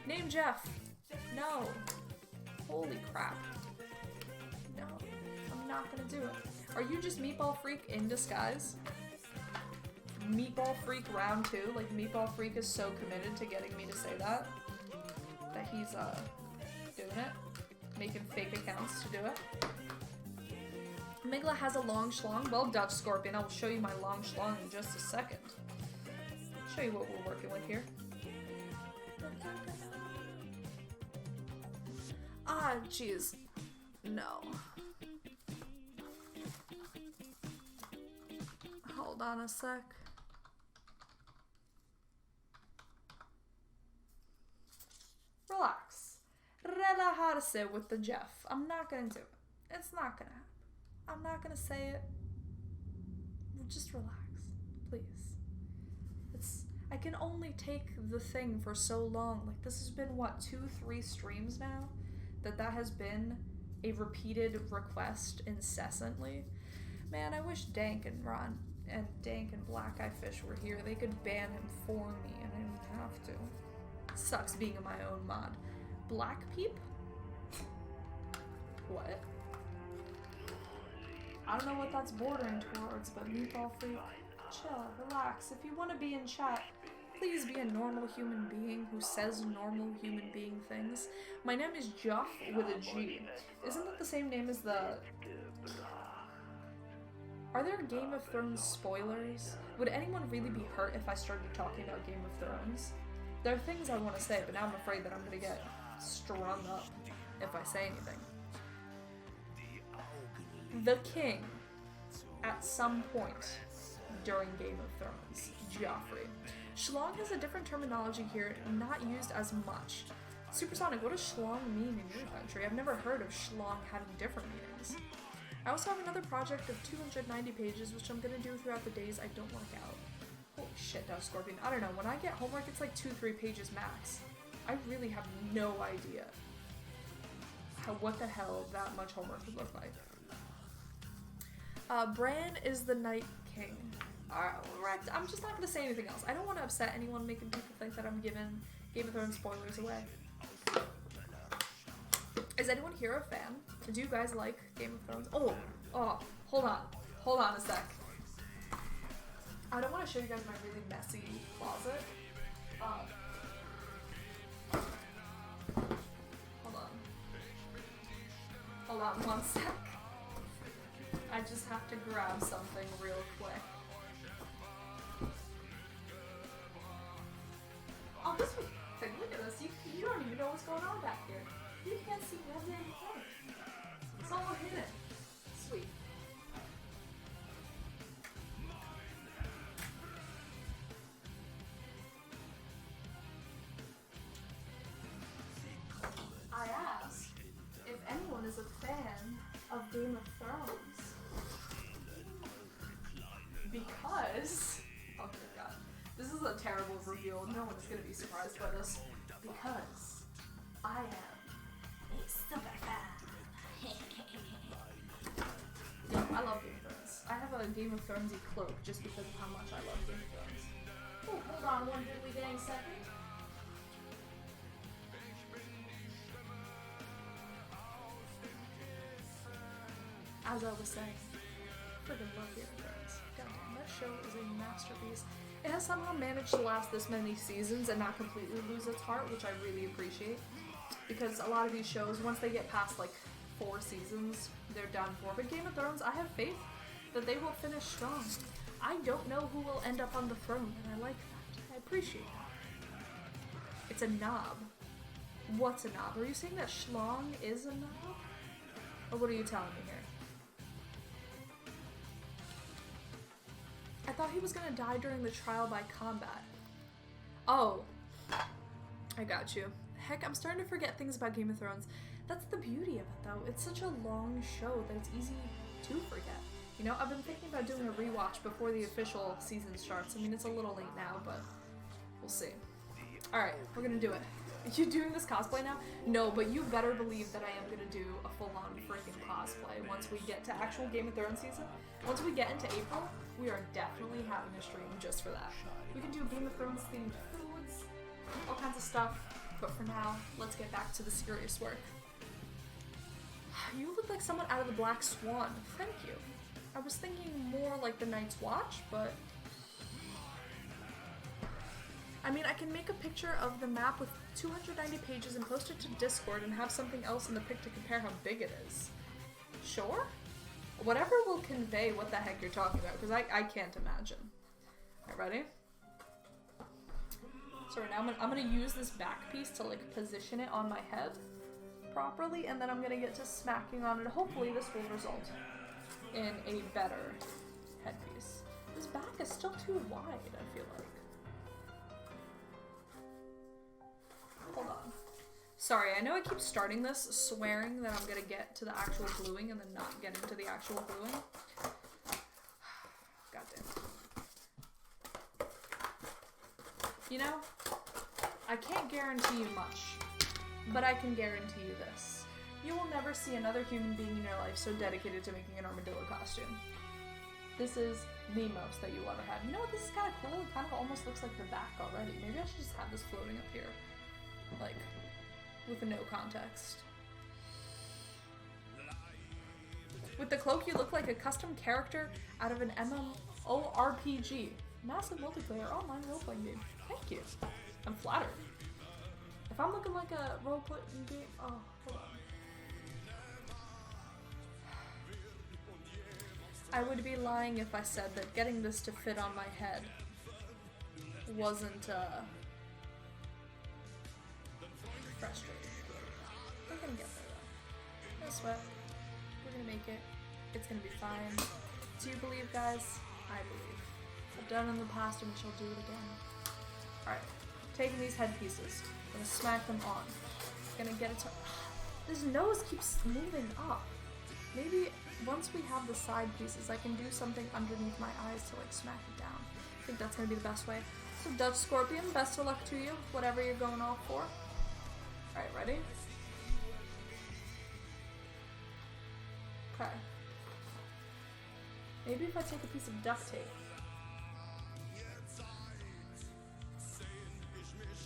Name Jeff. No. Holy crap. No. I'm not gonna do it. Are you just Meatball Freak in disguise? Meatball Freak round 2? Like, Meatball Freak is so committed to getting me to say that he's, doing it. Making fake accounts to do it. Migla has a long schlong. Well, Dutch Scorpion, I'll show you my long schlong in just a second. Show you what we're working with here. Ah, jeez. No. Hold on a sec. Relax. Relajarse with the Jeff. I'm not gonna do it. It's not gonna happen. I'm not gonna say it. Just relax, please. I can only take the thing for so long. Like, this has been, what, 2-3 streams now? That has been a repeated request incessantly. Man, I wish Dank and Ron and Dank and Black Eye Fish were here. They could ban him for me and I didn't have to. Sucks being in my own mod. Black Peep? What? I don't know what that's bordering towards, but Meatball Freak, chill, relax. If you want to be in chat, please be a normal human being who says normal human being things. My name is Jeff with a G. Isn't that the same name as the Are there Game of Thrones spoilers? Would anyone really be hurt if I started talking about Game of Thrones? There are things I want to say, but now I'm afraid that I'm gonna get strung up if I say anything. The king, at some point during Game of Thrones, Joffrey. Schlong has a different terminology here, not used as much. Supersonic, what does schlong mean in your country? I've never heard of schlong having different meanings. I also have another project of 290 pages, which I'm gonna do throughout the days I don't work out. Holy shit, that was Scorpion. I don't know, when I get homework, it's like 2-3 pages max. I really have no idea what the hell that much homework would look like. Bran is the Night King. Alright, I'm just not gonna say anything else. I don't want to upset anyone, making people think that I'm giving Game of Thrones spoilers away. Is anyone here a fan? Do you guys like Game of Thrones? Oh, hold on a sec. I don't want to show you guys my really messy closet. Hold on one sec. I just have to grab something real quick. Oh, this was perfect. Look at this. You don't even know what's going on back here. You can't see one damn thing. It's all hidden. Sweet. I asked if anyone is a fan of Game of Thrones. Because, oh my god, this is a terrible reveal. No one is going to be surprised by this. Because I am a super fan. Yeah, I love Game of Thrones. I have a Game of Thronesy cloak just because of how much I love Game of Thrones. Oh, hold on one diddly dang second. As I was saying, friggin' love Game of Thrones. Goddamn, that show is a masterpiece. It has somehow managed to last this many seasons and not completely lose its heart, which I really appreciate. Because a lot of these shows, once they get past like 4 seasons, they're done for. But Game of Thrones, I have faith that they will finish strong. I don't know who will end up on the throne, and I like that. I appreciate that. It's a knob. What's a knob? Are you saying that schlong is a knob? Or what are you telling me here? I thought he was gonna die during the trial by combat. Oh, I got you. Heck, I'm starting to forget things about Game of Thrones. That's the beauty of it, though. It's such a long show that it's easy to forget. You know, I've been thinking about doing a rewatch before the official season starts. I mean, it's a little late now, but we'll see. Alright, we're gonna do it. Are you doing this cosplay now? No, but you better believe that I am gonna do a full-on freaking cosplay once we get to actual Game of Thrones season. Once we get into April, we are definitely having a stream just for that. We can do Game of Thrones themed foods, all kinds of stuff, but for now, let's get back to the serious work. You look like someone out of the Black Swan. Thank you. I was thinking more like the Night's Watch, but I mean, I can make a picture of the map with 290 pages and post it to Discord and have something else in the pic to compare how big it is. Sure? Whatever will convey what the heck you're talking about, because I can't imagine. Alright, ready? So right now I'm gonna use this back piece to like position it on my head properly, and then I'm gonna get to smacking on it. Hopefully this will result in a better headpiece. This back is still too wide, I feel like. Hold on. Sorry, I know I keep starting this swearing that I'm gonna get to the actual gluing and then not getting to the actual gluing. God damn. You know, I can't guarantee you much, but I can guarantee you this. You will never see another human being in your life so dedicated to making an armadillo costume. This is the most that you'll ever have. You know what, this is kind of cool. It kind of almost looks like the back already. Maybe I should just have this floating up here. Like, with no context. With the cloak, you look like a custom character out of an MMORPG. Massive multiplayer online role-playing game. Thank you. I'm flattered. If I'm looking like a role-playing game... Oh, hold on. I would be lying if I said that getting this to fit on my head wasn't, frustrating. We're gonna get there though. No sweat. We're gonna make it. It's gonna be fine. Do you believe, guys? I believe. I've done it in the past and we shall do it again. Alright. Taking these headpieces. Gonna smack them on. Gonna get it to... This nose keeps moving up. Maybe once we have the side pieces, I can do something underneath my eyes to like smack it down. I think that's gonna be the best way. So Dutch Scorpion, best of luck to you, whatever you're going off for. Alright, ready? Okay. Maybe if I take a piece of duct tape.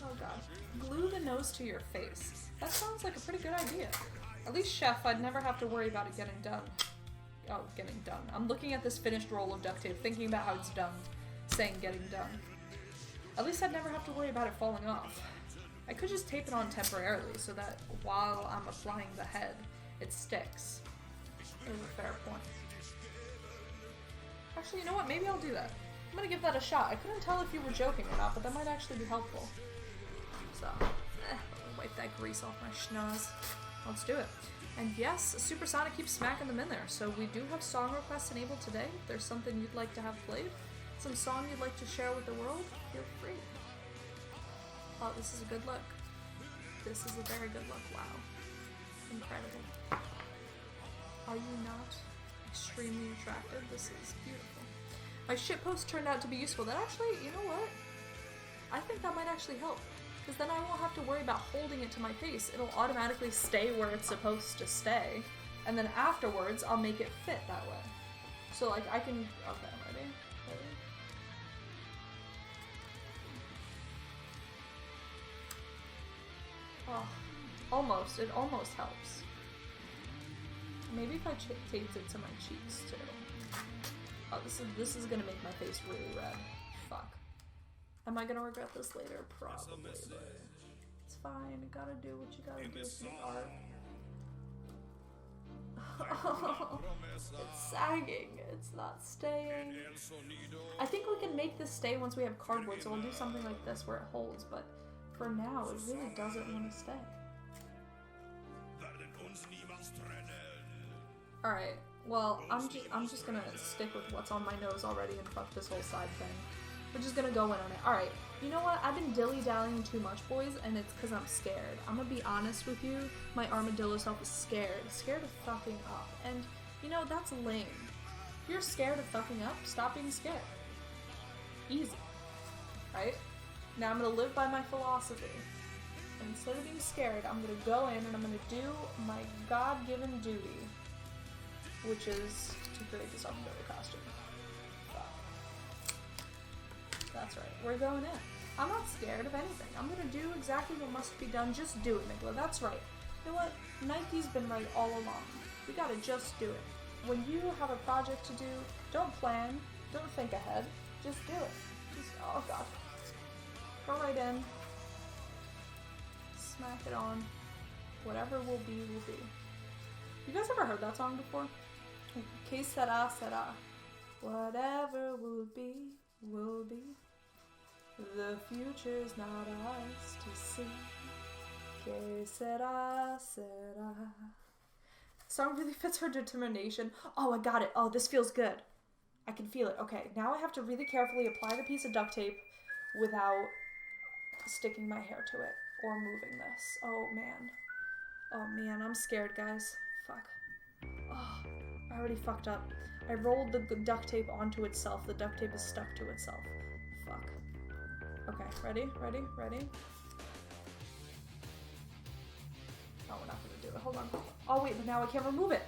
Oh god. Glue the nose to your face. That sounds like a pretty good idea. At least, chef, I'd never have to worry about it getting done. Oh, getting done. I'm looking at this finished roll of duct tape, thinking about how it's done, saying getting done. At least I'd never have to worry about it falling off. I could just tape it on temporarily so that while I'm applying the head, it sticks. That is a fair point. Actually, you know what? Maybe I'll do that. I'm gonna give that a shot. I couldn't tell if you were joking or not, but that might actually be helpful. So, wipe that grease off my schnoz. Let's do it. And yes, Supersonic keeps smacking them in there. So we do have song requests enabled today. If there's something you'd like to have played, some song you'd like to share with the world, feel free. Oh, this is a good look. This is a very good look. Wow. Incredible. Are you not extremely attractive? This is beautiful. My shitpost turned out to be useful. That actually, you know what? I think that might actually help. Because then I won't have to worry about holding it to my face. It'll automatically stay where it's supposed to stay. And then afterwards, I'll make it fit that way. So, like, I can... Okay, I'm ready. Ready? Oh, almost. It almost helps. Maybe if I taped it to my cheeks, too. Oh, this is gonna make my face really red. Fuck. Am I gonna regret this later? Probably, but it's fine. You gotta do what you gotta do for the art. Oh, it's sagging. It's not staying. I think we can make this stay once we have cardboard, so we'll do something like this where it holds, but for now, it really doesn't want to stay. Alright, well, I'm just gonna stick with what's on my nose already and fuck this whole side thing. We're just gonna go in on it. Alright, you know what? I've been dilly-dallying too much, boys, and it's because I'm scared. I'm gonna be honest with you. My armadillo self is scared. Scared of fucking up. And, you know, that's lame. If you're scared of fucking up, stop being scared. Easy. Right? Now I'm gonna live by my philosophy. And instead of being scared, I'm gonna go in and I'm gonna do my God-given duty, which is to create this armadillo costume. That's right. We're going in. I'm not scared of anything. I'm gonna do exactly what must be done. Just do it, Nicola. That's right. You know what? Nike's been right all along. We gotta just do it. When you have a project to do, don't plan. Don't think ahead. Just do it. Just, oh god. Go right in. Smack it on. Whatever will be, will be. You guys ever heard that song before? Que sera, sera. Whatever will be, will be. The future's not ours to see. Que sera, sera. The song really fits her determination. Oh, I got it. Oh, this feels good. I can feel it. Okay, now I have to really carefully apply the piece of duct tape without sticking my hair to it or moving this. Oh, man. Oh, man, I'm scared, guys. Fuck. Oh, I already fucked up. I rolled the duct tape onto itself. The duct tape is stuck to itself. Fuck. Okay, ready? Ready? Ready? Oh, we're not gonna do it. Hold on. Oh, wait, but now I can't remove it.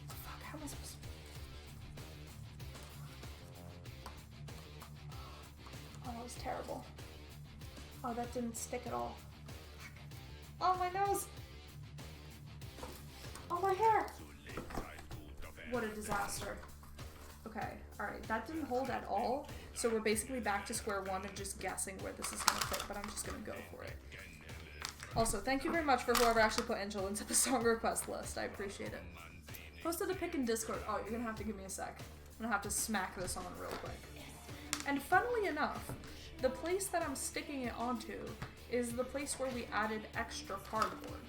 Fuck, how am I supposed to... Oh, that was terrible. Oh, that didn't stick at all. Oh, my nose! Oh, my hair! What a disaster. Okay, alright, that didn't hold at all, so we're basically back to square one and just guessing where this is gonna fit, but I'm just gonna go for it. Also, thank you very much for whoever actually put Angel into the song request list. I appreciate it. Posted a pic in Discord. Oh, you're gonna have to give me a sec. I'm gonna have to smack this on real quick. And funnily enough, the place that I'm sticking it onto is the place where we added extra cardboard.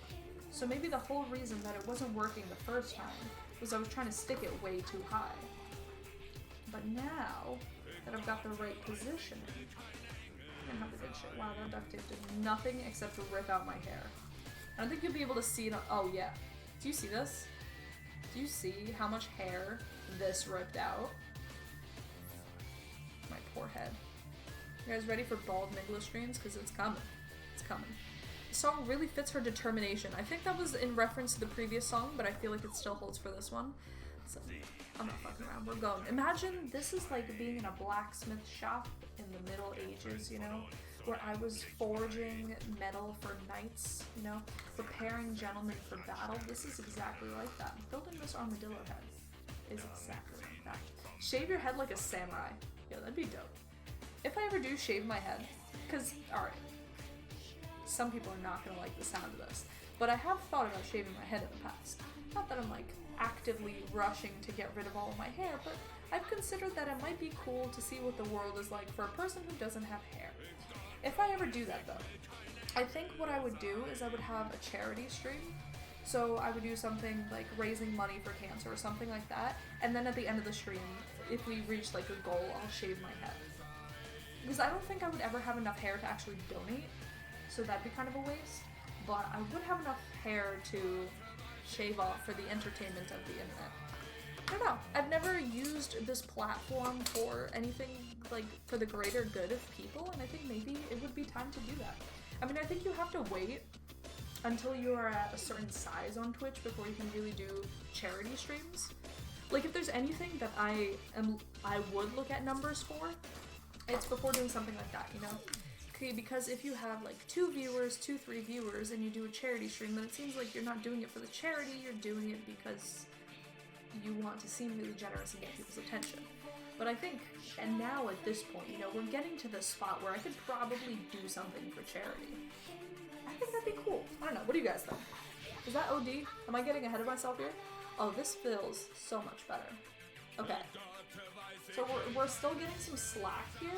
So maybe the whole reason that it wasn't working the first time was I was trying to stick it way too high. But now that I've got the right positioning, I'm gonna have the good shit. Wow, that duct tape did nothing except to rip out my hair. I don't think you'll be able to see it. Oh yeah. Do you see this? Do you see how much hair this ripped out? My poor head. You guys ready for bald Nicholas streams? Because it's coming. It's coming. The song really fits her determination. I think that was in reference to the previous song, but I feel like it still holds for this one. So, I'm not fucking around. We're going. Imagine this is like being in a blacksmith shop in the Middle Ages, you know? Where I was forging metal for knights, you know? Preparing gentlemen for battle. This is exactly like that. Building this armadillo head is exactly like that. Shave your head like a samurai. Yeah, that'd be dope. If I ever do shave my head, because, alright, some people are not going to like the sound of this, but I have thought about shaving my head in the past. Not that I'm like actively rushing to get rid of all of my hair, but I've considered that it might be cool to see what the world is like for a person who doesn't have hair. If I ever do that though, I think what I would do is I would have a charity stream. So I would do something like raising money for cancer or something like that, and then at the end of the stream, if we reach like a goal, I'll shave my head. Because I don't think I would ever have enough hair to actually donate, so that'd be kind of a waste. But I would have enough hair to shave off for the entertainment of the internet. I don't know. I've never used this platform for anything like for the greater good of people, and I think maybe it would be time to do that. I mean, I think you have to wait until you are at a certain size on Twitch before you can really do charity streams. Like, if there's anything that I would look at numbers for, it's before doing something like that, you know? Okay, because if you have like 3 viewers, and you do a charity stream, then it seems like you're not doing it for the charity, you're doing it because you want to seem really generous and get people's attention. But I think, and now at this point, you know, we're getting to the spot where I could probably do something for charity. I think that'd be cool. I don't know, what do you guys think? Is that OD? Am I getting ahead of myself here? Oh, this feels so much better. Okay. So we're still getting some slack here.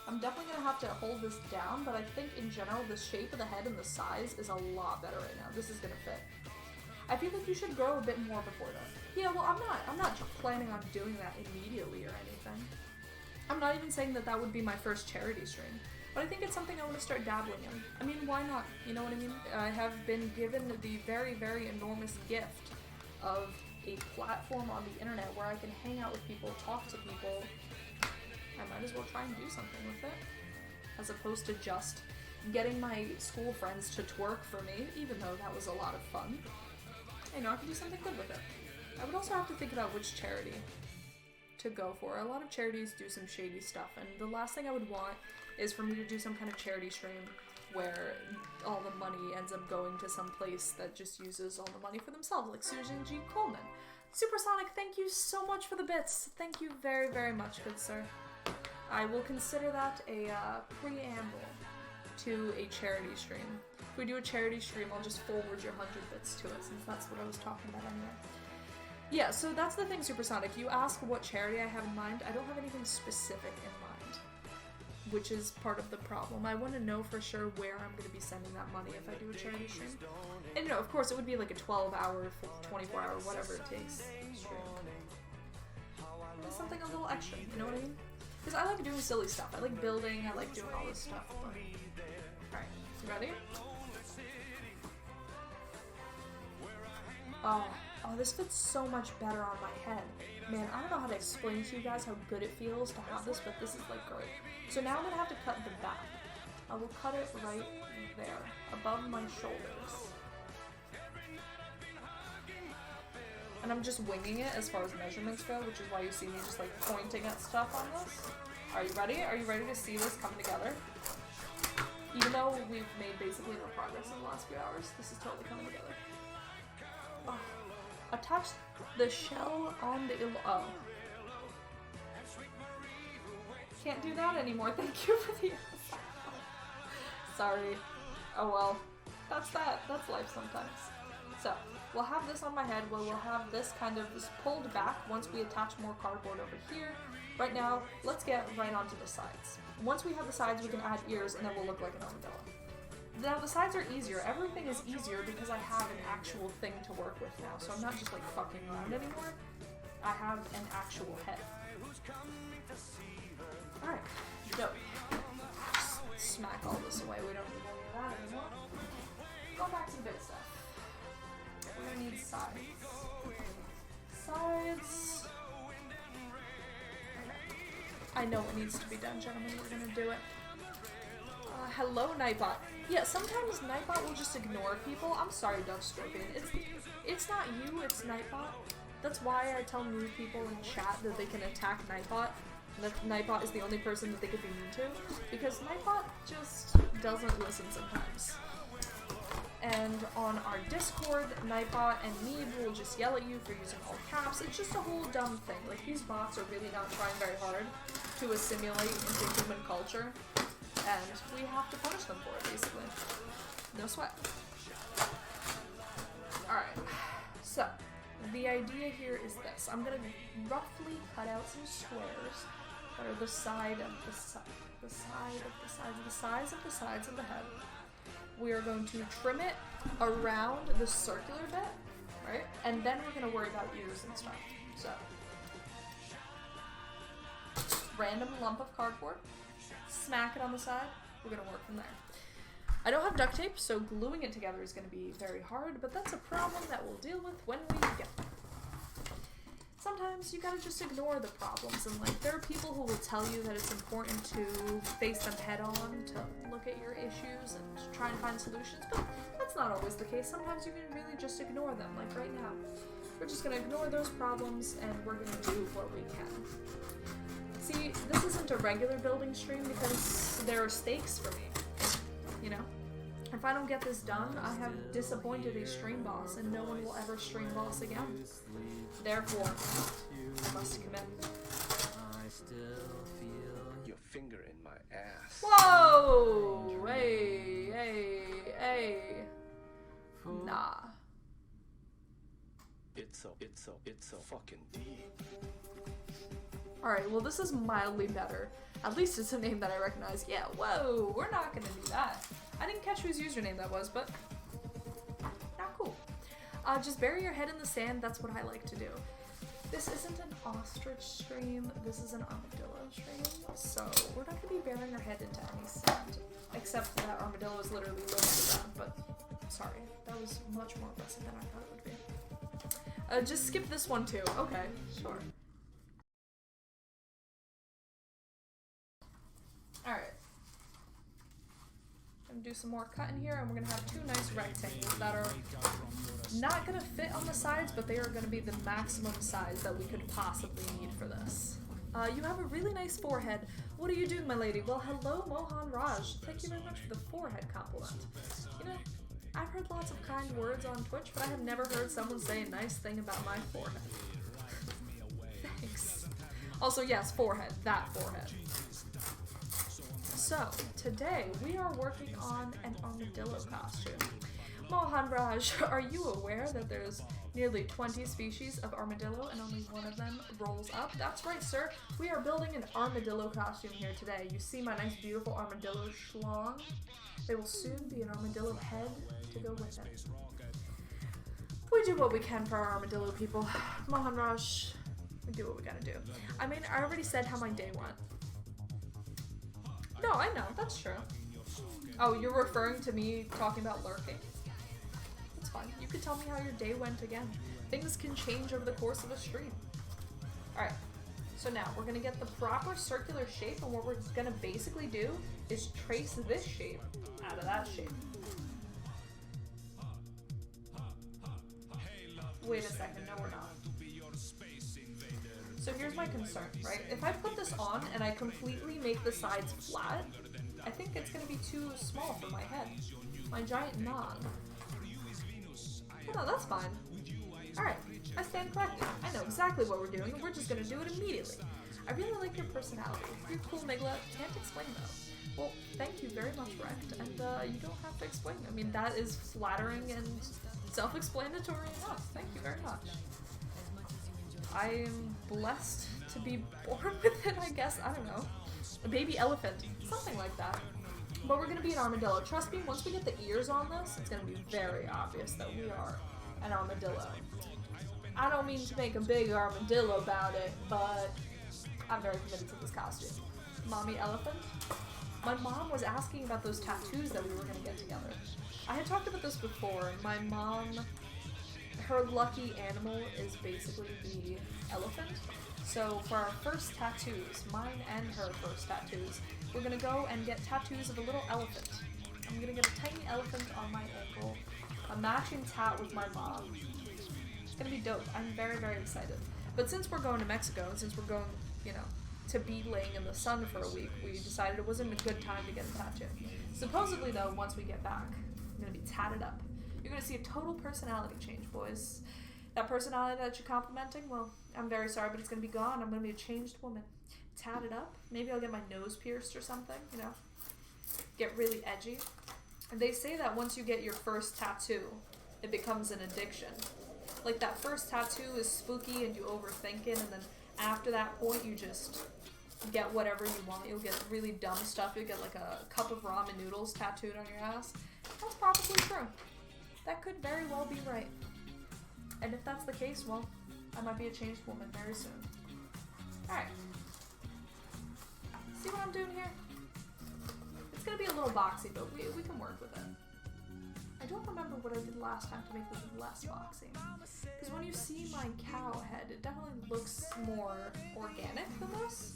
I'm definitely gonna have to hold this down, but I think in general the shape of the head and the size is a lot better right now. This is gonna fit. I feel like you should grow a bit more before that. Yeah, well, I'm not planning on doing that immediately or anything. I'm not even saying that that would be my first charity stream, but I think it's something I want to start dabbling in. I mean, why not? You know what I mean? I have been given the very, very enormous gift of a platform on the internet where I can hang out with people, talk to people. I might as well try and do something with it, as opposed to just getting my school friends to twerk for me, even though that was a lot of fun. I know I can do something good with it. I would also have to think about which charity to go for. A lot of charities do some shady stuff, and the last thing I would want is for me to do some kind of charity stream where all the money ends up going to some place that just uses all the money for themselves, like Susan G. Coleman. Supersonic, thank you so much for the bits. Thank you very, very much, good sir. I will consider that a preamble to a charity stream. If we do a charity stream, I'll just forward your 100 bits to it, since that's what I was talking about anyway. Yeah, so that's the thing, Supersonic. You ask what charity I have in mind. I don't have anything specific in mind, which is part of the problem. I want to know for sure where I'm going to be sending that money if I do a charity stream. And, you know, of course, it would be like a 12-hour, 24-hour, whatever it takes stream. It's something a little extra, you know what I mean? Because I like doing silly stuff. I like building, I like doing all this stuff. Alright, you ready? Oh, this fits so much better on my head. Man, I don't know how to explain to you guys how good it feels to have this, but this is like great. So now I'm gonna have to cut the back. I will cut it right there, above my shoulders. And I'm just winging it as far as measurements go, which is why you see me just like pointing at stuff on this. Are you ready? Are you ready to see this come together? Even though we've made basically no progress in the last few hours, this is totally coming together. Oh. Attach the shell on the oh. Can't do that anymore. Thank you for the sorry. Oh well. That's that. That's life sometimes. So, we'll have this on my head where we'll have this kind of pulled back once we attach more cardboard over here. Right now, let's get right onto the sides. Once we have the sides, we can add ears and then we'll look like an armadillo. Now, the sides are easier. Everything is easier because I have an actual thing to work with now. So I'm not just like fucking around anymore. I have an actual head. Alright, dope. Just smack all this away. We don't need any of that anymore. Go back to the big stuff. We're gonna need sides. Sides. I know what needs to be done, gentlemen. We're gonna do it. Hello, Nightbot. Yeah, sometimes Nightbot will just ignore people. I'm sorry, Dutch Scorpion. It's not you, it's Nightbot. That's why I tell new people in chat that they can attack Nightbot. That Nightbot is the only person that they could be mean to. Because Nightbot just doesn't listen sometimes. And on our Discord, Nightbot and Meeb will just yell at you for using all caps. It's just a whole dumb thing. Like, these bots are really not trying very hard to assimilate into human culture. And we have to punish them for it, basically. No sweat. Alright, so the idea here is this. I'm gonna roughly cut out some squares that are the size of the sides of the head. We are going to trim it around the circular bit, right? And then we're gonna worry about ears and stuff. So, random lump of cardboard. Smack it on the side, we're gonna work from there. I don't have duct tape, so gluing it together is gonna be very hard, but that's a problem that we'll deal with when we get there. Sometimes you gotta just ignore the problems, and like, there are people who will tell you that it's important to face them head on, to look at your issues and try and find solutions, but that's not always the case. Sometimes you can really just ignore them, like right now. We're just gonna ignore those problems, and we're gonna do what we can. See, this isn't a regular building stream because there are stakes for me, you know? If I don't get this done, I have disappointed a stream boss, and no one will ever stream boss again. Therefore, I must commit. Your finger in my ass. Whoa! Hey! Nah. It's so fucking deep. Alright, well this is mildly better. At least it's a name that I recognize. Yeah, whoa, we're not gonna do that. I didn't catch whose username that was, but not cool. Just bury your head in the sand, that's what I like to do. This isn't an ostrich stream, this is an armadillo stream, so we're not gonna be burying our head into any sand. Except that armadillo is literally living around, but sorry, that was much more aggressive than I thought it would be. Just skip this one too. Okay, sure. Alright. I'm gonna do some more cutting here, and we're gonna have two nice rectangles that are not gonna fit on the sides, but they are gonna be the maximum size that we could possibly need for this. You have a really nice forehead. What are you doing, my lady? Well, hello, Mohan Raj. Thank you very much for the forehead compliment. You know, I've heard lots of kind words on Twitch, but I have never heard someone say a nice thing about my forehead. Thanks. Also, yes, forehead. That forehead. So, today we are working on an armadillo costume. Mohan Raj, are you aware that there's nearly 20 species of armadillo and only one of them rolls up? That's right, sir. We are building an armadillo costume here today. You see my nice, beautiful armadillo schlong? There will soon be an armadillo head to go with it. We do what we can for our armadillo people. Mohan Raj, we do what we gotta do. I mean, I already said how my day went. No, I know, that's true. Oh, you're referring to me talking about lurking? That's fine. You can tell me how your day went again. Things can change over the course of a stream. Alright, so now we're gonna get the proper circular shape, and what we're gonna basically do is trace this shape out of that shape. Wait a second, no we're not. So here's my concern, right? If I put this on and I completely make the sides flat, I think it's gonna be too small for my head. My giant nog. Oh, no, that's fine. Alright, I stand corrected. I know exactly what we're doing, and we're just gonna do it immediately. I really like your personality. You're cool, Migla. Can't explain though. Well, thank you very much, Rect, and you don't have to explain. I mean, that is flattering and Self-explanatory enough. Thank you very much. I am blessed to be born with it, I guess. I don't know. A baby elephant. Something like that. But we're gonna be an armadillo. Trust me, once we get the ears on this, it's gonna be very obvious that we are an armadillo. I don't mean to make a big armadillo about it, but I'm very committed to this costume. Mommy elephant? My mom was asking about those tattoos that we were gonna get together. I had talked about this before. My mom, her lucky animal is basically the elephant. So for our first tattoos, mine and her first tattoos, we're gonna go and get tattoos of a little elephant. I'm gonna get a tiny elephant on my ankle, a matching tat with my mom. It's gonna be dope. I'm very, very excited. But since we're going to Mexico, and since we're going, you know, to be laying in the sun for a week, we decided it wasn't a good time to get a tattoo. Supposedly though, once we get back, I'm gonna be tatted up. You're gonna see a total personality change, boys. That personality that you're complimenting, well, I'm very sorry, but it's gonna be gone. I'm gonna be a changed woman. Tatted up. Maybe I'll get my nose pierced or something, you know. Get really edgy. And they say that once you get your first tattoo, it becomes an addiction. Like that first tattoo is spooky and you overthink it, and then after that point you just get whatever you want. You'll get really dumb stuff. You'll get like a cup of ramen noodles tattooed on your ass. That's probably true. That could very well be right. And if that's the case, well, I might be a changed woman very soon. Alright. See what I'm doing here? It's gonna be a little boxy, but we can work with it. I don't remember what I did last time to make this less boxy. Because when you see my cow head, it definitely looks more organic than this.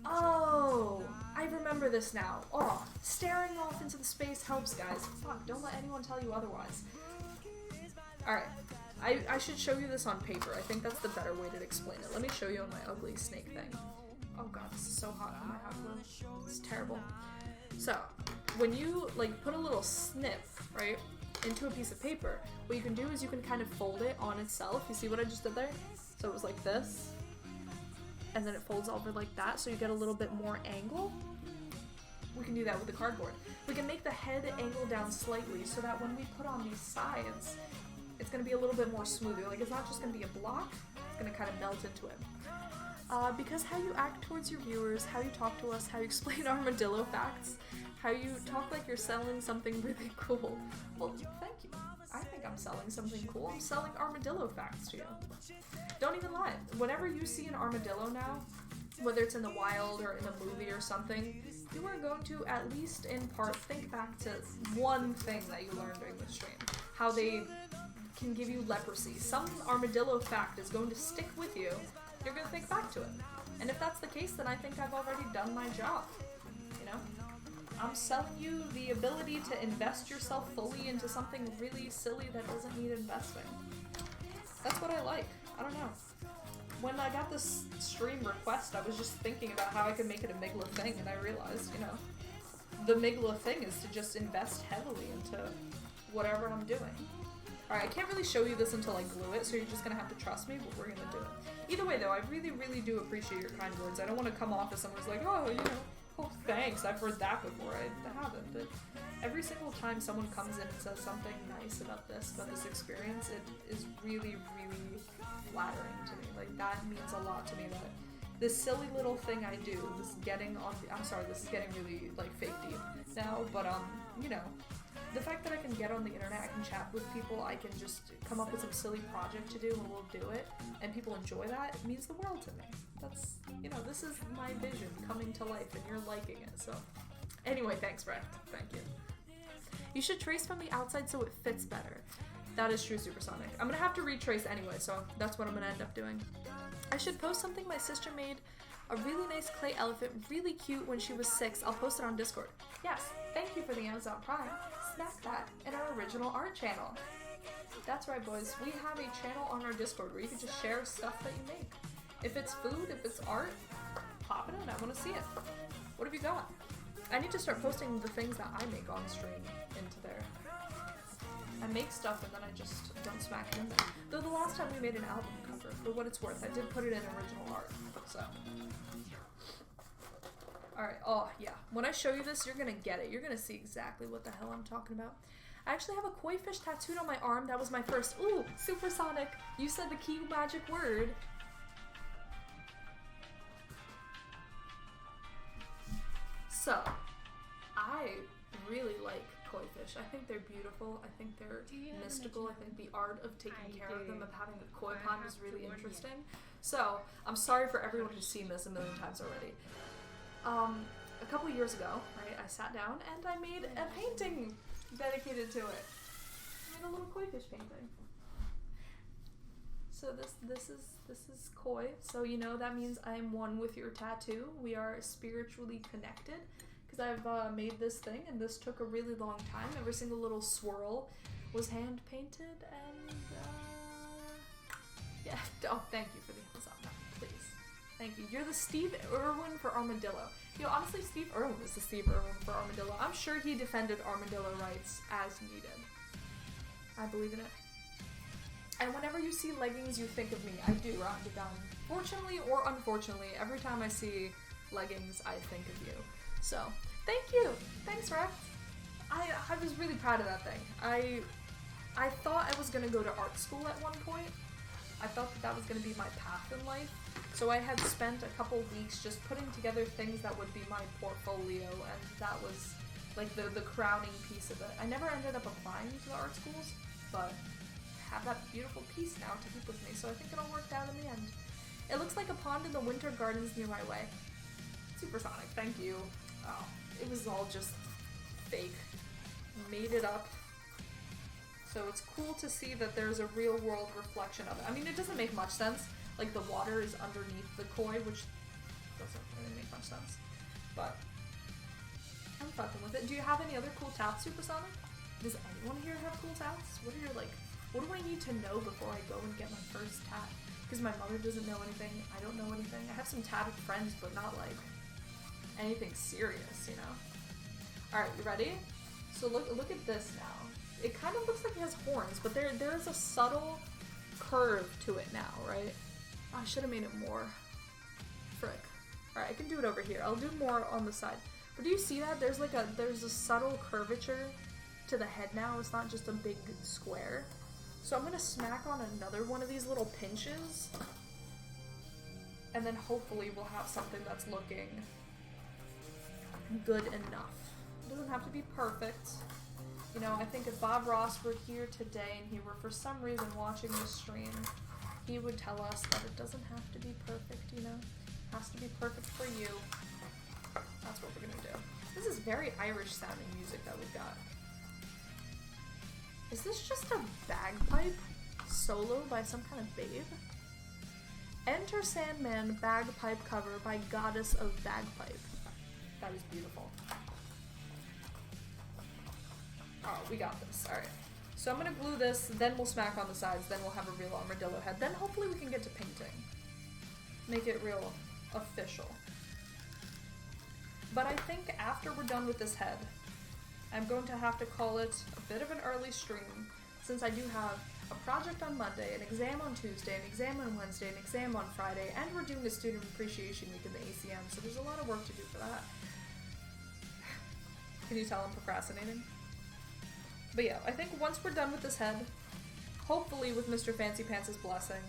Oh, I remember this now. Oh, staring off into the space helps, guys. Fuck, don't let anyone tell you otherwise. Alright, I should show you this on paper. I think that's the better way to explain it. Let me show you on my ugly snake thing. Oh god, this is so hot in my hot glue. It's terrible. So, when you, like, put a little snip, right, into a piece of paper, what you can do is you can kind of fold it on itself. You see what I just did there? So it was like this. And then it folds over like that, so you get a little bit more angle. We can do that with the cardboard. We can make the head angle down slightly so that when we put on these sides, it's gonna be a little bit more smoother. Like, it's not just gonna be a block, it's gonna kind of melt into it. Because how you act towards your viewers, how you talk to us, how you explain armadillo facts, how you talk like you're selling something really cool. Well, thank you. I think I'm selling something cool. I'm selling armadillo facts to you. Don't even lie. Whenever you see an armadillo now, whether it's in the wild or in a movie or something, you are going to, at least in part, think back to one thing that you learned during the stream. How they can give you leprosy. Some armadillo fact is going to stick with you. You're going to think back to it. And if that's the case, then I think I've already done my job. You know? I'm selling you the ability to invest yourself fully into something really silly that doesn't need investing. That's what I like. I don't know. When I got this stream request, I was just thinking about how I could make it a Migla thing, and I realized, you know, the Migla thing is to just invest heavily into whatever I'm doing. Alright, I can't really show you this until I glue it, so you're just gonna have to trust me, but we're gonna do it. Either way, though, I really, really do appreciate your kind words. I don't want to come off as someone who's like, oh, you know, oh, thanks, I've heard that before. I haven't, but every single time someone comes in and says something nice about this experience, it is really, really flattering to me. Like, that means a lot to me, that this silly little thing I do, this getting on the, I'm sorry, this is getting really, like, fake deep now, but, you know, the fact that I can get on the internet, I can chat with people, I can just come up with some silly project to do and we'll do it, and people enjoy that, it means the world to me. That's, you know, this is my vision coming to life and you're liking it, so. Anyway, thanks, Brett. Thank you. You should trace from the outside so it fits better. That is true, Supersonic. I'm gonna have to retrace anyway, so that's what I'm gonna end up doing. I should post something my sister made. A really nice clay elephant, really cute when she was 6. I'll post it on Discord. Yes, thank you for the Amazon Prime. Smack that in our original art channel. That's right, boys. We have a channel on our Discord where you can just share stuff that you make. If it's food, if it's art, pop it in. I want to see it. What have you got? I need to start posting the things that I make on stream into there. I make stuff and then I just don't smack it in there. Though the last time we made an album cover, for what it's worth, I did put it in original art, so. Alright, oh yeah, When I show you this, you're gonna get it. You're gonna see exactly what the hell I'm talking about. I actually have a koi fish tattooed on my arm. That was my first. Ooh, supersonic. You said the key magic word. So, I really like koi fish. I think they're beautiful. I think they're mystical. I think the art of taking care of them, of having a koi pond is really interesting. So, I'm sorry for everyone who's seen this a million times already. A couple years ago, right, I sat down and I made a painting dedicated to it. I made a little koi fish painting. So this is koi. So you know that means I am one with your tattoo. We are spiritually connected because I've made this thing and this took a really long time. Every single little swirl was hand painted and yeah. Oh, thank you for the thumbs up, please. Thank you. You're the Steve Irwin for Armadillo. You know, honestly, Steve Irwin was the Steve Irwin for Armadillo. I'm sure he defended Armadillo rights as needed. I believe in it. And whenever you see leggings, you think of me. I do, Ron. Fortunately or unfortunately, every time I see leggings, I think of you. So, thank you. Thanks, Rex. I was really proud of that thing. I thought I was going to go to art school at one point. I thought that was going to be my path in life. So I had spent a couple weeks just putting together things that would be my portfolio, and that was like the crowning piece of it. I never ended up applying to the art schools, but I have that beautiful piece now to keep with me, so I think it all worked out in the end. It looks like a pond in the winter gardens near my way. Supersonic, thank you. Oh, it was all just fake. Made it up. So it's cool to see that there's a real world reflection of it. I mean, it doesn't make much sense. Like, the water is underneath the koi, which doesn't really make much sense. But I'm fucking with it. Do you have any other cool tats, Supersonic? Does anyone here have cool tats? What do I need to know before I go and get my first tat? Because my mother doesn't know anything. I don't know anything. I have some tatted friends, but not like anything serious, you know? Alright, you ready? So look at this now. It kind of looks like it has horns, but there is a subtle curve to it now, right? Oh, I should have made it more. Frick. Alright, I can do it over here. I'll do more on the side. But do you see that? There's a subtle curvature to the head now. It's not just a big square. So I'm gonna smack on another one of these little pinches. And then hopefully we'll have something that's looking good enough. It doesn't have to be perfect. You know, I think if Bob Ross were here today and he were for some reason watching the stream, he would tell us that it doesn't have to be perfect, you know? It has to be perfect for you. That's what we're gonna do. This is very Irish sounding music that we've got. Is this just a bagpipe solo by some kind of babe? Enter Sandman bagpipe cover by Goddess of Bagpipe. That is beautiful. Oh, we got this. Alright. So I'm gonna glue this, then we'll smack on the sides, then we'll have a real armadillo head. Then hopefully we can get to painting. Make it real official. But I think after we're done with this head, I'm going to have to call it a bit of an early stream, since I do have a project on Monday, an exam on Tuesday, an exam on Wednesday, an exam on Friday, and we're doing a student appreciation week in the ACM, so there's a lot of work to do for that. Can you tell I'm procrastinating? But yeah, I think once we're done with this head, hopefully with Mr. Fancy Pants' blessing,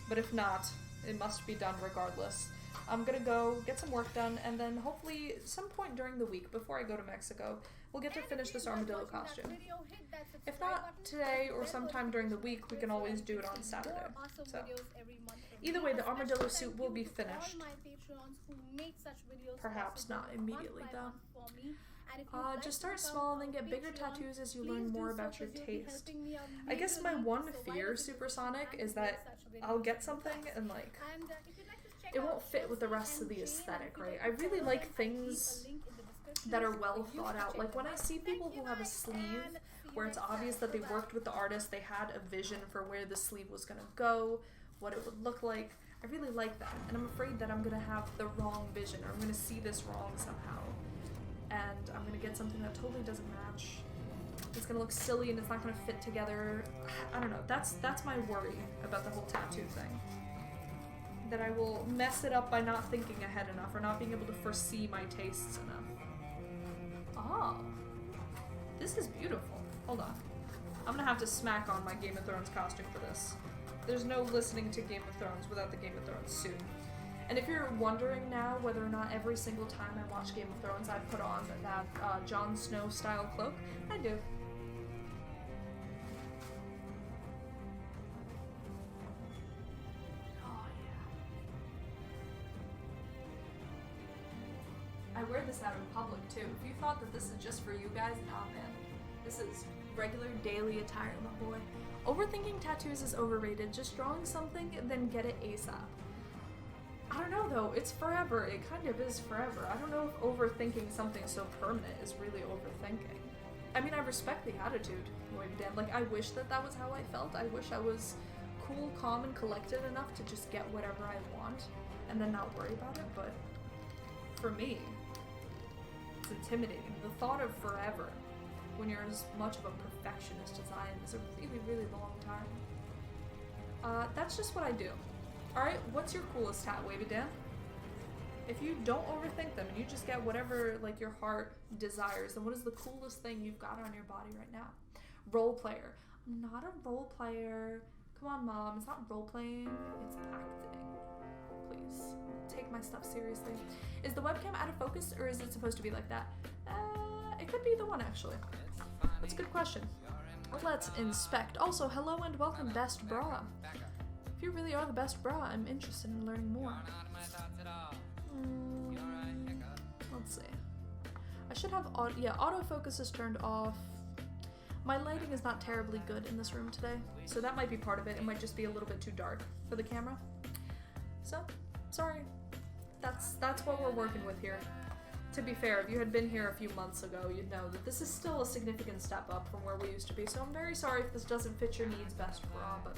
but if not, it must be done regardless. I'm gonna go get some work done, and then hopefully some point during the week, before I go to Mexico, we'll get to finish this armadillo costume. If not today or sometime during the week, we can always do it on Saturday. So, either way, the armadillo suit will be finished. Perhaps not immediately, though. Just start small and then get bigger tattoos as you learn more about your taste. I guess my one fear, Supersonic, is that I'll get something and, like, it won't fit with the rest of the aesthetic, right? I really like things that are well thought out. Like when I see people who have a sleeve where it's obvious that they worked with the artist, they had a vision for where the sleeve was gonna go, what it would look like. I really like that, and I'm afraid that I'm gonna have the wrong vision, or I'm gonna see this wrong somehow, and I'm gonna get something that totally doesn't match. It's gonna look silly and it's not gonna fit together. I don't know. That's my worry about the whole tattoo thing. That I will mess it up by not thinking ahead enough or not being able to foresee my tastes enough. Oh. This is beautiful. Hold on. I'm gonna have to smack on my Game of Thrones costume for this. There's no listening to Game of Thrones without the Game of Thrones suit. And if you're wondering now whether or not every single time I watch Game of Thrones I put on that Jon Snow style cloak, I do. Oh yeah. I wear this out in public too. If you thought that this is just for you guys, nah man. This is regular daily attire, my boy. Overthinking tattoos is overrated. Just drawing something and then get it ASAP. I don't know though, it's forever. It kind of is forever. I don't know if overthinking something so permanent is really overthinking. I mean, I respect the attitude, Dan. Like, I wish that that was how I felt. I wish I was cool, calm, and collected enough to just get whatever I want and then not worry about it, but for me, it's intimidating. The thought of forever when you're as much of a perfectionist as I am is a really, really long time. That's just what I do. Alright, what's your coolest hat, Wavy Dan? If you don't overthink them and you just get whatever like your heart desires, then what is the coolest thing you've got on your body right now? Role player. I'm not a role player. Come on, Mom. It's not role playing. It's acting. Please. Take my stuff seriously. Is the webcam out of focus or is it supposed to be like that? It could be the one actually. That's a good question. Let's inspect. Also, hello and welcome, Best Bra. If you really are the best bra, I'm interested in learning more. Let's see. I should have autofocus is turned off. My lighting is not terribly good in this room today, so that might be part of it. It might just be a little bit too dark for the camera. So, sorry. That's what we're working with here. To be fair, if you had been here a few months ago, you'd know that this is still a significant step up from where we used to be, so I'm very sorry if this doesn't fit your needs, Best Bra, but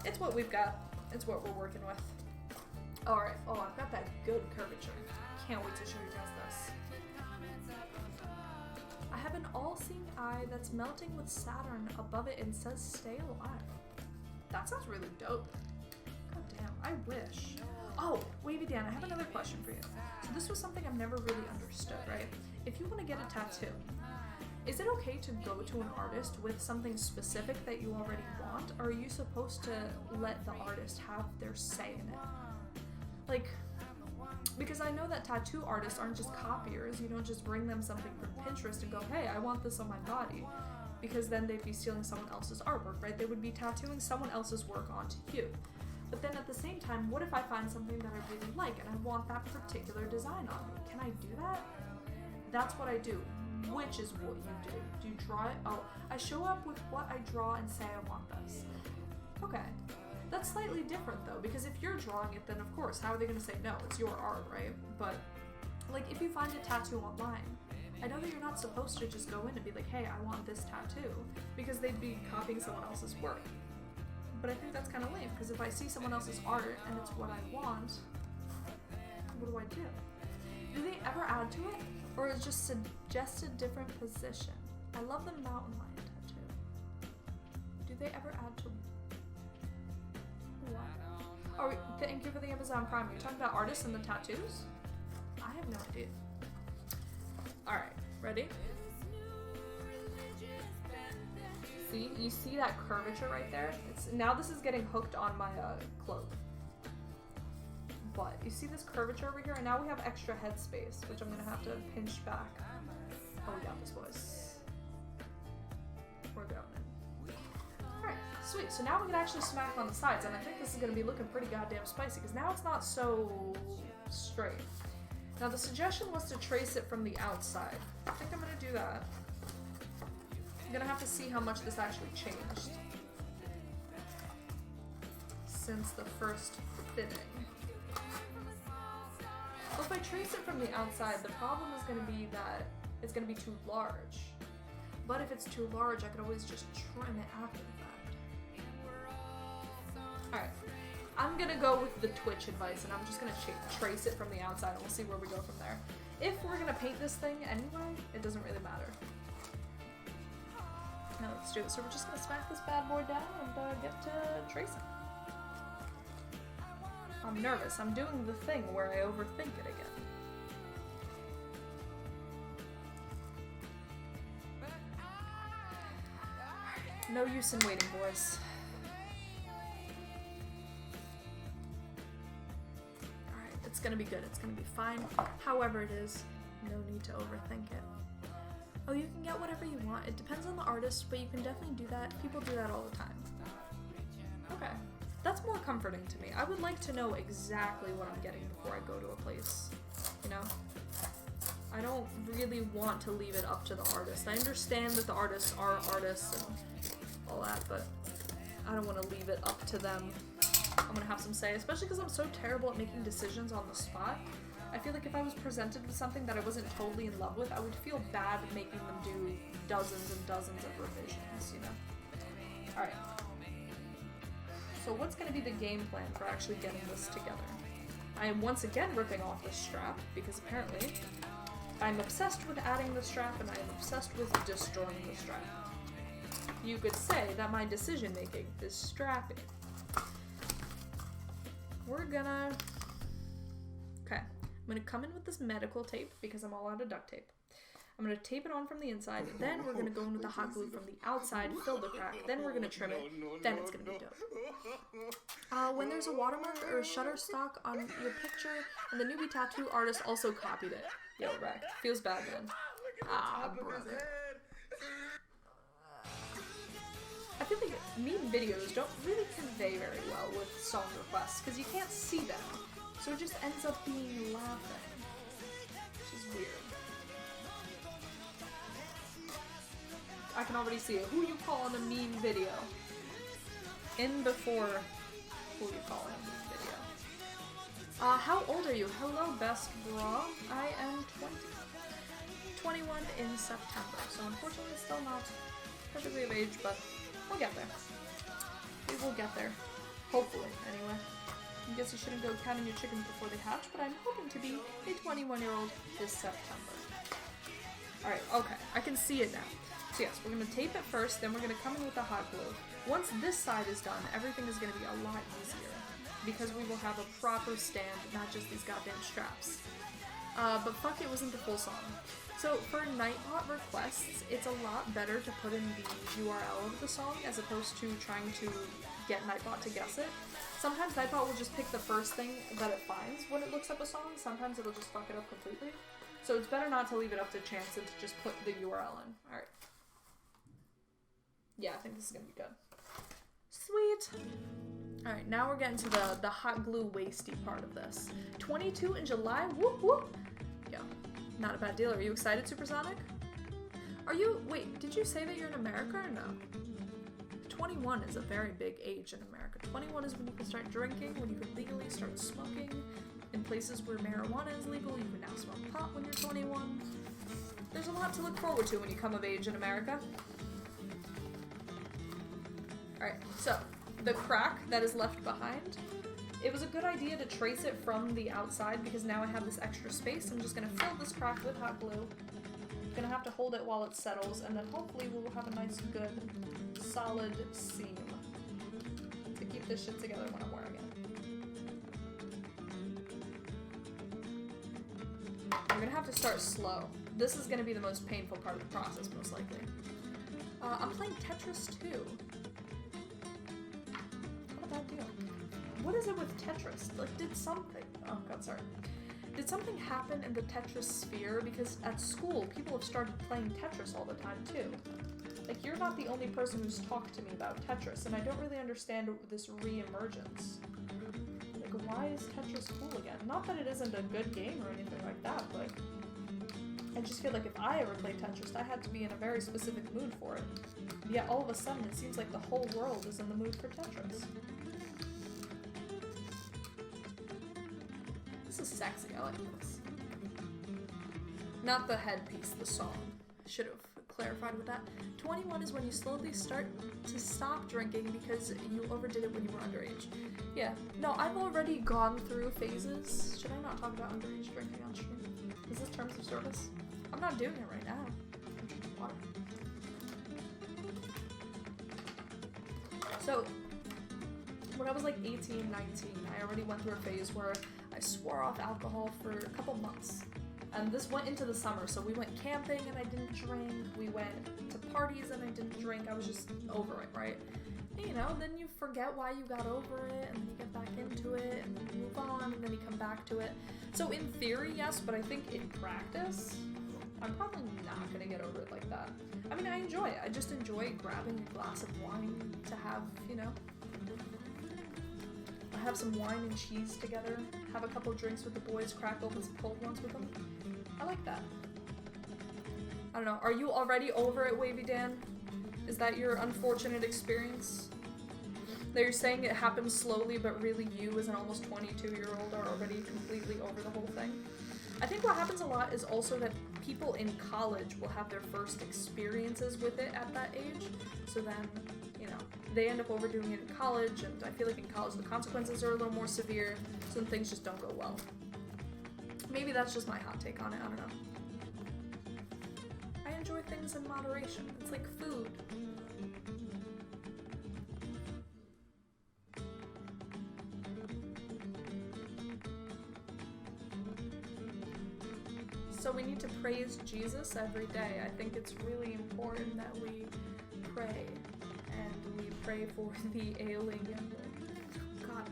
it's what we've got. It's what we're working with. Alright. Oh, I've got that good curvature. Can't wait to show you guys this. I have an all-seeing eye that's melting with Saturn above it and says stay alive. That sounds really dope. God damn, I wish. Oh, Wavy Dan, I have another question for you. So this was something I've never really understood, right? If you want to get a tattoo, is it okay to go to an artist with something specific that you already want, or are you supposed to let the artist have their say in it? Like, because I know that tattoo artists aren't just copiers. You don't just bring them something from Pinterest and go, hey, I want this on my body, because then they'd be stealing someone else's artwork, right? They would be tattooing someone else's work onto you. But then at the same time, what if I find something that I really like and I want that particular design on me? Can I do that? That's what I do. Which is what you do. Do you draw it? Oh, I show up with what I draw and say I want this. Okay. That's slightly different though, because if you're drawing it, then of course, how are they going to say no? It's your art, right? But like if you find a tattoo online, I know that you're not supposed to just go in and be like, hey, I want this tattoo, because they'd be copying someone else's work. But I think that's kind of lame, because if I see someone else's art and it's what I want, what do I do? Do they ever add to it? Or is it just suggested different position? I love the mountain lion tattoo. Do they ever add to what? Oh, thank you for the Amazon Prime. You're talking about artists and the tattoos? I have no idea. Alright, ready? See, you see that curvature right there? Now this is getting hooked on my cloak. But you see this curvature over here, and now we have extra head space, which I'm gonna have to pinch back. Oh, we got this, boys. We're going. Alright, sweet. So now we can actually smack on the sides, and I think this is gonna be looking pretty goddamn spicy, because now it's not so straight. Now the suggestion was to trace it from the outside. I think I'm gonna do that. I'm gonna have to see how much this actually changed since the first fitting. Well, if I trace it from the outside, the problem is going to be that it's going to be too large. But if it's too large, I could always just trim it after the fact. Alright, I'm going to go with the Twitch advice, and I'm just going to trace it from the outside, and we'll see where we go from there. If we're going to paint this thing anyway, it doesn't really matter. Now let's do it. So we're just going to smack this bad boy down and get to tracing. I'm nervous. I'm doing the thing where I overthink it again. No use in waiting, boys. Alright, it's gonna be good. It's gonna be fine. However it is, no need to overthink it. Oh, you can get whatever you want. It depends on the artist, but you can definitely do that. People do that all the time. Okay. That's more comforting to me. I would like to know exactly what I'm getting before I go to a place, you know? I don't really want to leave it up to the artist. I understand that the artists are artists and all that, but I don't want to leave it up to them. I'm gonna have some say, especially because I'm so terrible at making decisions on the spot. I feel like if I was presented with something that I wasn't totally in love with, I would feel bad making them do dozens and dozens of revisions, you know? Alright. So what's going to be the game plan for actually getting this together? I am once again ripping off this strap, because apparently I'm obsessed with adding the strap and I am obsessed with destroying the strap. You could say that my decision making is strapping. We're gonna... Okay, I'm gonna come in with this medical tape because I'm all out of duct tape. I'm gonna tape it on from the inside, then we're gonna go in with the hot glue from the outside, fill the crack, then we're gonna trim it, then it's gonna be dope. When there's a watermark or a shutterstock on your picture, and the newbie tattoo artist also copied it. Yo, wrecked. Feels bad, man. Ah, brother. I feel like meme videos don't really convey very well with song requests, because you can't see them, so it just ends up being laughing, which is weird. I can already see it. Who you call in a meme video? In before who you call in a meme video. How old are you? Hello, best bra. I am 20. 21 in September, so unfortunately still not perfectly of age, but we'll get there. We will get there. Hopefully, anyway. I guess you shouldn't go counting your chickens before they hatch, but I'm hoping to be a 21-year-old this September. Alright, okay. I can see it now. So yes, we're going to tape it first, then we're going to come in with the hot glue. Once this side is done, everything is going to be a lot easier, because we will have a proper stand, not just these goddamn straps. But fuck, it wasn't the full song. So for Nightbot requests, it's a lot better to put in the URL of the song as opposed to trying to get Nightbot to guess it. Sometimes Nightbot will just pick the first thing that it finds when it looks up a song, sometimes it'll just fuck it up completely. So it's better not to leave it up to chance and to just put the URL in. Alright. Yeah, I think this is gonna be good. Sweet! Alright, now we're getting to the hot glue wasty part of this. 22 in July? Whoop whoop! Yo, not a bad deal. Are you excited, Supersonic? Are you- wait, did you say that you're in America or no? 21 is a very big age in America. 21 is when you can start drinking, when you can legally start smoking. In places where marijuana is legal, you can now smoke pot when you're 21. There's a lot to look forward to when you come of age in America. Alright, so, the crack that is left behind, it was a good idea to trace it from the outside because now I have this extra space. I'm just going to fill this crack with hot glue. I'm going to have to hold it while it settles, and then hopefully we'll have a nice, good, solid seam to keep this shit together when I'm wearing it. We're going to have to start slow. This is going to be the most painful part of the process, most likely. I'm playing Tetris too. Bad deal. What is it with Tetris? Like, did something... Oh god, sorry. Did something happen in the Tetris sphere? Because at school, people have started playing Tetris all the time, too. Like, you're not the only person who's talked to me about Tetris, and I don't really understand this re-emergence. Like, why is Tetris cool again? Not that it isn't a good game or anything like that, but... I just feel like if I ever played Tetris, I had to be in a very specific mood for it. Yet all of a sudden, it seems like the whole world is in the mood for Tetris. This is sexy, I like this. Not the headpiece, the song. I should have clarified with that. 21 is when you slowly start to stop drinking because you overdid it when you were underage. Yeah, no, I've already gone through phases. Should I not talk about underage drinking on stream? Is this terms of service? I'm not doing it right now. I'm drinking water. So, when I was like 18, 19, I already went through a phase where I swore off alcohol for a couple months. And this went into the summer, so we went camping and I didn't drink. We went to parties and I didn't drink. I was just over it, right? And, you know, then you forget why you got over it, and then you get back into it, and then you move on, and then you come back to it. So in theory, yes, but I think in practice, I'm probably not gonna get over it like that. I mean, I enjoy it. I just enjoy grabbing a glass of wine to have, you know, have some wine and cheese together, have a couple drinks with the boys, crack open some cold ones with them. I like that. I don't know, are you already over it, Wavy Dan? Is that your unfortunate experience? That you're saying it happens slowly, but really you as an almost 22-year-old are already completely over the whole thing? I think what happens a lot is also that people in college will have their first experiences with it at that age, so then, you know, they end up overdoing it in college, and I feel like in college the consequences are a little more severe, so then things just don't go well. Maybe that's just my hot take on it, I don't know. I enjoy things in moderation. It's like food. So we need to praise Jesus every day. I think it's really important that we pray, and we pray for the ailing and the... God,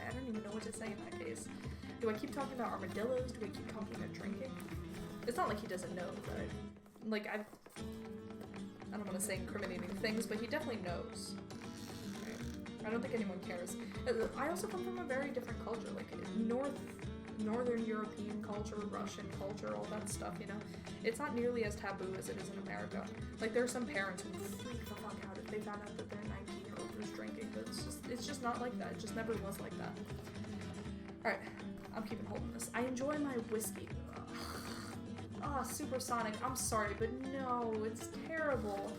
I don't even know what to say in that case. Do I keep talking about armadillos? Do I keep talking about drinking? It's not like he doesn't know, right? Like, I don't want to say incriminating things, but he definitely knows. Right? I don't think anyone cares. I also come from a very different culture, like Northern European culture, Russian culture, all that stuff, you know? It's not nearly as taboo as it is in America. Like, there are some parents who freak the fuck out if they found out that their 19-year-old was drinking, but it's just not like that. It just never was like that. Alright, I'm keeping hold of this. I enjoy my whiskey. Ah, supersonic. I'm sorry, but no, it's terrible.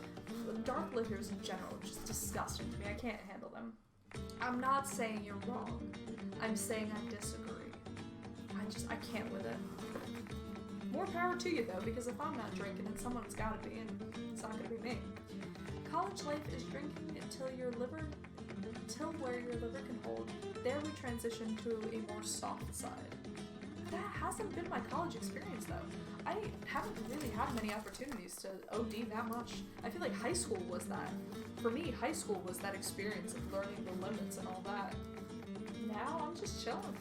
Dark liquors in general are just disgusting to me. I can't handle them. I'm not saying you're wrong. I'm saying I disagree. I can't with it. More power to you though, because if I'm not drinking it, someone's gotta be, and it's not gonna be me. College life is drinking until where your liver can hold. There we transition to a more soft side. That hasn't been my college experience though. I haven't really had many opportunities to OD that much. I feel like high school was that. For me, high school was that experience of learning the limits and all that. Now I'm just chilling.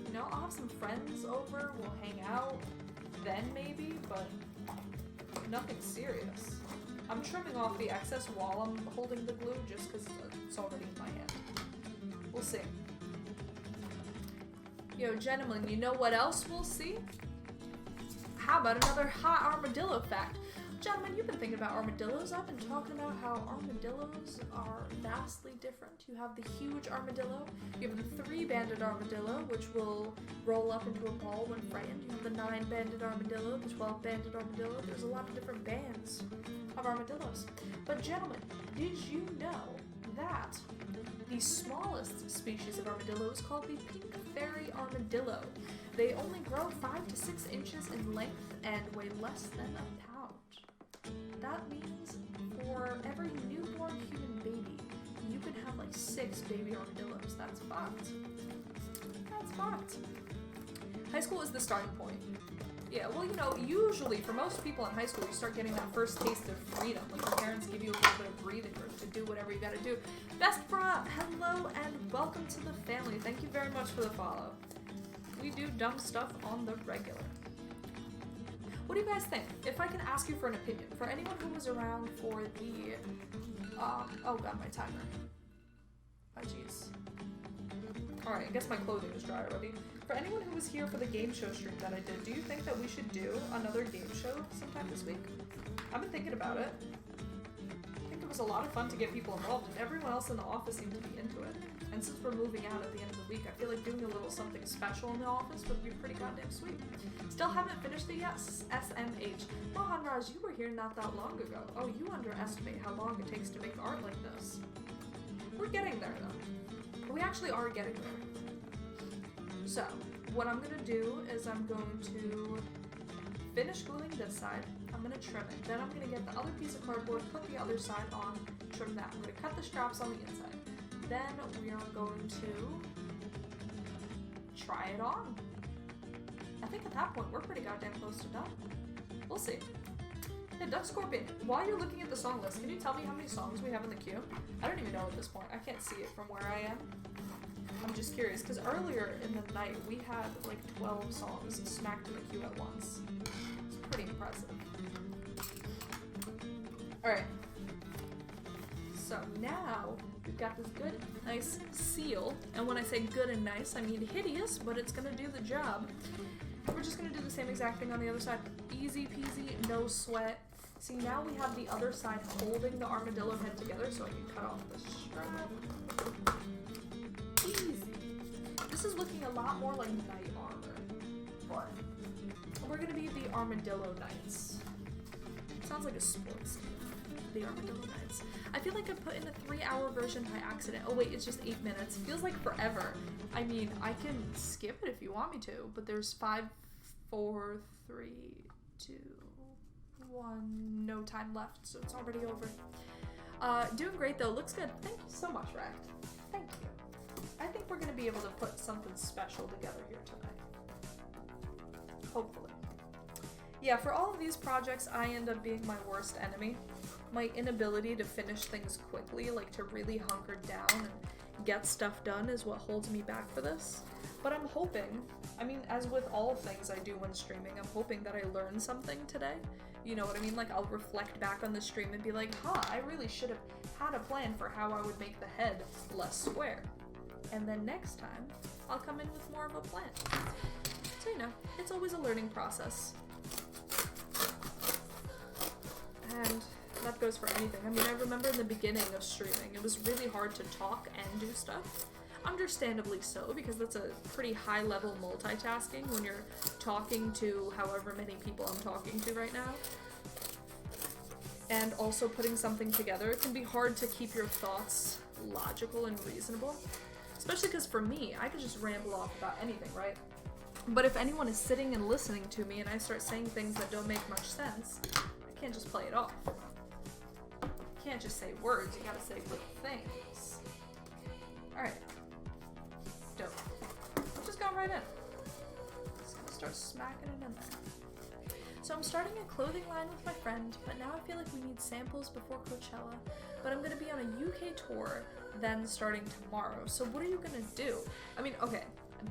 You know, I'll have some friends over, we'll hang out, then maybe, but nothing serious. I'm trimming off the excess while I'm holding the glue just because it's already in my hand. We'll see. Yo, gentlemen, you know what else we'll see? How about another hot armadillo fact? Gentlemen, you've been thinking about armadillos. I've been talking about how armadillos are vastly different. You have the huge armadillo, you have the 3-banded armadillo, which will roll up into a ball when frightened. You have the 9-banded armadillo, the 12-banded armadillo. There's a lot of different bands of armadillos. But gentlemen, did you know that the smallest species of armadillo is called the pink fairy armadillo? They only grow 5 to 6 inches in length and weigh less than a pound. That means for every newborn human baby, you can have like 6 baby armadillos. That's fucked. That's fucked. High school is the starting point. Yeah, well, you know, usually for most people in high school, you start getting that first taste of freedom. Like your parents give you a little bit of breathing room to do whatever you gotta do. Best bra, hello and welcome to the family. Thank you very much for the follow. We do dumb stuff on the regular. What do you guys think? If I can ask you for an opinion, for anyone who was around for the, oh god, my timer. Oh jeez. Alright, I guess my clothing is dry already. For anyone who was here for the game show stream that I did, do you think that we should do another game show sometime this week? I've been thinking about it. I think it was a lot of fun to get people involved, and everyone else in the office seemed to be into it. And since we're moving out at the end of the week, I feel like doing a little something special in the office would be pretty goddamn sweet. Still haven't finished it yet, SMH. Mohan Raj, you were here not that long ago. Oh, you underestimate how long it takes to make art like this. We're getting there, though. We actually are getting there. So, what I'm gonna do is I'm going to finish gluing this side. I'm gonna trim it. Then I'm gonna get the other piece of cardboard, put the other side on, trim that. I'm gonna cut the straps on the inside. Then we are going to try it on. I think at that point we're pretty goddamn close to done. We'll see. Hey, Duck Scorpion, while you're looking at the song list, can you tell me how many songs we have in the queue? I don't even know at this point. I can't see it from where I am. I'm just curious, because earlier in the night we had like 12 songs smacked in the queue at once. It's pretty impressive. Alright. So now we've got this good, nice seal. And when I say good and nice, I mean hideous, but it's gonna do the job. We're just gonna do the same exact thing on the other side. Easy peasy, no sweat. See, now we have the other side holding the armadillo head together so I can cut off the strap. Easy. This is looking a lot more like knight armor, but we're gonna be the Armadillo Knights. Sounds like a sports team. The Armadillo Knights. I feel like I put in a 3-hour version by accident. Oh wait, it's just 8 minutes. Feels like forever. I mean, I can skip it if you want me to, but there's 5, 4, 3, 2, 1, no time left, so it's already over. Doing great though, looks good. Thank you so much, Racked. Thank you. I think we're gonna be able to put something special together here tonight. Hopefully. Yeah, for all of these projects, I end up being my worst enemy. My inability to finish things quickly, like to really hunker down and get stuff done, is what holds me back for this. But I'm hoping, I mean, as with all things I do when streaming, I'm hoping that I learn something today. You know what I mean? Like, I'll reflect back on the stream and be like, huh, I really should have had a plan for how I would make the head less square. And then next time, I'll come in with more of a plan. So, you know, it's always a learning process. And that goes for anything. I mean, I remember in the beginning of streaming, it was really hard to talk and do stuff. Understandably so, because that's a pretty high-level multitasking when you're talking to however many people I'm talking to right now. And also putting something together, it can be hard to keep your thoughts logical and reasonable. Especially because for me, I could just ramble off about anything, right? But if anyone is sitting and listening to me and I start saying things that don't make much sense, I can't just play it off. You can't just say words, you gotta say real things. Alright. Dope. Just going right in. Just gonna start smacking it in there. So I'm starting a clothing line with my friend, but now I feel like we need samples before Coachella. But I'm gonna be on a UK tour then starting tomorrow. So what are you gonna do? I mean, okay,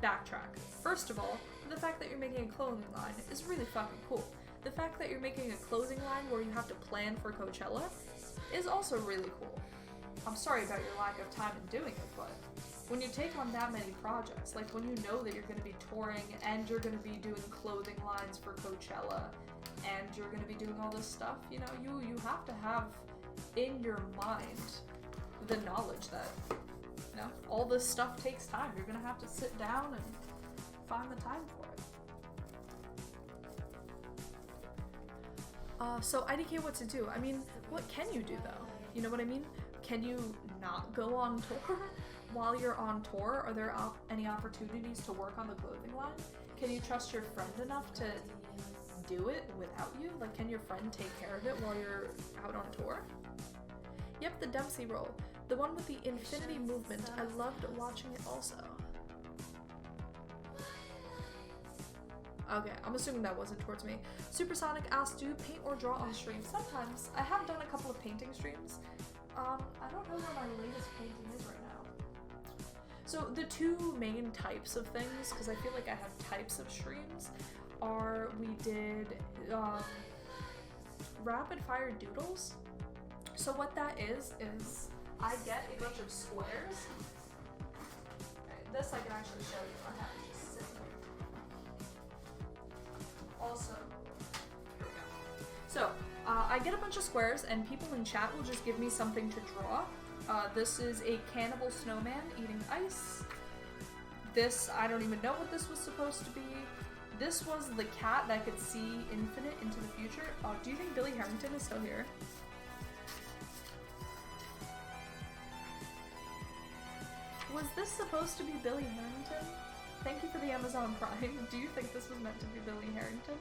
backtrack. First of all, the fact that you're making a clothing line is really fucking cool. The fact that you're making a clothing line where you have to plan for Coachella is also really cool. I'm sorry about your lack of time in doing it, but when you take on that many projects, like when you know that you're going to be touring and you're going to be doing clothing lines for Coachella and you're going to be doing all this stuff, you know, you have to have in your mind the knowledge that, you know, all this stuff takes time. You're going to have to sit down and find the time for it. So IDK, what to do? I mean, what can you do though? You know what I mean? Can you not go on tour? While you're on tour, are there any opportunities to work on the clothing line? Can you trust your friend enough to do it without you? Like, can your friend take care of it while you're out on tour? Yep, the Dempsey roll. The one with the infinity movement. I loved watching it also. Okay, I'm assuming that wasn't towards me. Supersonic asked, do you paint or draw on stream? Sometimes. I have done a couple of painting streams. I don't know where my latest painting is right now. So the two main types of things, because I feel like I have types of streams, are we did rapid fire doodles. So what that is I get a bunch of squares. Okay, this I can actually show you. I have it just sitting here. Also, here we go. So, I get a bunch of squares and people in chat will just give me something to draw. This is a cannibal snowman eating ice. This, I don't even know what this was supposed to be. This was the cat that could see infinite into the future. Do you think Billy Harrington is still here? Was this supposed to be Billy Harrington? Thank you for the Amazon Prime. Do you think this was meant to be Billy Harrington?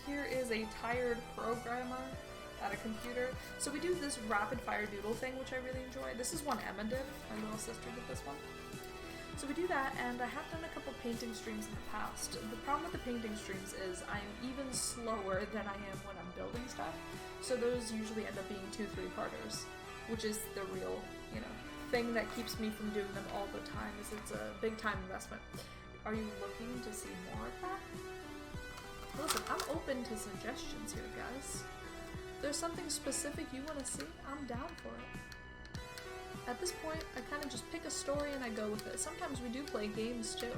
Here is a tired programmer at a computer. So we do this rapid fire doodle thing, which I really enjoy. This is one Emma did. My little sister did this one. So we do that, and I have done a couple painting streams in the past. The problem with the painting streams is I'm even slower than I am when I'm building stuff, so those usually end up being 2-3 parters, which is the real, you know, thing that keeps me from doing them all the time, is it's a big time investment. Are you looking to see more of that? Listen, I'm open to suggestions here, guys. If there's something specific you want to see, I'm down for it. At this point, I kind of just pick a story and I go with it. Sometimes we do play games too,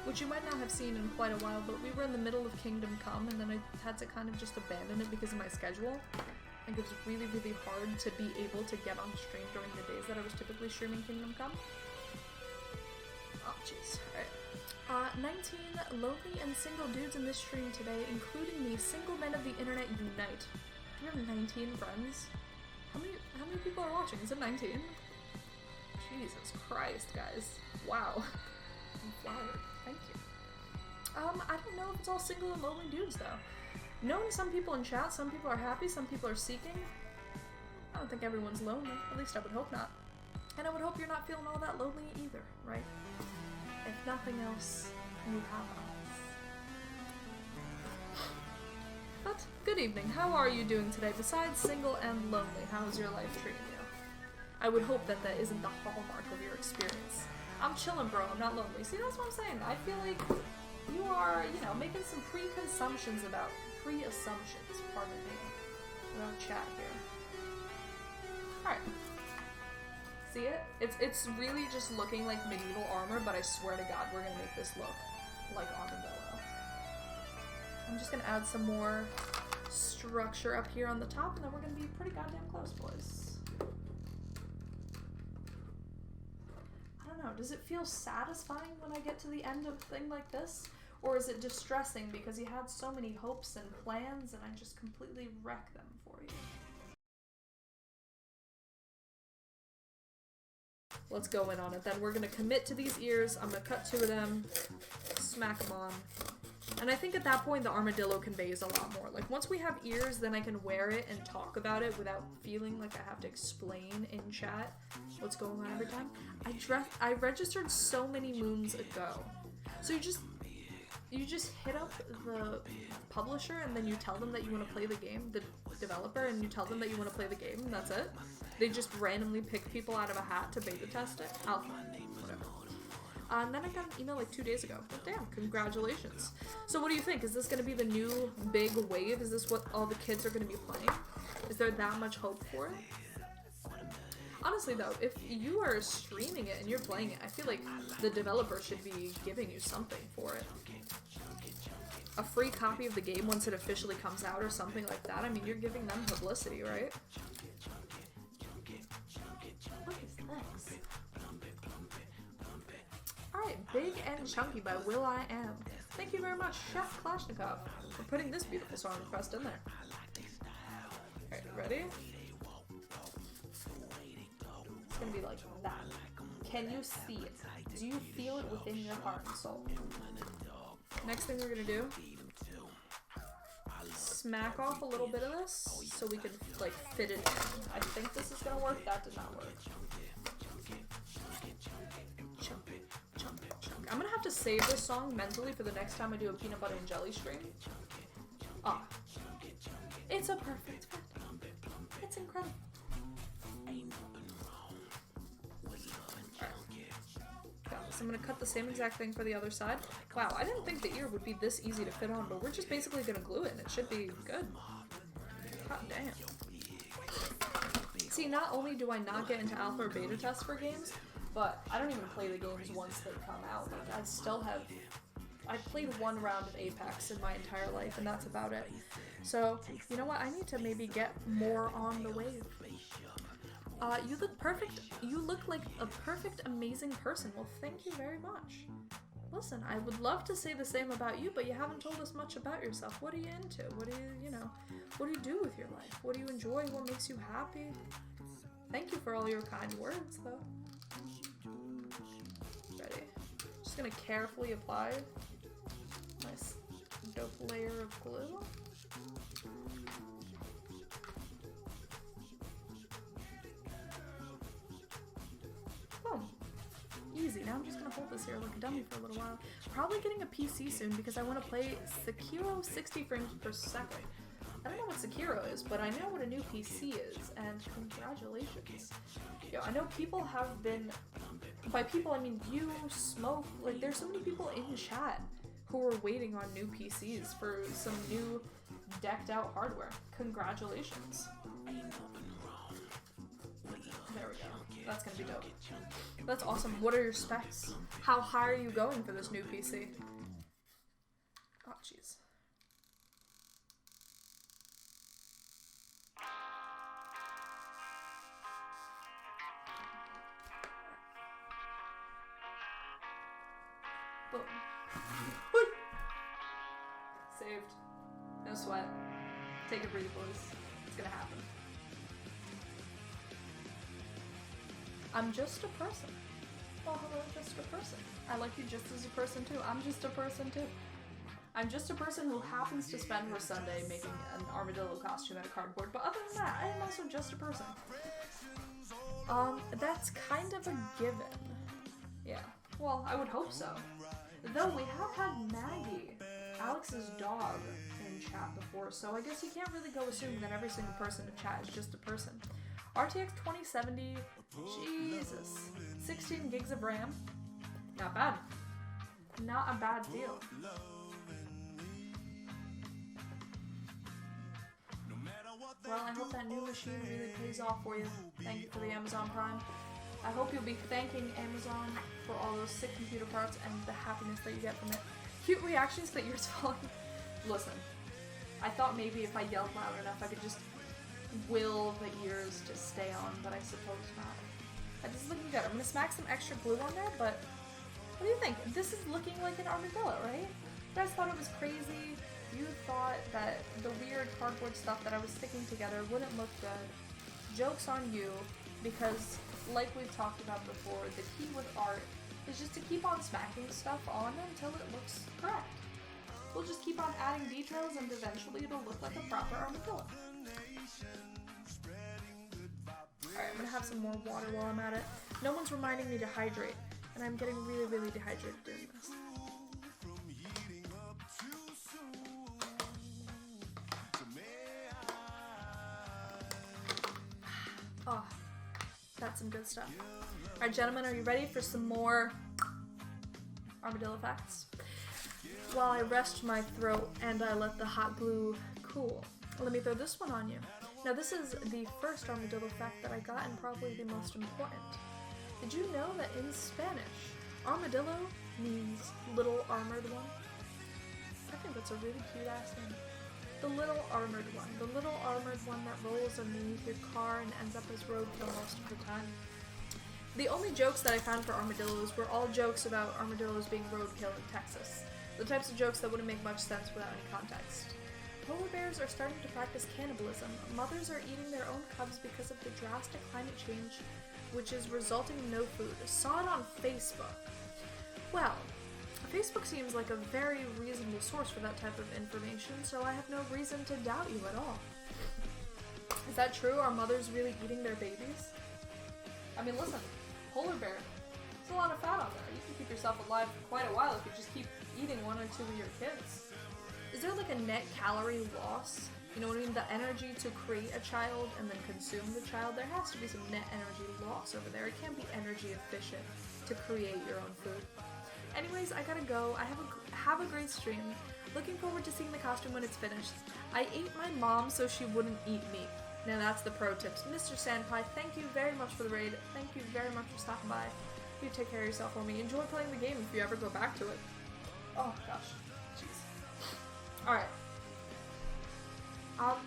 which you might not have seen in quite a while, but we were in the middle of Kingdom Come and then I had to kind of just abandon it because of my schedule. I think it was really, really hard to be able to get on stream during the days that I was typically streaming Kingdom Come. Oh, jeez. Alright. 19 lonely and single dudes in this stream today, including me. Single men of the internet unite. Do you have 19 friends? How many people are watching? Is it 19? Jesus Christ, guys. Wow. I'm flattered. Thank you. I don't know if it's all single and lonely dudes, though. Knowing some people in chat, some people are happy, some people are seeking. I don't think everyone's lonely. At least I would hope not. And I would hope you're not feeling all that lonely either, right? If nothing else, you have us. But, good evening. How are you doing today? Besides single and lonely, how's your life treating you? I would hope that that isn't the hallmark of your experience. I'm chillin', bro. I'm not lonely. See, that's what I'm saying. I feel like you are, you know, making some pre-assumptions, pardon me, about chat here. Alright. See it? It's really just looking like medieval armor, but I swear to God, we're gonna make this look like Armadillo. I'm just gonna add some more structure up here on the top, and then we're gonna be pretty goddamn close, boys. Does it feel satisfying when I get to the end of a thing like this? Or is it distressing because you had so many hopes and plans and I just completely wreck them for you? Let's go in on it then. We're gonna commit to these ears. I'm gonna cut 2 of them, smack them on. And I think at that point the armadillo conveys a lot more. Like once we have ears, then I can wear it and talk about it without feeling like I have to explain in chat what's going on every time. I registered so many moons ago. So you just hit up the publisher and then you tell them that you want to play the game, the developer, and you tell them that you want to play the game, and that's it. They just randomly pick people out of a hat to beta test it. Alpha, whatever. And then I got an email like 2 days ago. But damn, congratulations. So what do you think? Is this going to be the new big wave? Is this what all the kids are going to be playing? Is there that much hope for it? Honestly though, if you are streaming it and you're playing it, I feel like the developer should be giving you something for it. A free copy of the game once it officially comes out or something like that. I mean, you're giving them publicity, right? What is this? Alright, Big and Chunky by Will I Am. Thank you very much, Chef Klashnikov, for putting this beautiful song request in there. Alright, ready? It's gonna be like that. Can you see it? Do you feel it within your heart and soul? Next thing we're gonna do, smack off a little bit of this so we can like fit it in. I think this is gonna work. That did not work. Chunk, chunk, chunk. I'm gonna have to save this song mentally for the next time I do a peanut butter and jelly stream. Ah, it's a perfect fit. It's incredible. I'm gonna cut the same exact thing for the other side. Wow, I didn't think the ear would be this easy to fit on, but we're just basically gonna glue it and it should be good. God damn. See, not only do I not get into alpha or beta tests for games, but I don't even play the games once they come out. Like, I still have... I played 1 round of Apex in my entire life, and that's about it. So, you know what? I need to maybe get more on the wave. You look perfect. You look like a perfect, amazing person. Well, thank you very much. Listen, I would love to say the same about you, but you haven't told us much about yourself. What are you into? What do you, what do you do with your life? What do you enjoy? What makes you happy? Thank you for all your kind words, though. Ready? Just gonna carefully apply nice dope layer of glue. Boom. Easy. Now I'm just gonna hold this here like a dummy for a little while. Probably getting a PC soon because I want to play Sekiro 60 frames per second. I don't know what Sekiro is, but I know what a new PC is, and congratulations. Yo, I know people have been, by people I mean you, Smoke, like there's so many people in chat who are waiting on new PCs for some new decked out hardware. Congratulations. There we go. That's gonna be dope. That's awesome. What are your specs? How high are you going for this new PC? Oh, jeez. Boom. Woo! Saved. No sweat. Take a breathe, boys. It's gonna happen. I'm just a person. Oh, hello, just a person. I like you just as a person too. I'm just a person too. I'm just a person who happens to spend her Sunday making an armadillo costume out of cardboard, but other than that, I am also just a person. That's kind of a given. Yeah. Well, I would hope so. Though we have had Maggie, Alex's dog, in chat before, so I guess you can't really go assuming that every single person in chat is just a person. RTX 2070, Jesus, 16 gigs of RAM, not bad. Not a bad deal. Well, I hope that new machine really pays off for you. Thank you for the Amazon Prime. I hope you'll be thanking Amazon for all those sick computer parts and the happiness that you get from it. Cute reactions that yours falling. Listen, I thought maybe if I yelled loud enough I could just will the ears to stay on, but I suppose not. This is looking good. I'm gonna smack some extra glue on there, but what do you think? This is looking like an armadillo, right? You guys thought it was crazy. You thought that the weird cardboard stuff that I was sticking together wouldn't look good. Joke's on you, because like we've talked about before, the key with art is just to keep on smacking stuff on until it looks correct. We'll just keep on adding details and eventually it'll look like a proper armadillo. Alright, I'm gonna have some more water while I'm at it. No one's reminding me to hydrate, and I'm getting really, really dehydrated doing this. Oh, that's some good stuff. Alright, gentlemen, are you ready for some more armadillo facts? While I rest my throat and I let the hot glue cool, let me throw this one on you. Now, this is the first armadillo fact that I got and probably the most important. Did you know that in Spanish, armadillo means little armored one? I think that's a really cute ass name. The little armored one. The little armored one that rolls underneath your car and ends up as roadkill most of the time. The only jokes that I found for armadillos were all jokes about armadillos being roadkill in Texas. The types of jokes that wouldn't make much sense without any context. Polar bears are starting to practice cannibalism. Mothers are eating their own cubs because of the drastic climate change, which is resulting in no food. Saw it on Facebook. Well, Facebook seems like a very reasonable source for that type of information, so I have no reason to doubt you at all. Is that true? Are mothers really eating their babies? I mean, listen, polar bear, there's a lot of fat on there. You can keep yourself alive for quite a while if you just keep eating one or two of your kids. Is there like a net calorie loss? You know what I mean? The energy to create a child and then consume the child, there has to be some net energy loss over there. It can't be energy efficient to create your own food. Anyways, I gotta go. I have a great stream. Looking forward to seeing the costume when it's finished. I ate my mom so she wouldn't eat meat. Now that's the pro tips. Mr. Sandpie, thank you very much for the raid. Thank you very much for stopping by. You take care of yourself for me. Enjoy playing the game if you ever go back to it. Oh gosh. Jeez. Alright.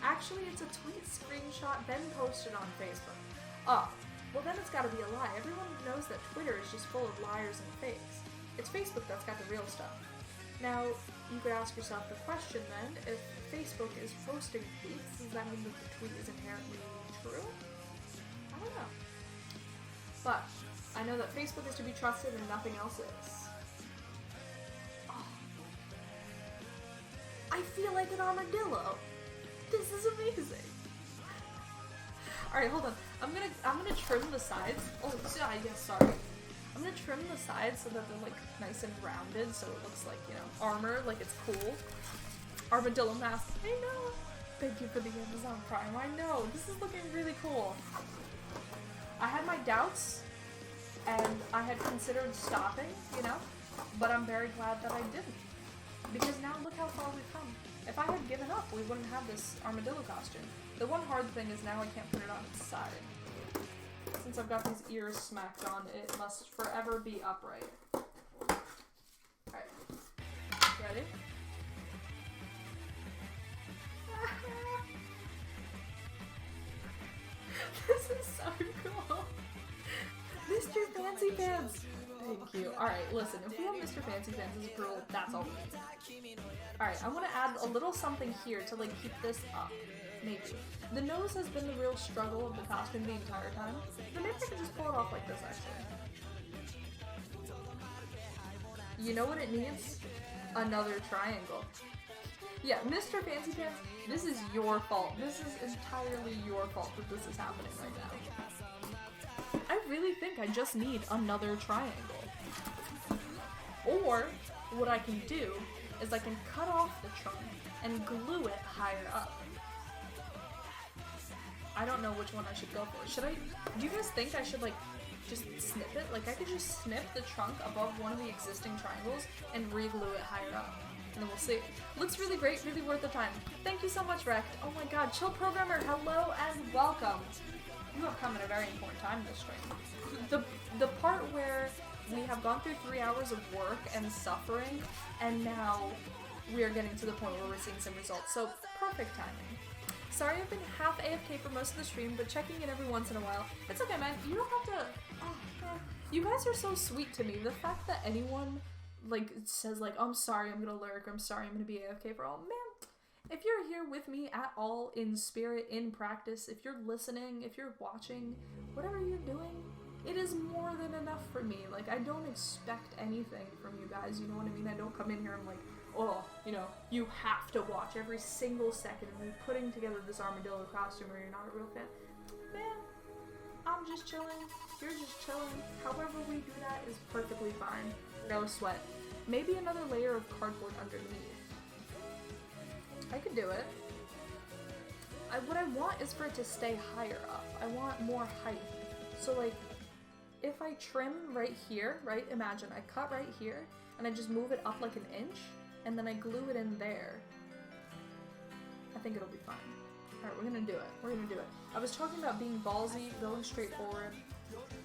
Actually, it's a tweet screenshot then posted on Facebook. Oh, well then it's gotta be a lie. Everyone knows that Twitter is just full of liars and fakes. It's Facebook that's got the real stuff. Now, you could ask yourself the question then, if Facebook is posting tweets, does that mean that the tweet is inherently true? I don't know. But, I know that Facebook is to be trusted and nothing else is. Oh. I feel like an armadillo. This is amazing. Alright, hold on. I'm gonna trim the sides. Oh, yeah, sorry. I'm gonna trim the sides so that they're like nice and rounded, so it looks like, you know, armor, like it's cool. Armadillo mask. I know. Thank you for the Amazon Prime. I know. This is looking really cool. I had my doubts, and I had considered stopping, you know, but I'm very glad that I didn't. Because now look how far we've come. If I had given up, we wouldn't have this armadillo costume. The one hard thing is now I can't put it on its side. Since I've got these ears smacked on, it must forever be upright. Alright. Ready? This is so cool. Mr. Fancy Pants! Thank you. Alright, listen, if we have Mr. Fancy Pants as a girl, that's all we need. Alright, I want to add a little something here to like keep this up. Maybe. The nose has been the real struggle of the costume the entire time. But maybe I can just pull it off like this, actually. You know what it needs? Another triangle. Yeah, Mr. Fancy Pants, this is your fault. This is entirely your fault that this is happening right now. I really think I just need another triangle. Or, what I can do is I can cut off the trunk and glue it higher up. I don't know which one I should go for. Should I? Do you guys think I should like just snip it? Like I could just snip the trunk above one of the existing triangles and re-glue it higher up. And then we'll see. Looks really great, really worth the time. Thank you so much, Rect. Oh my god, Chill Programmer, hello and welcome. You have come at a very important time this stream. The part where we have gone through 3 hours of work and suffering, and now we are getting to the point where we're seeing some results. So perfect timing. Sorry I've been half AFK for most of the stream, but checking in every once in a while. It's okay, man. You don't have to... You guys are so sweet to me. The fact that anyone, like, says, like, oh, I'm sorry I'm gonna lurk, or I'm sorry I'm gonna be AFK for all... Man, if you're here with me at all, in spirit, in practice, if you're listening, if you're watching, whatever you're doing, it is more than enough for me. Like, I don't expect anything from you guys, you know what I mean? I don't come in here and I'm like, oh, you know, you have to watch every single second of me putting together this armadillo costume or you're not a real fan. Man, I'm just chilling. You're just chilling. However we do that is perfectly fine. No sweat. Maybe another layer of cardboard underneath. I could do it. What I want is for it to stay higher up. I want more height. So like, if I trim right here, right? Imagine I cut right here and I just move it up like an inch. And then I glue it in there. I think it'll be fine. Alright, we're gonna do it. We're gonna do it. I was talking about being ballsy, going straight forward.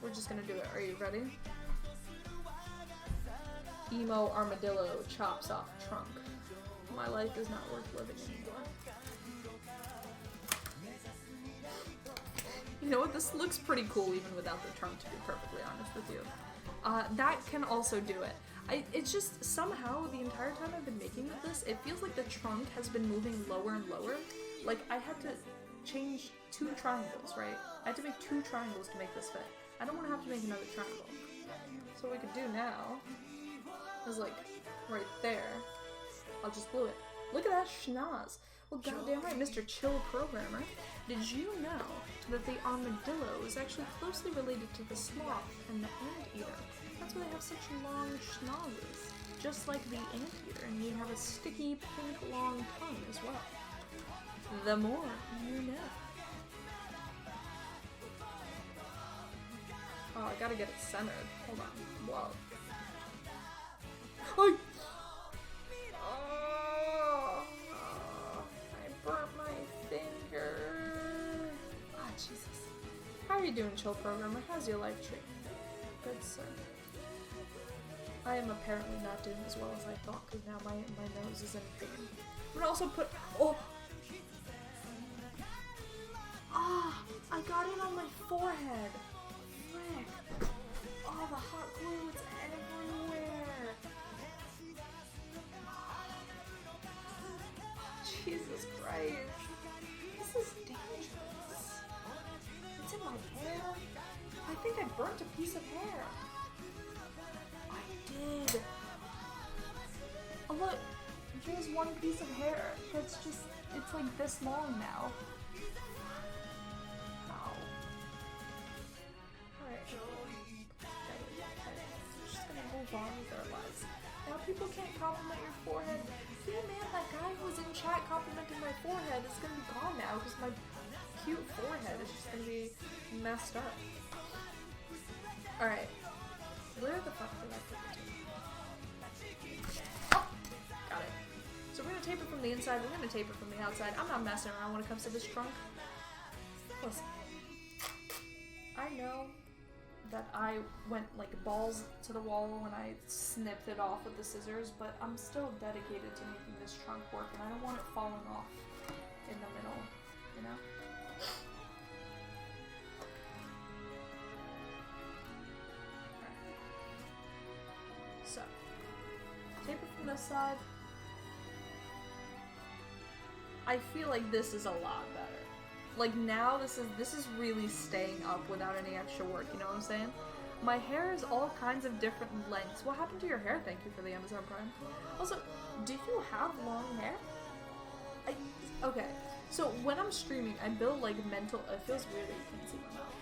We're just gonna do it. Are you ready? Emo armadillo chops off trunk. My life is not worth living anymore. You know what? This looks pretty cool even without the trunk, to be perfectly honest with you. That can also do it. It's just somehow the entire time I've been making this, it feels like the trunk has been moving lower and lower. Like I had to change 2 triangles, right? I had to make 2 triangles to make this fit. I don't want to have to make another triangle. So what we could do now is like right there. I'll just glue it. Look at that schnoz. Well, goddamn right, Mr. Chill Programmer. Did you know that the armadillo is actually closely related to the sloth and the anteater? That's why they have such long schnozzes, just like the anteater, and you have a sticky pink long tongue as well. The more you know. Oh, I gotta get it centered. Hold on. Whoa. Oh! I burnt my finger. Ah, Jesus. How are you doing, Chill Programmer? How's your life treating you? Good, sir. I am apparently not doing as well as I thought, because now my nose is in pain. I'm gonna also put... Oh! Ah! I got it on my forehead! Frick! Oh, the hot glue, it's everywhere! Jesus Christ! This is dangerous! It's in my hair! I think I burnt a piece of hair! Did. Oh look, here's one piece of hair. It's like this long now. Ow. Alright. on with their lives. Now people can't compliment your forehead. Yeah, man, that guy who was in chat complimenting my forehead is gonna be gone now because my cute forehead is just gonna be messed up. Alright. Where the fuck did I put the tape? Oh! Got it. So we're gonna tape it from the inside, we're gonna tape it from the outside. I'm not messing around when it comes to this trunk. Listen. I know that I went like balls to the wall when I snipped it off with the scissors, but I'm still dedicated to making this trunk work and I don't want it falling off in the middle, you know? So, tape it from this side. I feel like this is a lot better. Like now this is really staying up without any extra work, you know what I'm saying? My hair is all kinds of different lengths. What happened to your hair? Thank you for the Amazon Prime. Also, do you have long hair? Okay, so when I'm streaming, I build like mental, it feels weird that you can't see my mouth.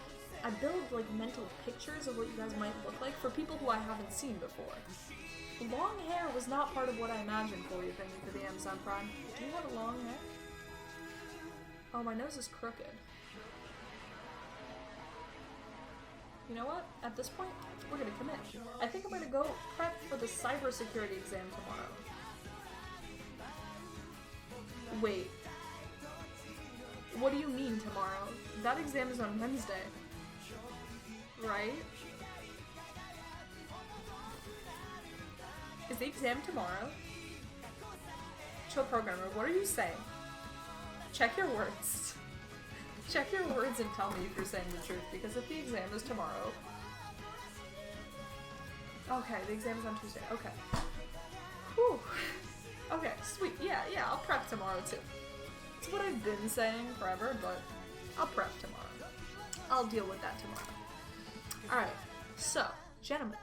I build like mental pictures of what you guys might look like for people who I haven't seen before. Long hair was not part of what I imagined for you, thank you for the Amazon Prime. Do you have a long hair? Oh, my nose is crooked. You know what? At this point, we're gonna commit. I think I'm gonna go prep for the cybersecurity exam tomorrow. Wait. What do you mean tomorrow? That exam is on Wednesday. Right? Is the exam tomorrow? Chill programmer, what are you saying? Check your words. Check your words and tell me if you're saying the truth, because if the exam is tomorrow... Okay, the exam is on Tuesday. Okay. Whew. Okay, sweet. Yeah, I'll prep tomorrow too. It's what I've been saying forever, but I'll prep tomorrow. I'll deal with that tomorrow. Alright, so, gentlemen.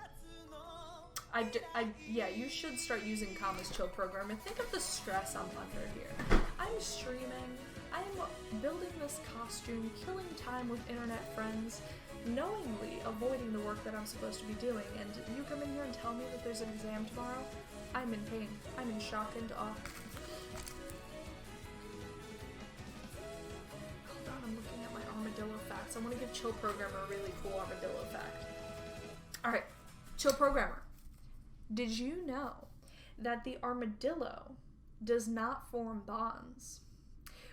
Yeah, you should start using commas, chill programmer. Think of the stress I'm under here. I'm streaming, I'm building this costume, killing time with internet friends, knowingly avoiding the work that I'm supposed to be doing, and you come in here and tell me that there's an exam tomorrow? I'm in pain. I'm in shock and awe. Hold on, I'm looking at my armadillo facts. I want to give Chill Programmer a really cool armadillo fact. Alright, Chill Programmer. Did you know that the armadillo does not form bonds?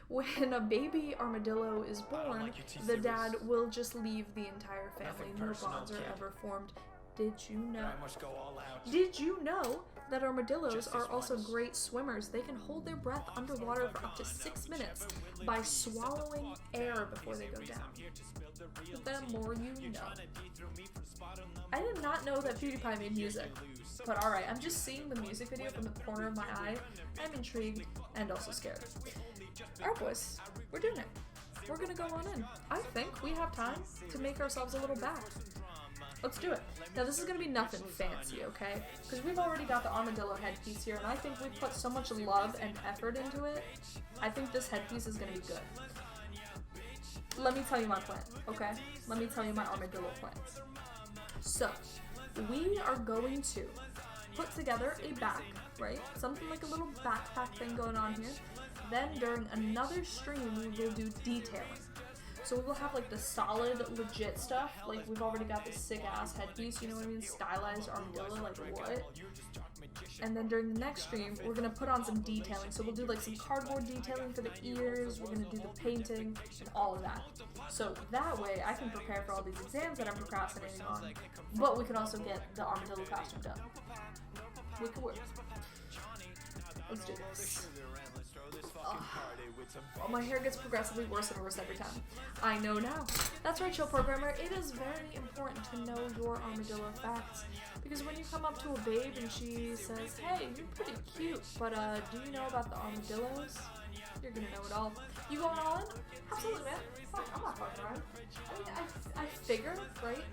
When a baby armadillo is born, the dad will just leave the entire family. No bonds are ever formed. Did you know? Did you know that armadillos are also great swimmers? They can hold their breath underwater for up to 6 minutes by swallowing air before they go down. The more you know. I did not know that PewDiePie made music. But alright, I'm just seeing the music video from the corner of my eye. I'm intrigued and also scared. Alright boys, we're doing it. We're gonna go on in. I think we have time to make ourselves a little bat. Let's do it. Now this is gonna be nothing fancy, okay? Because we've already got the armadillo headpiece here, and I think we've put so much love and effort into it. I think this headpiece is gonna be good. Let me tell you my plan, okay? Let me tell you my armadillo plans. So, we are going to put together a back, right? Something like a little backpack thing going on here. Then during another stream, we will do detailing. So we will have like the solid, legit stuff. Like we've already got this sick ass headpiece, you know what I mean? Stylized armadillo, like what? And then during the next stream, we're gonna put on some detailing. So we'll do like some cardboard detailing for the ears, we're gonna do the painting, and all of that. So that way I can prepare for all these exams that I'm procrastinating on. But we can also get the armadillo costume done. We can work. Let's do this. Oh, my hair gets progressively worse and worse every time. I know now. That's right, Chill Programmer. It is very important to know your armadillo facts. Because when you come up to a babe and she says, hey, you're pretty cute, but do you know about the armadillos? You're gonna know it all. You going all in? Absolutely, man. Fuck, I'm not fucking around. I mean, I figure, right?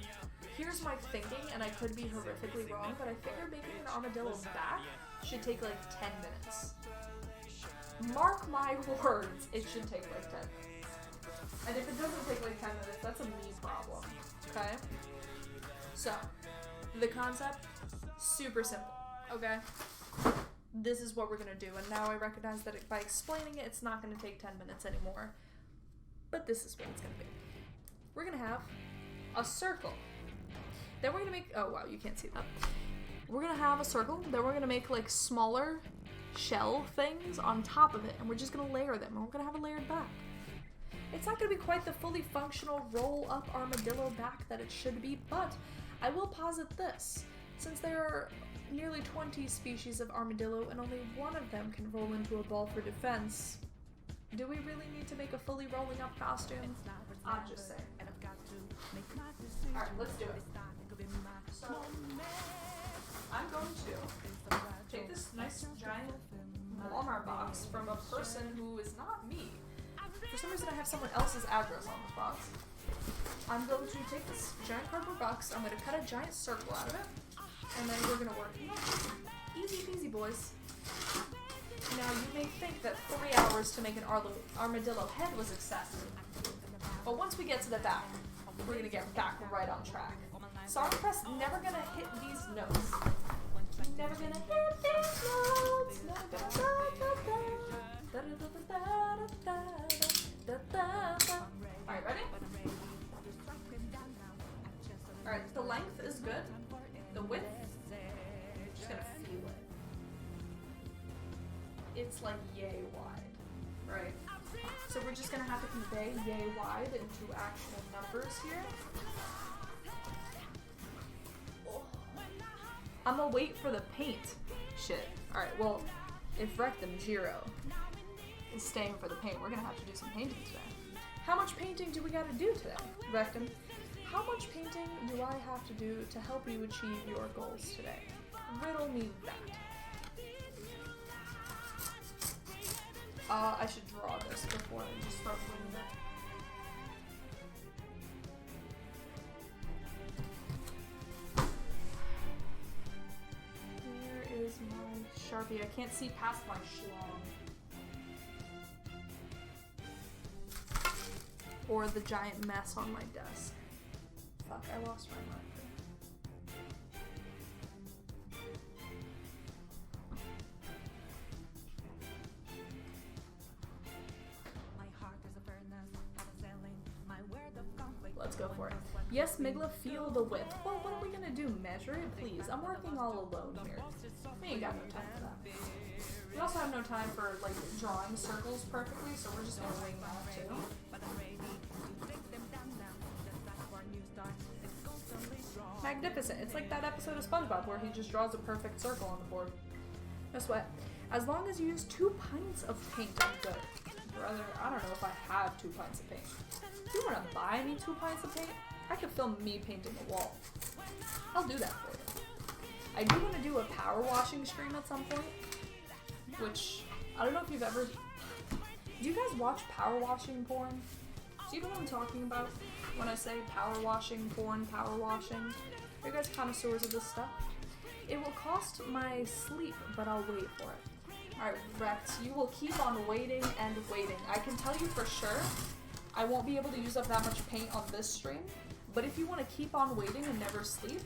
Here's my thinking, and I could be horrifically wrong, but I figure making an armadillo back should take like 10 minutes. Mark my words, it should take like 10 minutes. And if it doesn't take like 10 minutes, that's a me problem, okay? So, the concept, Super simple, okay? This is what we're gonna do, and now I recognize that by explaining it, it's not gonna take 10 minutes anymore. But this is what it's gonna be. We're gonna have a circle. Then we're gonna make, oh wow, you can't see that. We're gonna have a circle, then we're gonna make like smaller shell things on top of it, and we're just gonna layer them, and we're gonna have a layered back. It's not gonna be quite the fully functional roll-up armadillo back that it should be, but I will posit this. Since there are nearly 20 species of armadillo and only one of them can roll into a ball for defense, do we really need to make a fully rolling up costume? I'm just saying. Alright, let's do it. So, I'm going to take this nice giant Walmart box from a person who is not me. For some reason I have someone else's address on this box. I'm going to take this giant cardboard box, I'm going to cut a giant circle out of it, and then we're going to work. Easy peasy, boys. Now, you may think that 3 hours to make an armadillo head was excessive, but once we get to the back, we're going to get back right on track. Song press never going to hit these notes. Never going to hit these notes. Alright, ready? Alright, the length is good. The width, just gonna feel it. It's like yay wide, right? So we're just gonna have to convey yay wide into actual numbers here. Oh. I'm gonna wait for the paint. Shit. Alright, well, if Rectum Jiro is staying for the paint, we're gonna have to do some painting today. How much painting do we gotta do today, Rectum? How much painting do I have to do to help you achieve your goals today? Riddle me that. I should draw this before I just start doing that. Where is my Sharpie? I can't see past my schlong. Or the giant mess on my desk. Fuck, I lost my marker. Let's go for it. Yes, Migla, feel the width. Well, what are we gonna do? Measure it? Please. I'm working all alone here. We ain't got no time for that. We also have no time for, like, drawing circles perfectly, so we're just gonna wing that too. Magnificent. It's like that episode of SpongeBob where he just draws a perfect circle on the board. No sweat. As long as you use 2 pints of paint, I'm good. Brother, I don't know if I have 2 pints of paint. If you want to buy me 2 pints of paint, I could film me painting the wall. I'll do that for you. I do want to do a power washing stream at some point, which, I don't know if you've ever... Do you guys watch power washing porn? Do you know what I'm talking about when I say power washing porn, power washing? Are you guys connoisseurs of this stuff? It will cost my sleep, but I'll wait for it. Alright, Rex, you will keep on waiting and waiting. I can tell you for sure, I won't be able to use up that much paint on this stream, but if you want to keep on waiting and never sleep,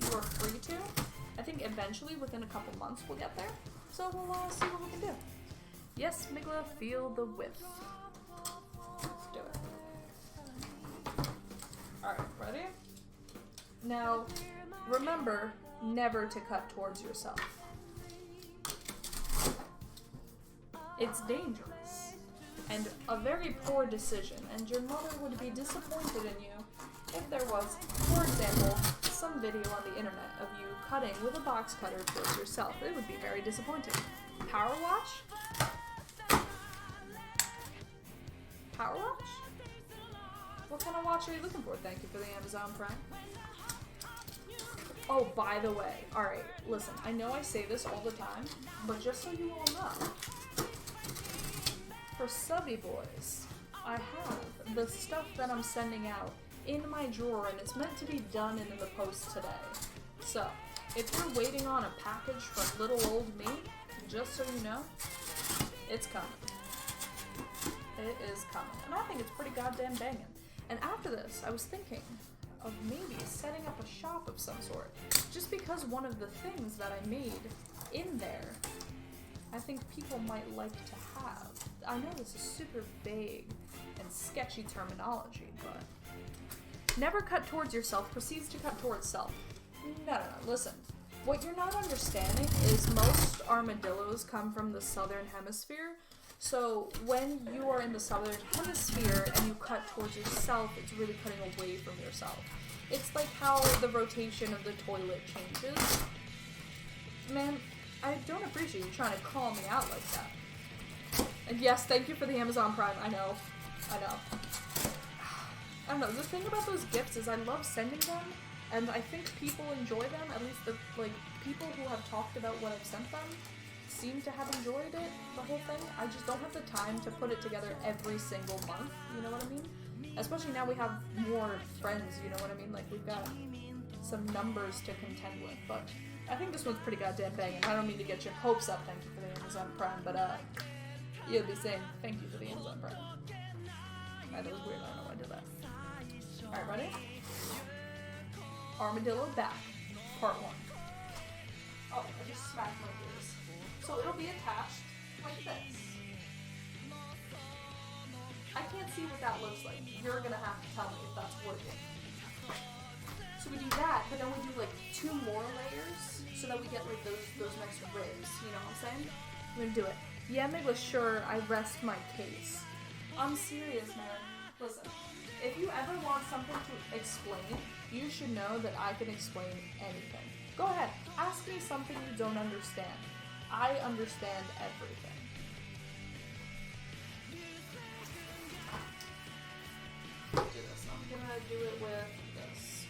you are free to. I think eventually, within a couple months, we'll get there. So we'll see what we can do. Yes, Migla, feel the width. Let's do it. Alright, ready? Now, remember never to cut towards yourself. It's dangerous, and a very poor decision, and your mother would be disappointed in you if there was, for example, some video on the internet of you cutting with a box cutter towards yourself. It would be very disappointing. Power wash? Power wash? What kind of watch are you looking for? Thank you for the Amazon Prime. Oh, by the way, alright, listen, I know I say this all the time, but just so you all know, for subby boys, I have the stuff that I'm sending out in my drawer, and it's meant to be done in the post today. So, if you're waiting on a package from little old me, just so you know, it's coming. It is coming. And I think it's pretty goddamn banging. And after this, I was thinking, of maybe setting up a shop of some sort. Just because one of the things that I made in there, I think people might like to have. I know this is super vague and sketchy terminology, but never cut towards yourself proceeds to cut towards self. No, listen. What you're not understanding is most armadillos come from the southern hemisphere. So when you are in the southern hemisphere and you cut towards yourself, it's really cutting away from yourself. It's like how the rotation of the toilet changes. Man, I don't appreciate you trying to call me out like that. And yes, thank you for the Amazon Prime. I know. I don't know, the thing about those gifts is I love sending them, and I think people enjoy them, at least the, people who have talked about what I've sent them seem to have enjoyed it, the whole thing. I just don't have the time to put it together every single month, you know what I mean? Especially now we have more friends, you know what I mean? Like, we've got some numbers to contend with, but I think this one's pretty goddamn banging. I don't mean to get your hopes up, thank you for the Amazon Prime, but, you'll be saying thank you for the Amazon Prime. That was weird, I don't know why I did that. Alright, ready? Armadillo back, part 1. Oh, I just smacked my ears. So it'll be attached like this. I can't see what that looks like. You're gonna have to tell me if that's working. So we do that, but then we do like 2 more layers so that we get like those nice ribs, you know what I'm saying? I'm gonna do it. Yeah, Migla, sure, I rest my case. I'm serious, man. Listen, if you ever want something to explain, you should know that I can explain anything. Go ahead, ask me something you don't understand. I understand everything. Do this. I'm gonna do it with this.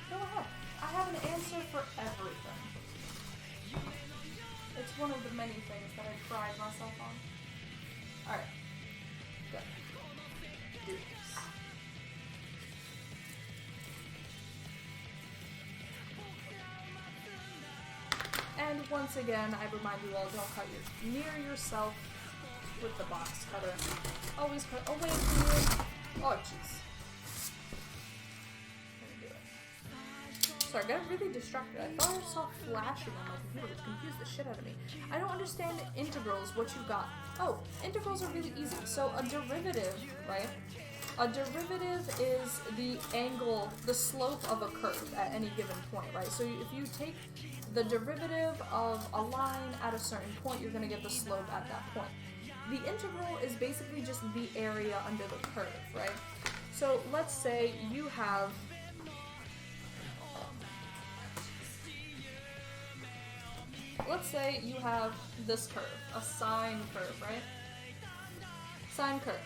Go ahead. I have an answer for everything. It's one of the many things that I pride myself on. Alright. Good. Do this. And once again, I remind you all, don't cut near yourself with the box cutter. Always cut away from you. Oh, jeez. Sorry, I got really distracted. I thought I saw flashing on my computer, which confused the shit out of me. I don't understand integrals, what you got. Oh, integrals are really easy. So a derivative, right? A derivative is the angle, the slope of a curve at any given point, right? So if you take the derivative of a line at a certain point, you're going to get the slope at that point. The integral is basically just the area under the curve, right? So let's say you have this curve, a sine curve, right? Sine curve.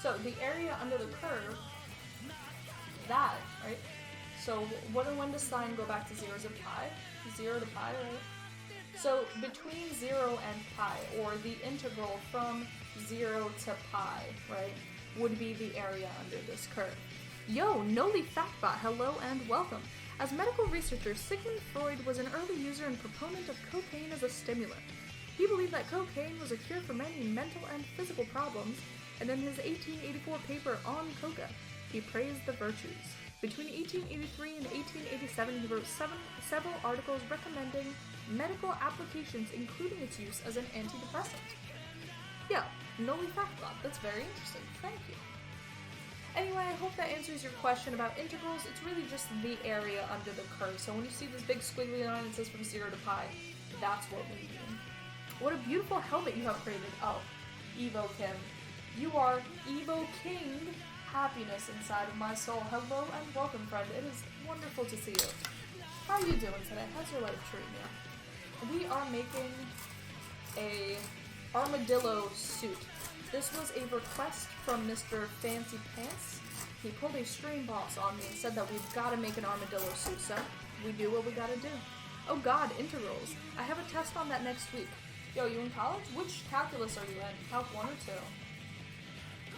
So the area under the curve, that, right? So when does sine go back to 0? Is it pi? 0 to pi, right? So between 0 and pi, or the integral from 0 to pi, right, would be the area under this curve. Yo, Noli Factbot, hello and welcome. As medical researcher, Sigmund Freud was an early user and proponent of cocaine as a stimulant. He believed that cocaine was a cure for many mental and physical problems, and in his 1884 paper On Coca, he praised the virtues. Between 1883 and 1887, he wrote several articles recommending medical applications, including its use as an antidepressant. Yeah, Noli Factbot, that's very interesting, thank you. Anyway, I hope that answers your question about integrals. It's really just the area under the curve. So when you see this big squiggly line that says from 0 to pi, that's what we mean. What a beautiful helmet you have created. Oh, Evo Kim. You are Evo King. Happiness inside of my soul. Hello and welcome, friend. It is wonderful to see you. How are you doing today? How's your life treating you? We are making a armadillo suit. This was a request from Mr. Fancy Pants. He pulled a stream boss on me and said that we've got to make an armadillo suit, so we do what we gotta do. Oh god, integrals. I have a test on that next week. Yo, you in college? Which calculus are you in? Calc 1 or 2?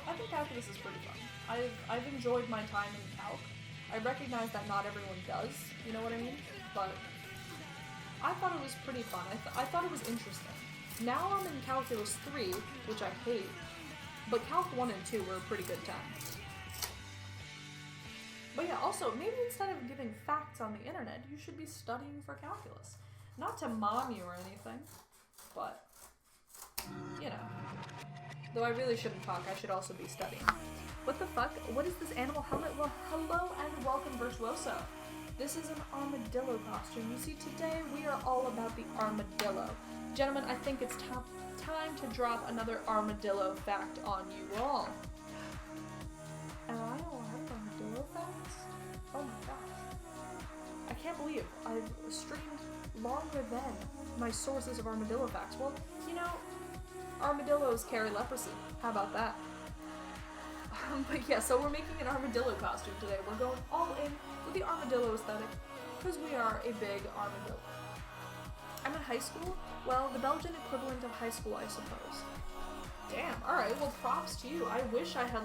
I think calculus is pretty fun. I've enjoyed my time in calc. I recognize that not everyone does, you know what I mean? But I thought it was pretty fun. I thought it was interesting. Now I'm in calculus 3, which I hate, but calc 1 and 2 were a pretty good time. But yeah, also, maybe instead of giving facts on the internet, you should be studying for calculus. Not to mom you or anything, but, you know. Though I really shouldn't talk, I should also be studying. What the fuck? What is this animal helmet? Well, hello and welcome, Virtuoso. This is an armadillo costume. You see, today we are all about the armadillo. Gentlemen, I think it's time to drop another armadillo fact on you all. Am I allowed armadillo facts? Oh my gosh. I can't believe I've streamed longer than my sources of armadillo facts. Well, you know, armadillos carry leprosy. How about that? But yeah, so we're making an armadillo costume today. We're going all in with the armadillo aesthetic because we are a big armadillo. I'm in high school. Well, the Belgian equivalent of high school, I suppose. Damn. All right. Well, props to you. I wish I had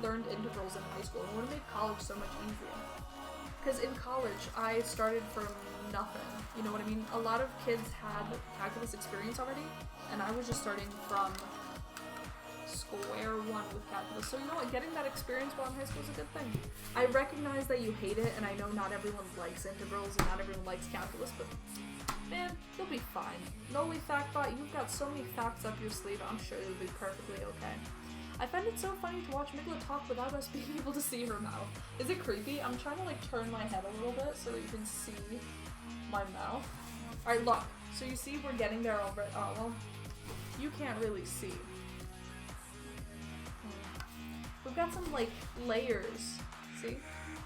learned integrals in high school. It would have made college so much easier. Because in college, I started from nothing. You know what I mean? A lot of kids had calculus experience already, and I was just starting from square one with calculus. So you know what? Getting that experience while in high school is a good thing. I recognize that you hate it, and I know not everyone likes integrals and not everyone likes calculus, but man, you'll be fine. Noli Factbot, you've got so many facts up your sleeve, I'm sure you'll be perfectly okay. I find it so funny to watch Migla talk without us being able to see her mouth. Is it creepy? I'm trying to like turn my head a little bit so that you can see my mouth. Alright, look. So you see we're getting there already. Oh, well, you can't really see. We've got some like layers. See?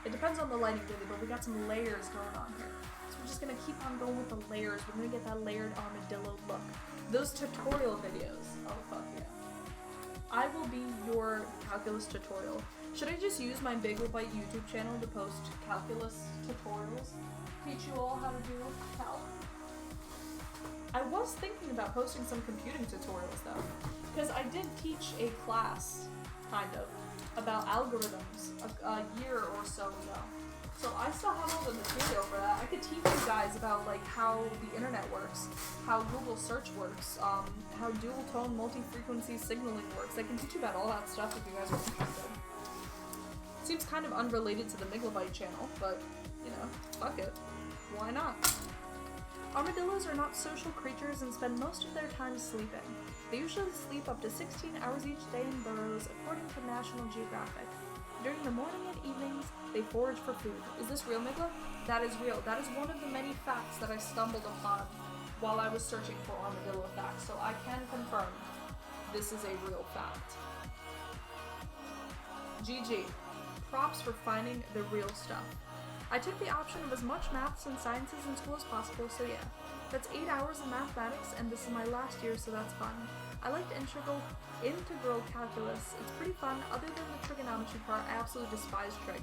It depends on the lighting really, but we got some layers going on here. So we're just gonna keep on going with the layers. We're gonna get that layered armadillo look. Those tutorial videos. Oh fuck yeah. I will be your calculus tutorial. Should I just use my Big with Bite YouTube channel to post calculus tutorials? Teach you all how to do calc? I was thinking about posting some computing tutorials though, because I did teach a class, kind of, about algorithms a year or so ago. So I still have all the material for that. I could teach you guys about like how the internet works, how Google search works, how dual tone multi-frequency signaling works. I can teach you about all that stuff if you guys are interested. Seems kind of unrelated to the Miglabite channel, but you know, fuck it. Why not? Armadillos are not social creatures and spend most of their time sleeping. They usually sleep up to 16 hours each day in burrows, according to National Geographic. During the morning and evenings, they forage for food. Is this real, Migla? That is real. That is one of the many facts that I stumbled upon while I was searching for armadillo facts, so I can confirm this is a real fact. GG. Props for finding the real stuff. I took the option of as much maths and sciences in school as possible, so yeah. That's 8 hours of mathematics, and this is my last year, so that's fun. I liked integral calculus. It's pretty fun. Other than the trigonometry part, I absolutely despise trig.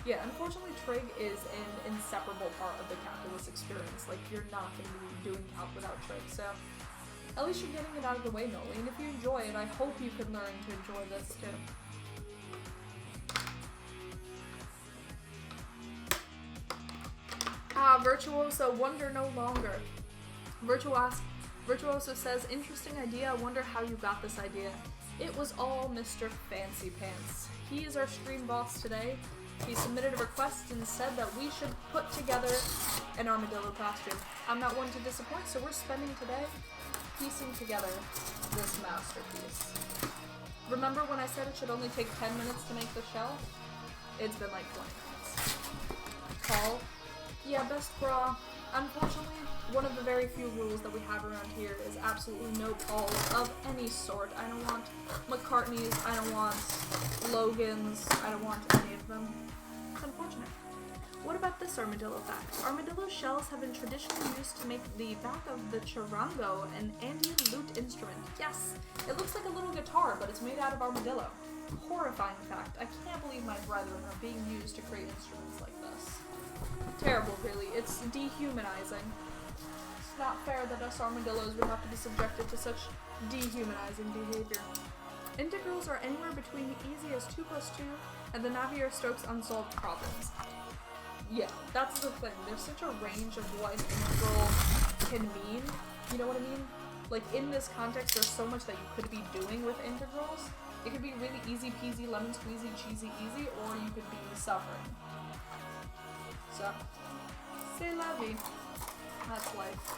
Yeah, unfortunately trig is an inseparable part of the calculus experience. Like, you're not going to be doing calc without trig, so at least you're getting it out of the way, Noli. And if you enjoy it, I hope you can learn to enjoy this too. Virtuoso, wonder no longer. Virtuoso says, interesting idea, I wonder how you got this idea. It was all Mr. Fancy Pants. He is our stream boss today. He submitted a request and said that we should put together an armadillo costume. I'm not one to disappoint, so we're spending today piecing together this masterpiece. Remember when I said it should only take 10 minutes to make the shell? It's been like 20 minutes. Paul? Yeah, best bra. Unfortunately, one of the very few rules that we have around here is absolutely no Pauls of any sort. I don't want McCartney's, I don't want Logan's, I don't want any of them. It's unfortunate. What about this armadillo fact? Armadillo shells have been traditionally used to make the back of the charango, an Andean lute instrument. Yes, it looks like a little guitar, but it's made out of armadillo. Horrifying fact. I can't believe my brethren are being used to create instruments like this. Terrible, really. It's dehumanizing. It's not fair that us armadillos would have to be subjected to such dehumanizing behavior. Integrals are anywhere between the easy as 2 + 2 and the Navier-Stokes unsolved problems. Yeah, that's the thing. There's such a range of what an integral can mean. You know what I mean? Like, in this context, there's so much that you could be doing with integrals. It could be really easy peasy, lemon squeezy, cheesy easy, or you could be suffering. So, c'est la vie. That's life.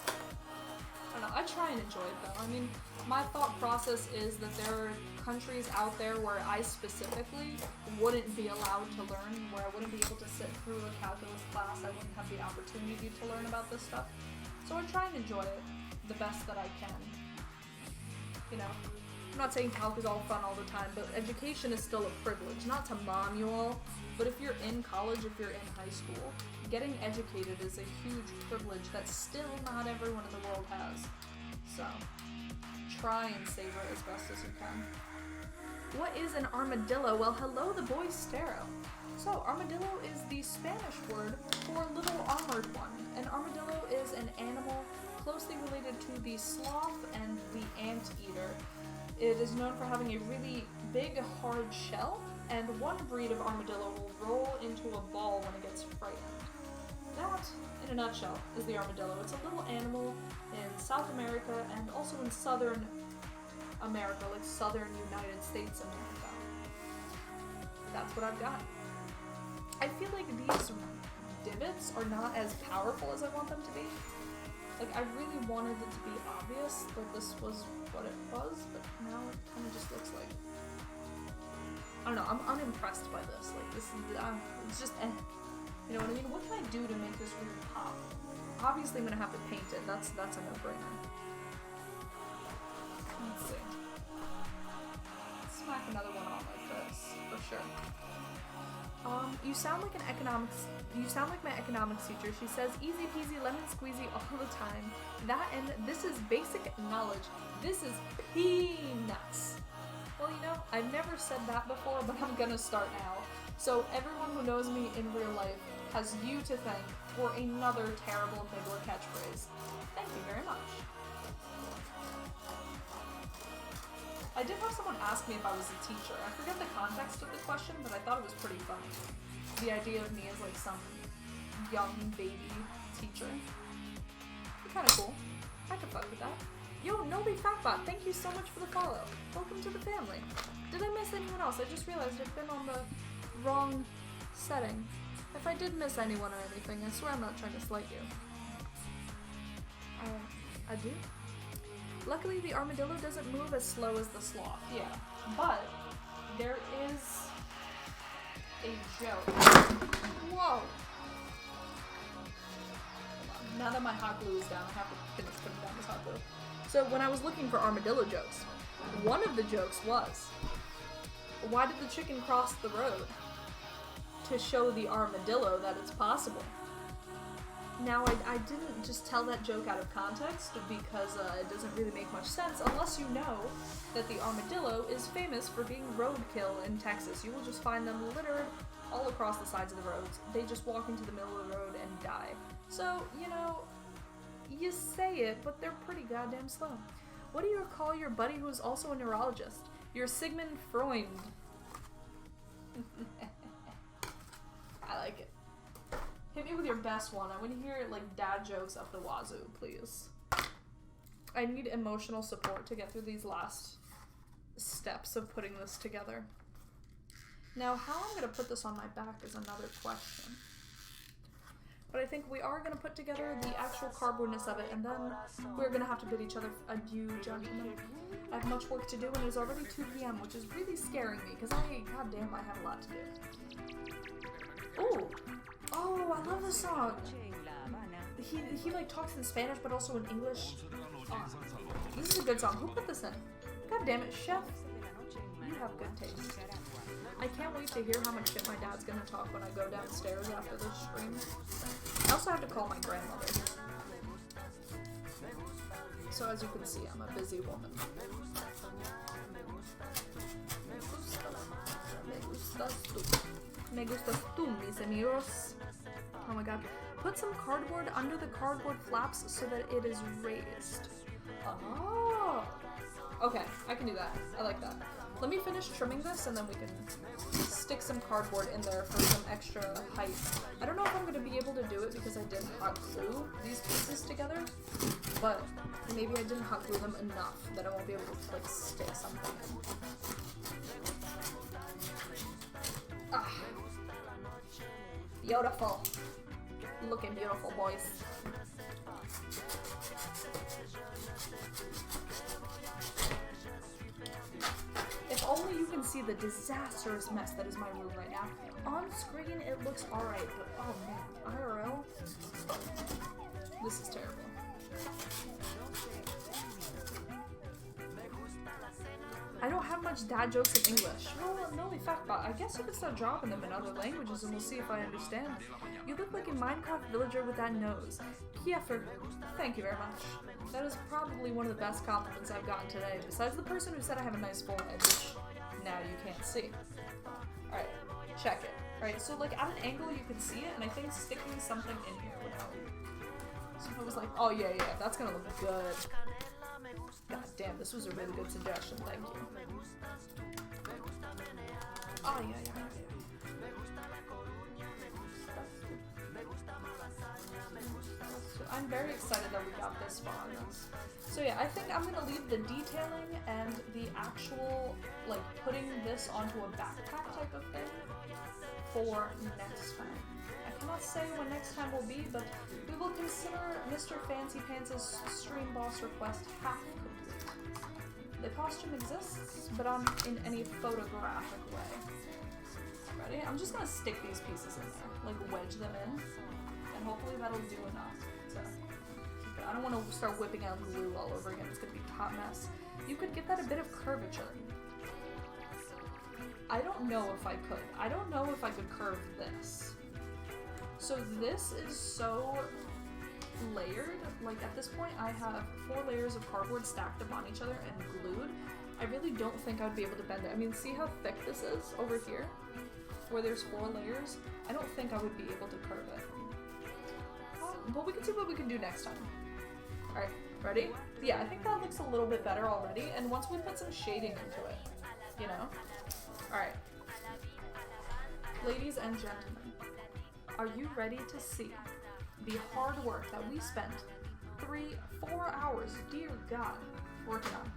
I don't know, I try and enjoy it though. I mean, my thought process is that there are countries out there where I specifically wouldn't be allowed to learn, where I wouldn't be able to sit through a calculus class, I wouldn't have the opportunity to learn about this stuff. So I try and enjoy it the best that I can. You know, I'm not saying calc is all fun all the time, but education is still a privilege. Not to mom you all, but if you're in college, if you're in high school, getting educated is a huge privilege that still not everyone in the world has. So, try and savor it as best as you can. What is an armadillo? Well, hello the boy Stero. So, armadillo is the Spanish word for little armored one. An armadillo is an animal closely related to the sloth and the anteater. It is known for having a really big, hard shell, and one breed of armadillo will roll into a ball when it gets frightened. That, in a nutshell, is the armadillo. It's a little animal in South America and also in Southern America, like Southern United States America. That's what I've got. I feel like these divots are not as powerful as I want them to be. Like, I really wanted it to be obvious that this was what it was, but now it kind of just looks like... I don't know, I'm unimpressed by this. Like, this is... it's just eh. You know what I mean? What can I do to make this really pop? Obviously, I'm gonna have to paint it. That's a no-brainer. Let's see. Smack another one on like this, for sure. You sound like my economics teacher. She says easy peasy lemon squeezy all the time. That and this is basic knowledge. This is peanuts. Well, you know, I've never said that before, but I'm gonna start now. So everyone who knows me in real life has you to thank for another terrible Nibbler catchphrase. Thank you very much. I did have someone ask me if I was a teacher. I forget the context of the question, but I thought it was pretty funny. The idea of me as like some young baby teacher. Kinda cool. I could fuck with that. Yo, Nobi Fatbot, thank you so much for the follow. Welcome to the family. Did I miss anyone else? I just realized I've been on the wrong setting. If I did miss anyone or anything, I swear I'm not trying to slight you. I do? Luckily, the armadillo doesn't move as slow as the sloth. Yeah, but there is a joke. Whoa! Now that my hot glue is down, I have to finish putting down this hot glue. So when I was looking for armadillo jokes, one of the jokes was, why did the chicken cross the road? To show the armadillo that it's possible. Now, I didn't just tell that joke out of context because it doesn't really make much sense unless you know that the armadillo is famous for being roadkill in Texas. You will just find them littered all across the sides of the roads. They just walk into the middle of the road and die. So, you know, you say it, but they're pretty goddamn slow. What do you call your buddy who is also a neurologist? You're Sigmund Freud. I like it. Hit me with your best one. I want to hear like dad jokes up the wazoo, please. I need emotional support to get through these last steps of putting this together. Now, how I'm going to put this on my back is another question. But I think we are going to put together the actual cardboardness of it, and then we're going to have to bid each other adieu, gentlemen. I have much work to do, and it is already 2 p.m., which is really scaring me, because goddamn, I have a lot to do. Ooh! Oh, I love this song! He like talks in Spanish, but also in English. This is a good song. Who put this in? God damn it, Chef! You have good taste. I can't wait to hear how much shit my dad's gonna talk when I go downstairs after this stream. I also have to call my grandmother. So as you can see, I'm a busy woman. Me gustas tú, mis amigos. Oh my god. Put some cardboard under the cardboard flaps so that it is raised. Oh! Okay, I can do that. I like that. Let me finish trimming this and then we can stick some cardboard in there for some extra height. I don't know if I'm going to be able to do it because I didn't hot glue these pieces together, but maybe I didn't hot glue them enough that I won't be able to like stick something in. Ah. Beautiful. Looking beautiful, boys. If only you can see the disastrous mess that is my room right now. On screen, it looks alright, but oh man, IRL? This is terrible. I don't have much dad jokes in English. Well, no fact, but I guess you could start dropping them in other languages and we'll see if I understand. You look like a Minecraft villager with that nose. Kiefer, thank you very much. That is probably one of the best compliments I've gotten today, besides the person who said I have a nice forehead, which now you can't see. Alright, check it. Alright, so like at an angle you can see it, and I think sticking something in here would help. So if it was like, oh yeah, that's gonna look good. God damn, this was a really good suggestion, thank you. Oh yeah. I'm very excited that we got this far. So yeah, I think I'm gonna leave the detailing and the actual, like, putting this onto a backpack type of thing for next time. I cannot say when next time will be, but we will consider Mr. Fancy Pants' stream boss request half complete. The costume exists, but in any photographic way. Ready? I'm just gonna stick these pieces in there, like wedge them in, and hopefully that'll do enough to keep it. I don't want to start whipping out glue all over again. It's gonna be a hot mess. You could get that a bit of curvature. I don't know if I could. I don't know if I could curve this. So this is so layered. Like at this point I have 4 layers of cardboard stacked upon each other and glued. I really don't think I'd be able to bend it. I mean, see how thick this is over here? Where there's 4 layers? I don't think I would be able to curve it. But we can see what we can do next time. Alright, ready? Yeah, I think that looks a little bit better already, and once we put some shading into it, you know? Alright. Ladies and gentlemen, are you ready to see the hard work that we spent 3-4 hours, dear God, working on?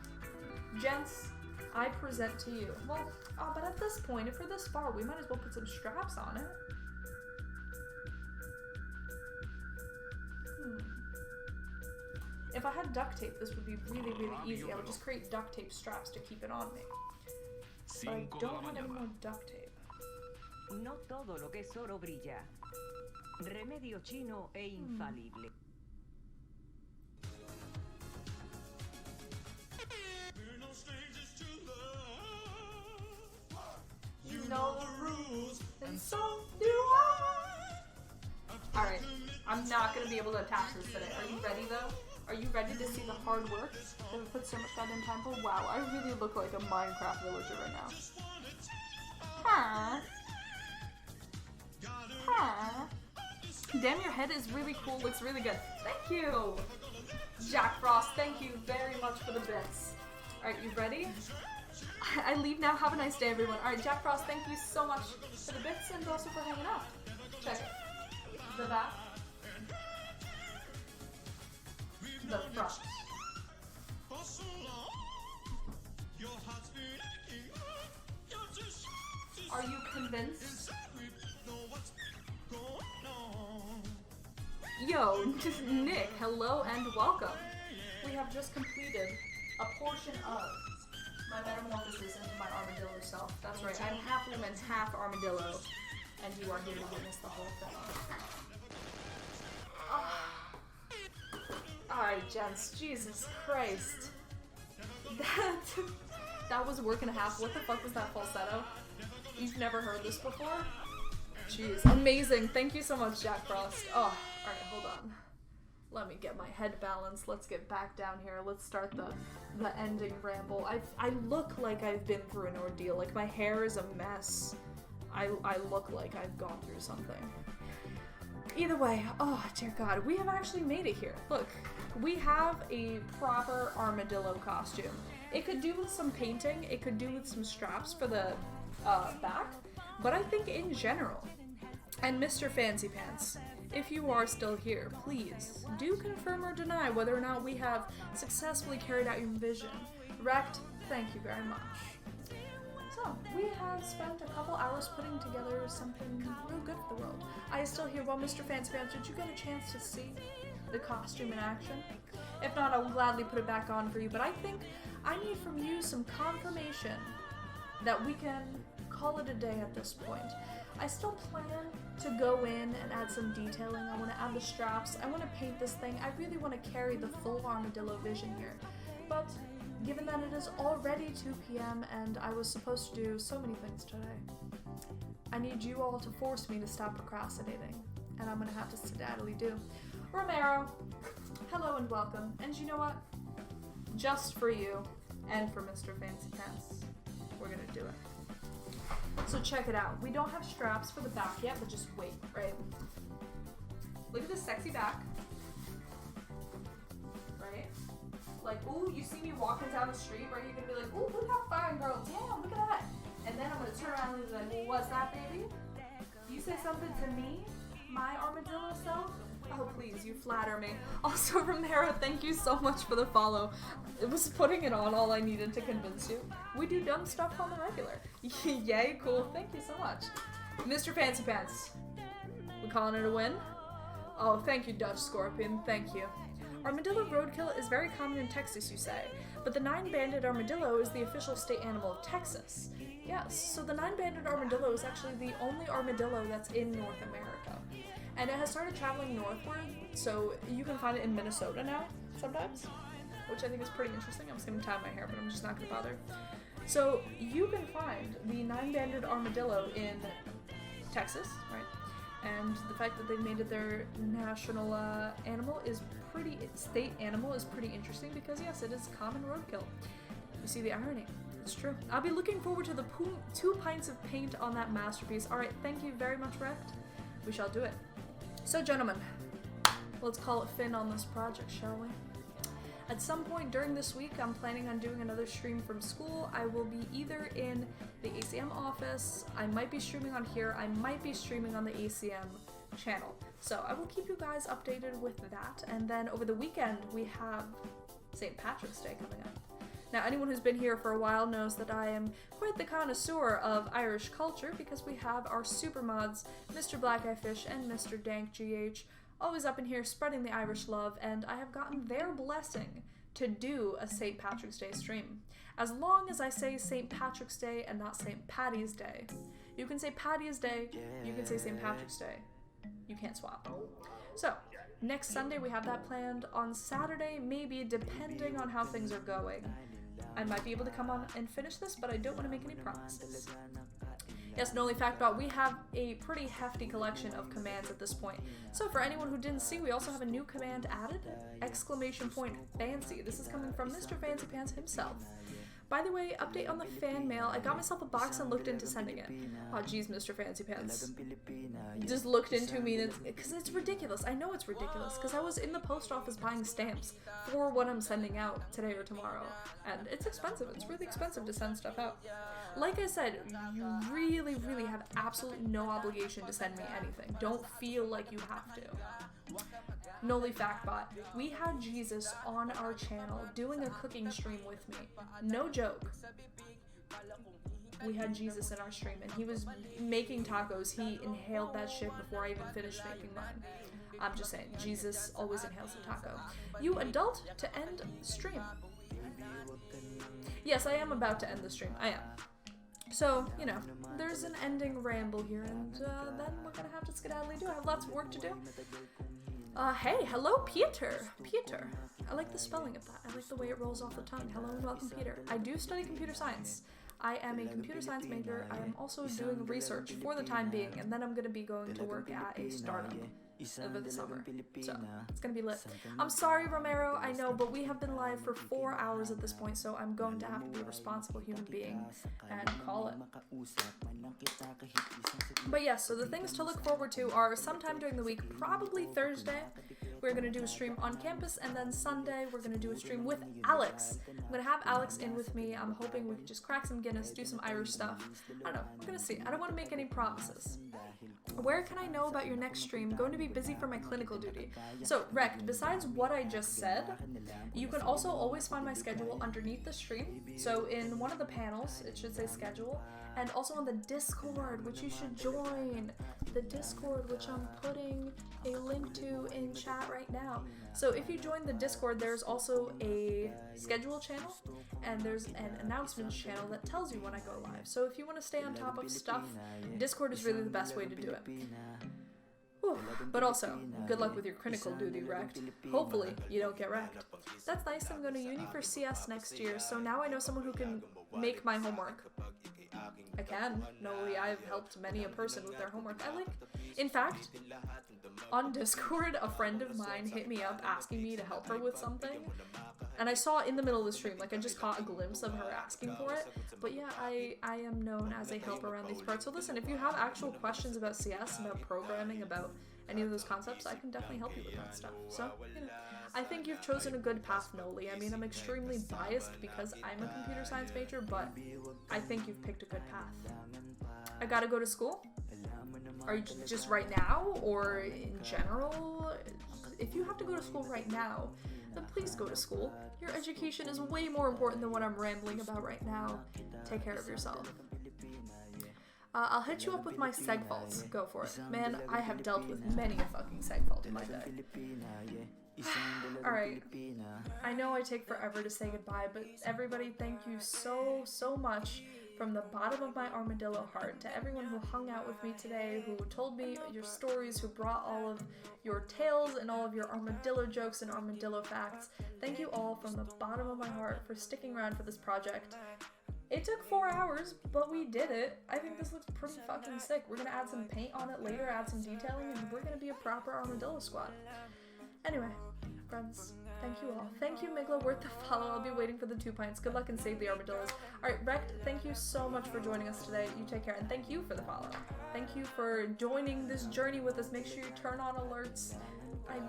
Gents, I present to you. Well, but at this point, if we're this far, we might as well put some straps on it. If I had duct tape, this would be really, really easy. I would just create duct tape straps to keep it on me. But I don't have any more duct tape. No todo lo que es oro brilla. Remedio chino e infalible. You know the rules, and so do I. Alright, I'm not gonna be able to attach this today. Are you ready though? Are you ready to see the hard work that we put so much goddamn time for? Wow, I really look like a Minecraft villager right now. Huh? Huh? Damn, your head is really cool, looks really good. Thank you! Jack Frost, thank you very much for the bits. Alright, you ready? I leave now. Have a nice day, everyone. Alright, Jack Frost, thank you so much for the bits and also for hanging out. Check it. The back. The front. Are you convinced? Yo, Nick, hello and welcome. We have just completed a portion of my metamorphosis into my armadillo self. That's right, I'm half human, half armadillo, and you are here to witness the whole thing. Alright, gents, Jesus Christ. That was work and a half. What the fuck was that falsetto? You've never heard this before? Jeez, amazing. Thank you so much, Jack Frost. Oh, alright, hold on. Let me get my head balanced. Let's get back down here. Let's start the ending ramble. I look like I've been through an ordeal. Like, my hair is a mess. I look like I've gone through something. Either way, oh dear God, we have actually made it here. Look, we have a proper armadillo costume. It could do with some painting, it could do with some straps for the back, but I think in general, and Mr. Fancy Pants, if you are still here, please do confirm or deny whether or not we have successfully carried out your vision. Wrecked, thank you very much. So, we have spent a couple hours putting together something real good for the world. I still hear, well, Mr. Fancy Pants, did you get a chance to see the costume in action? If not, I will gladly put it back on for you, but I think I need from you some confirmation that we can call it a day at this point. I still plan to go in and add some detailing. I want to add the straps. I want to paint this thing. I really want to carry the full armadillo vision here. But given that it is already 2 p.m. and I was supposed to do so many things today, I need you all to force me to stop procrastinating. And I'm going to have to skedaddly do. Romero, hello and welcome. And you know what? Just for you and for Mr. Fancy Pants, we're going to do it. So check it out. We don't have straps for the back yet, but just wait, right? Look at this sexy back. Right? Like, ooh, you see me walking down the street, right? You're gonna be like, ooh, look how fine, girl. Damn, look at that. And then I'm gonna turn around and be like, well, what's that, baby? You say something to me, my armadillo self? Oh, please, you flatter me. Also, Romero, thank you so much for the follow. It was putting it on all I needed to convince you. We do dumb stuff on the regular. Yay, cool. Thank you so much. Mr. Fancy Pants, we calling it a win? Oh, thank you, Dutch Scorpion. Thank you. Armadillo roadkill is very common in Texas, you say, but the 9-banded armadillo is the official state animal of Texas. Yes, so the 9-banded armadillo is actually the only armadillo that's in North America. And it has started traveling northward, so you can find it in Minnesota now, sometimes, which I think is pretty interesting. I'm just going to tie my hair, but I'm just not going to bother. So you can find the 9-banded armadillo in Texas, right? And the fact that they've made it their national state animal is pretty interesting because, yes, it is common roadkill. You see the irony. It's true. I'll be looking forward to the 2 pints of paint on that masterpiece. All right, thank you very much, Wrecked. We shall do it. So, gentlemen, let's call it Finn on this project, shall we? At some point during this week, I'm planning on doing another stream from school. I will be either in the ACM office, I might be streaming on here, I might be streaming on the ACM channel. So I will keep you guys updated with that. And then over the weekend, we have St. Patrick's Day coming up. Now, anyone who's been here for a while knows that I am quite the connoisseur of Irish culture because we have our super mods, Mr. Black Eye Fish and Mr. Dank GH, always up in here spreading the Irish love, and I have gotten their blessing to do a St. Patrick's Day stream. As long as I say St. Patrick's Day and not St. Patty's Day. You can say Patty's Day, you can say St. Patrick's Day. You can't swap. So, next Sunday we have that planned. On Saturday, maybe, depending on how things are going, I might be able to come on and finish this, but I don't want to make any promises. Yes, Noli Factbot, we have a pretty hefty collection of commands at this point. So for anyone who didn't see, we also have a new command added, !fancy. This is coming from Mr. Fancy Pants himself. By the way, update on the fan mail. I got myself a box and looked into sending it. Oh geez, Mr. Fancy Pants. Just looked into me, because it's ridiculous. I know it's ridiculous, because I was in the post office buying stamps for what I'm sending out today or tomorrow. And it's expensive. It's really expensive to send stuff out. Like I said, you really, really have absolutely no obligation to send me anything. Don't feel like you have to. Noli Factbot, we had Jesus on our channel doing a cooking stream with me. No joke. We had Jesus in our stream and he was making tacos. He inhaled that shit before I even finished making mine. I'm just saying, Jesus always inhales a taco. You adult to end stream. Yes, I am about to end the stream. I am. So, you know, there's an ending ramble here, and then we're gonna have to skedaddly do. I have lots of work to do. Hey, hello, Peter. Peter. I like the spelling of that. I like the way it rolls off the tongue. Hello and welcome, Peter. I do study computer science. I am a computer science major. I am also doing research for the time being, and then I'm gonna be going to work at a startup. over the summer. So it's gonna be lit. I'm sorry, Romero, I know, but we have been live for 4 hours at this point, so I'm going to have to be a responsible human being and call it. But yes, so the things to look forward to are sometime during the week, probably Thursday, we're gonna do a stream on campus, and then Sunday we're gonna do a stream with Alex. I'm gonna have Alex in with me. I'm hoping we can just crack some Guinness, do some Irish stuff. I don't know, we're gonna see. I don't want to make any promises. Where can I know about your next stream? I'm going to be busy for my clinical duty. So, Rect, besides what I just said, you can also always find my schedule underneath the stream. So in one of the panels, it should say schedule, and also on the Discord, which you should join. The Discord, which I'm putting a link to in chat right now. So if you join the Discord, there's also a schedule channel, and there's an announcements channel that tells you when I go live. So if you want to stay on top of stuff, Discord is really the best way to do it. Whew. But also, good luck with your clinical duty, Wrecked. Hopefully, you don't get wrecked. That's nice, I'm going to uni for CS next year, so now I know someone who can make my homework. I can. No, I've helped many a person with their homework. In fact, on Discord, a friend of mine hit me up asking me to help her with something. And I saw it in the middle of the stream, like I just caught a glimpse of her asking for it. But yeah, I am known as a helper around these parts. So listen, if you have actual questions about CS, about programming, about any of those concepts, I can definitely help you with that stuff. So, you know, I think you've chosen a good path, Noli. I mean, I'm extremely biased because I'm a computer science major, but I think you've picked a good path. I gotta go to school? Are you just right now, or in general? If you have to go to school right now, then please go to school. Your education is way more important than what I'm rambling about right now. Take care of yourself. I'll hit you up with my seg faults. Go for it. Man, I have dealt with many a fucking seg fault in my day. Alright, I know I take forever to say goodbye, but everybody, thank you so much from the bottom of my armadillo heart to everyone who hung out with me today, who told me your stories, who brought all of your tales and all of your armadillo jokes and armadillo facts. Thank you all from the bottom of my heart for sticking around for this project. It took 4 hours, but we did it. I think this looks pretty fucking sick. We're gonna add some paint on it later, add some detailing, and we're gonna be a proper armadillo squad. Anyway, friends, thank you all. Thank you, Migla, worth the follow. I'll be waiting for the 2 pints. Good luck and save the armadillos. Alright, Rect, thank you so much for joining us today. You take care, and thank you for the follow. Thank you for joining this journey with us. Make sure you turn on alerts.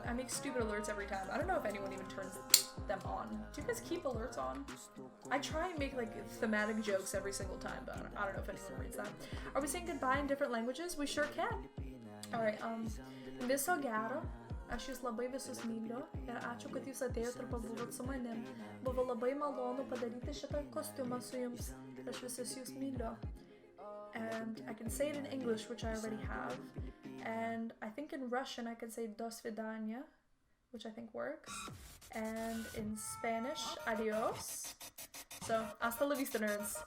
I make stupid alerts every time. I don't know if anyone even turns them on. Do you guys keep alerts on? I try and make like thematic jokes every single time, but I don't know if anyone reads that. Are we saying goodbye in different languages? We sure can. Alright, Viso Garo. Aš jūs labai visus myliu ir ačiū, kad jūs atėjote ir pabuvot su manim. Buvo labai malonu padaryti šitą kostiumą su jums. Aš visus jūs myliu. And I can say it in English, which I already have. And I think in Russian I can say do svidaniya, which I think works. And in Spanish, adios. So, hasta la vista, nerds.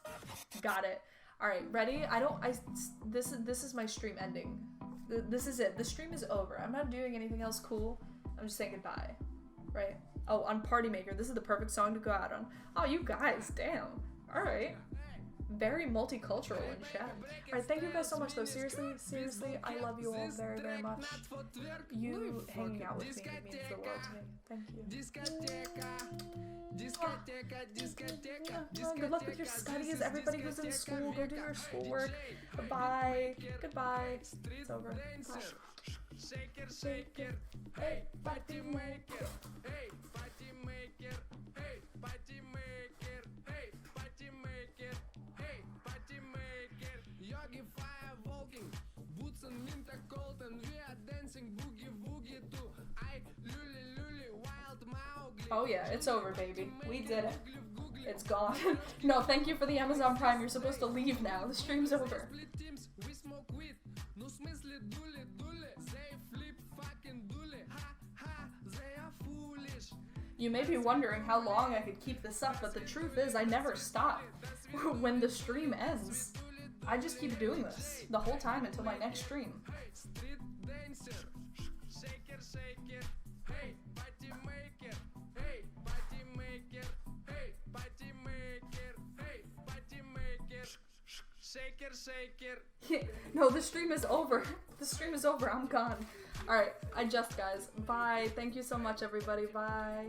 Got it. Alright, ready? This is my stream ending. This is it. The stream is over. I'm not doing anything else cool. I'm just saying goodbye. Right? Oh, on Party Maker. This is the perfect song to go out on. Oh, you guys. Damn. Alright. Very multicultural in chat. Alright, thank you guys so much though. Seriously, I love you all very, very much. You hanging out with me means the world to me. Thank you. Good luck with your studies. Everybody who's in school, go do your schoolwork. Bye. Goodbye. It's over. Bye. Hey, party maker. Hey, party maker. Hey, party maker. Hey, party maker. Hey, party maker. Yogi fire walking. Boots and minta colton. We are dancing boogie woogie too. I luli wild Maugi. Oh yeah, it's over, baby. We did it. It's gone. No, thank you for the Amazon Prime. You're supposed to leave now. The stream's over. We smoke weed. No смысле дули. They flip fucking duly. Ha, they are foolish. You may be wondering how long I could keep this up, but the truth is I never stop when the stream ends. I just keep doing this the whole time until my next stream. Street dancer. Shaker. Hey, party maker. Hey, party maker. Hey, party maker. Hey, party maker. Shaker. No, the stream is over. The stream is over. I'm gone. Alright, I just, guys. Bye. Thank you so much, everybody. Bye.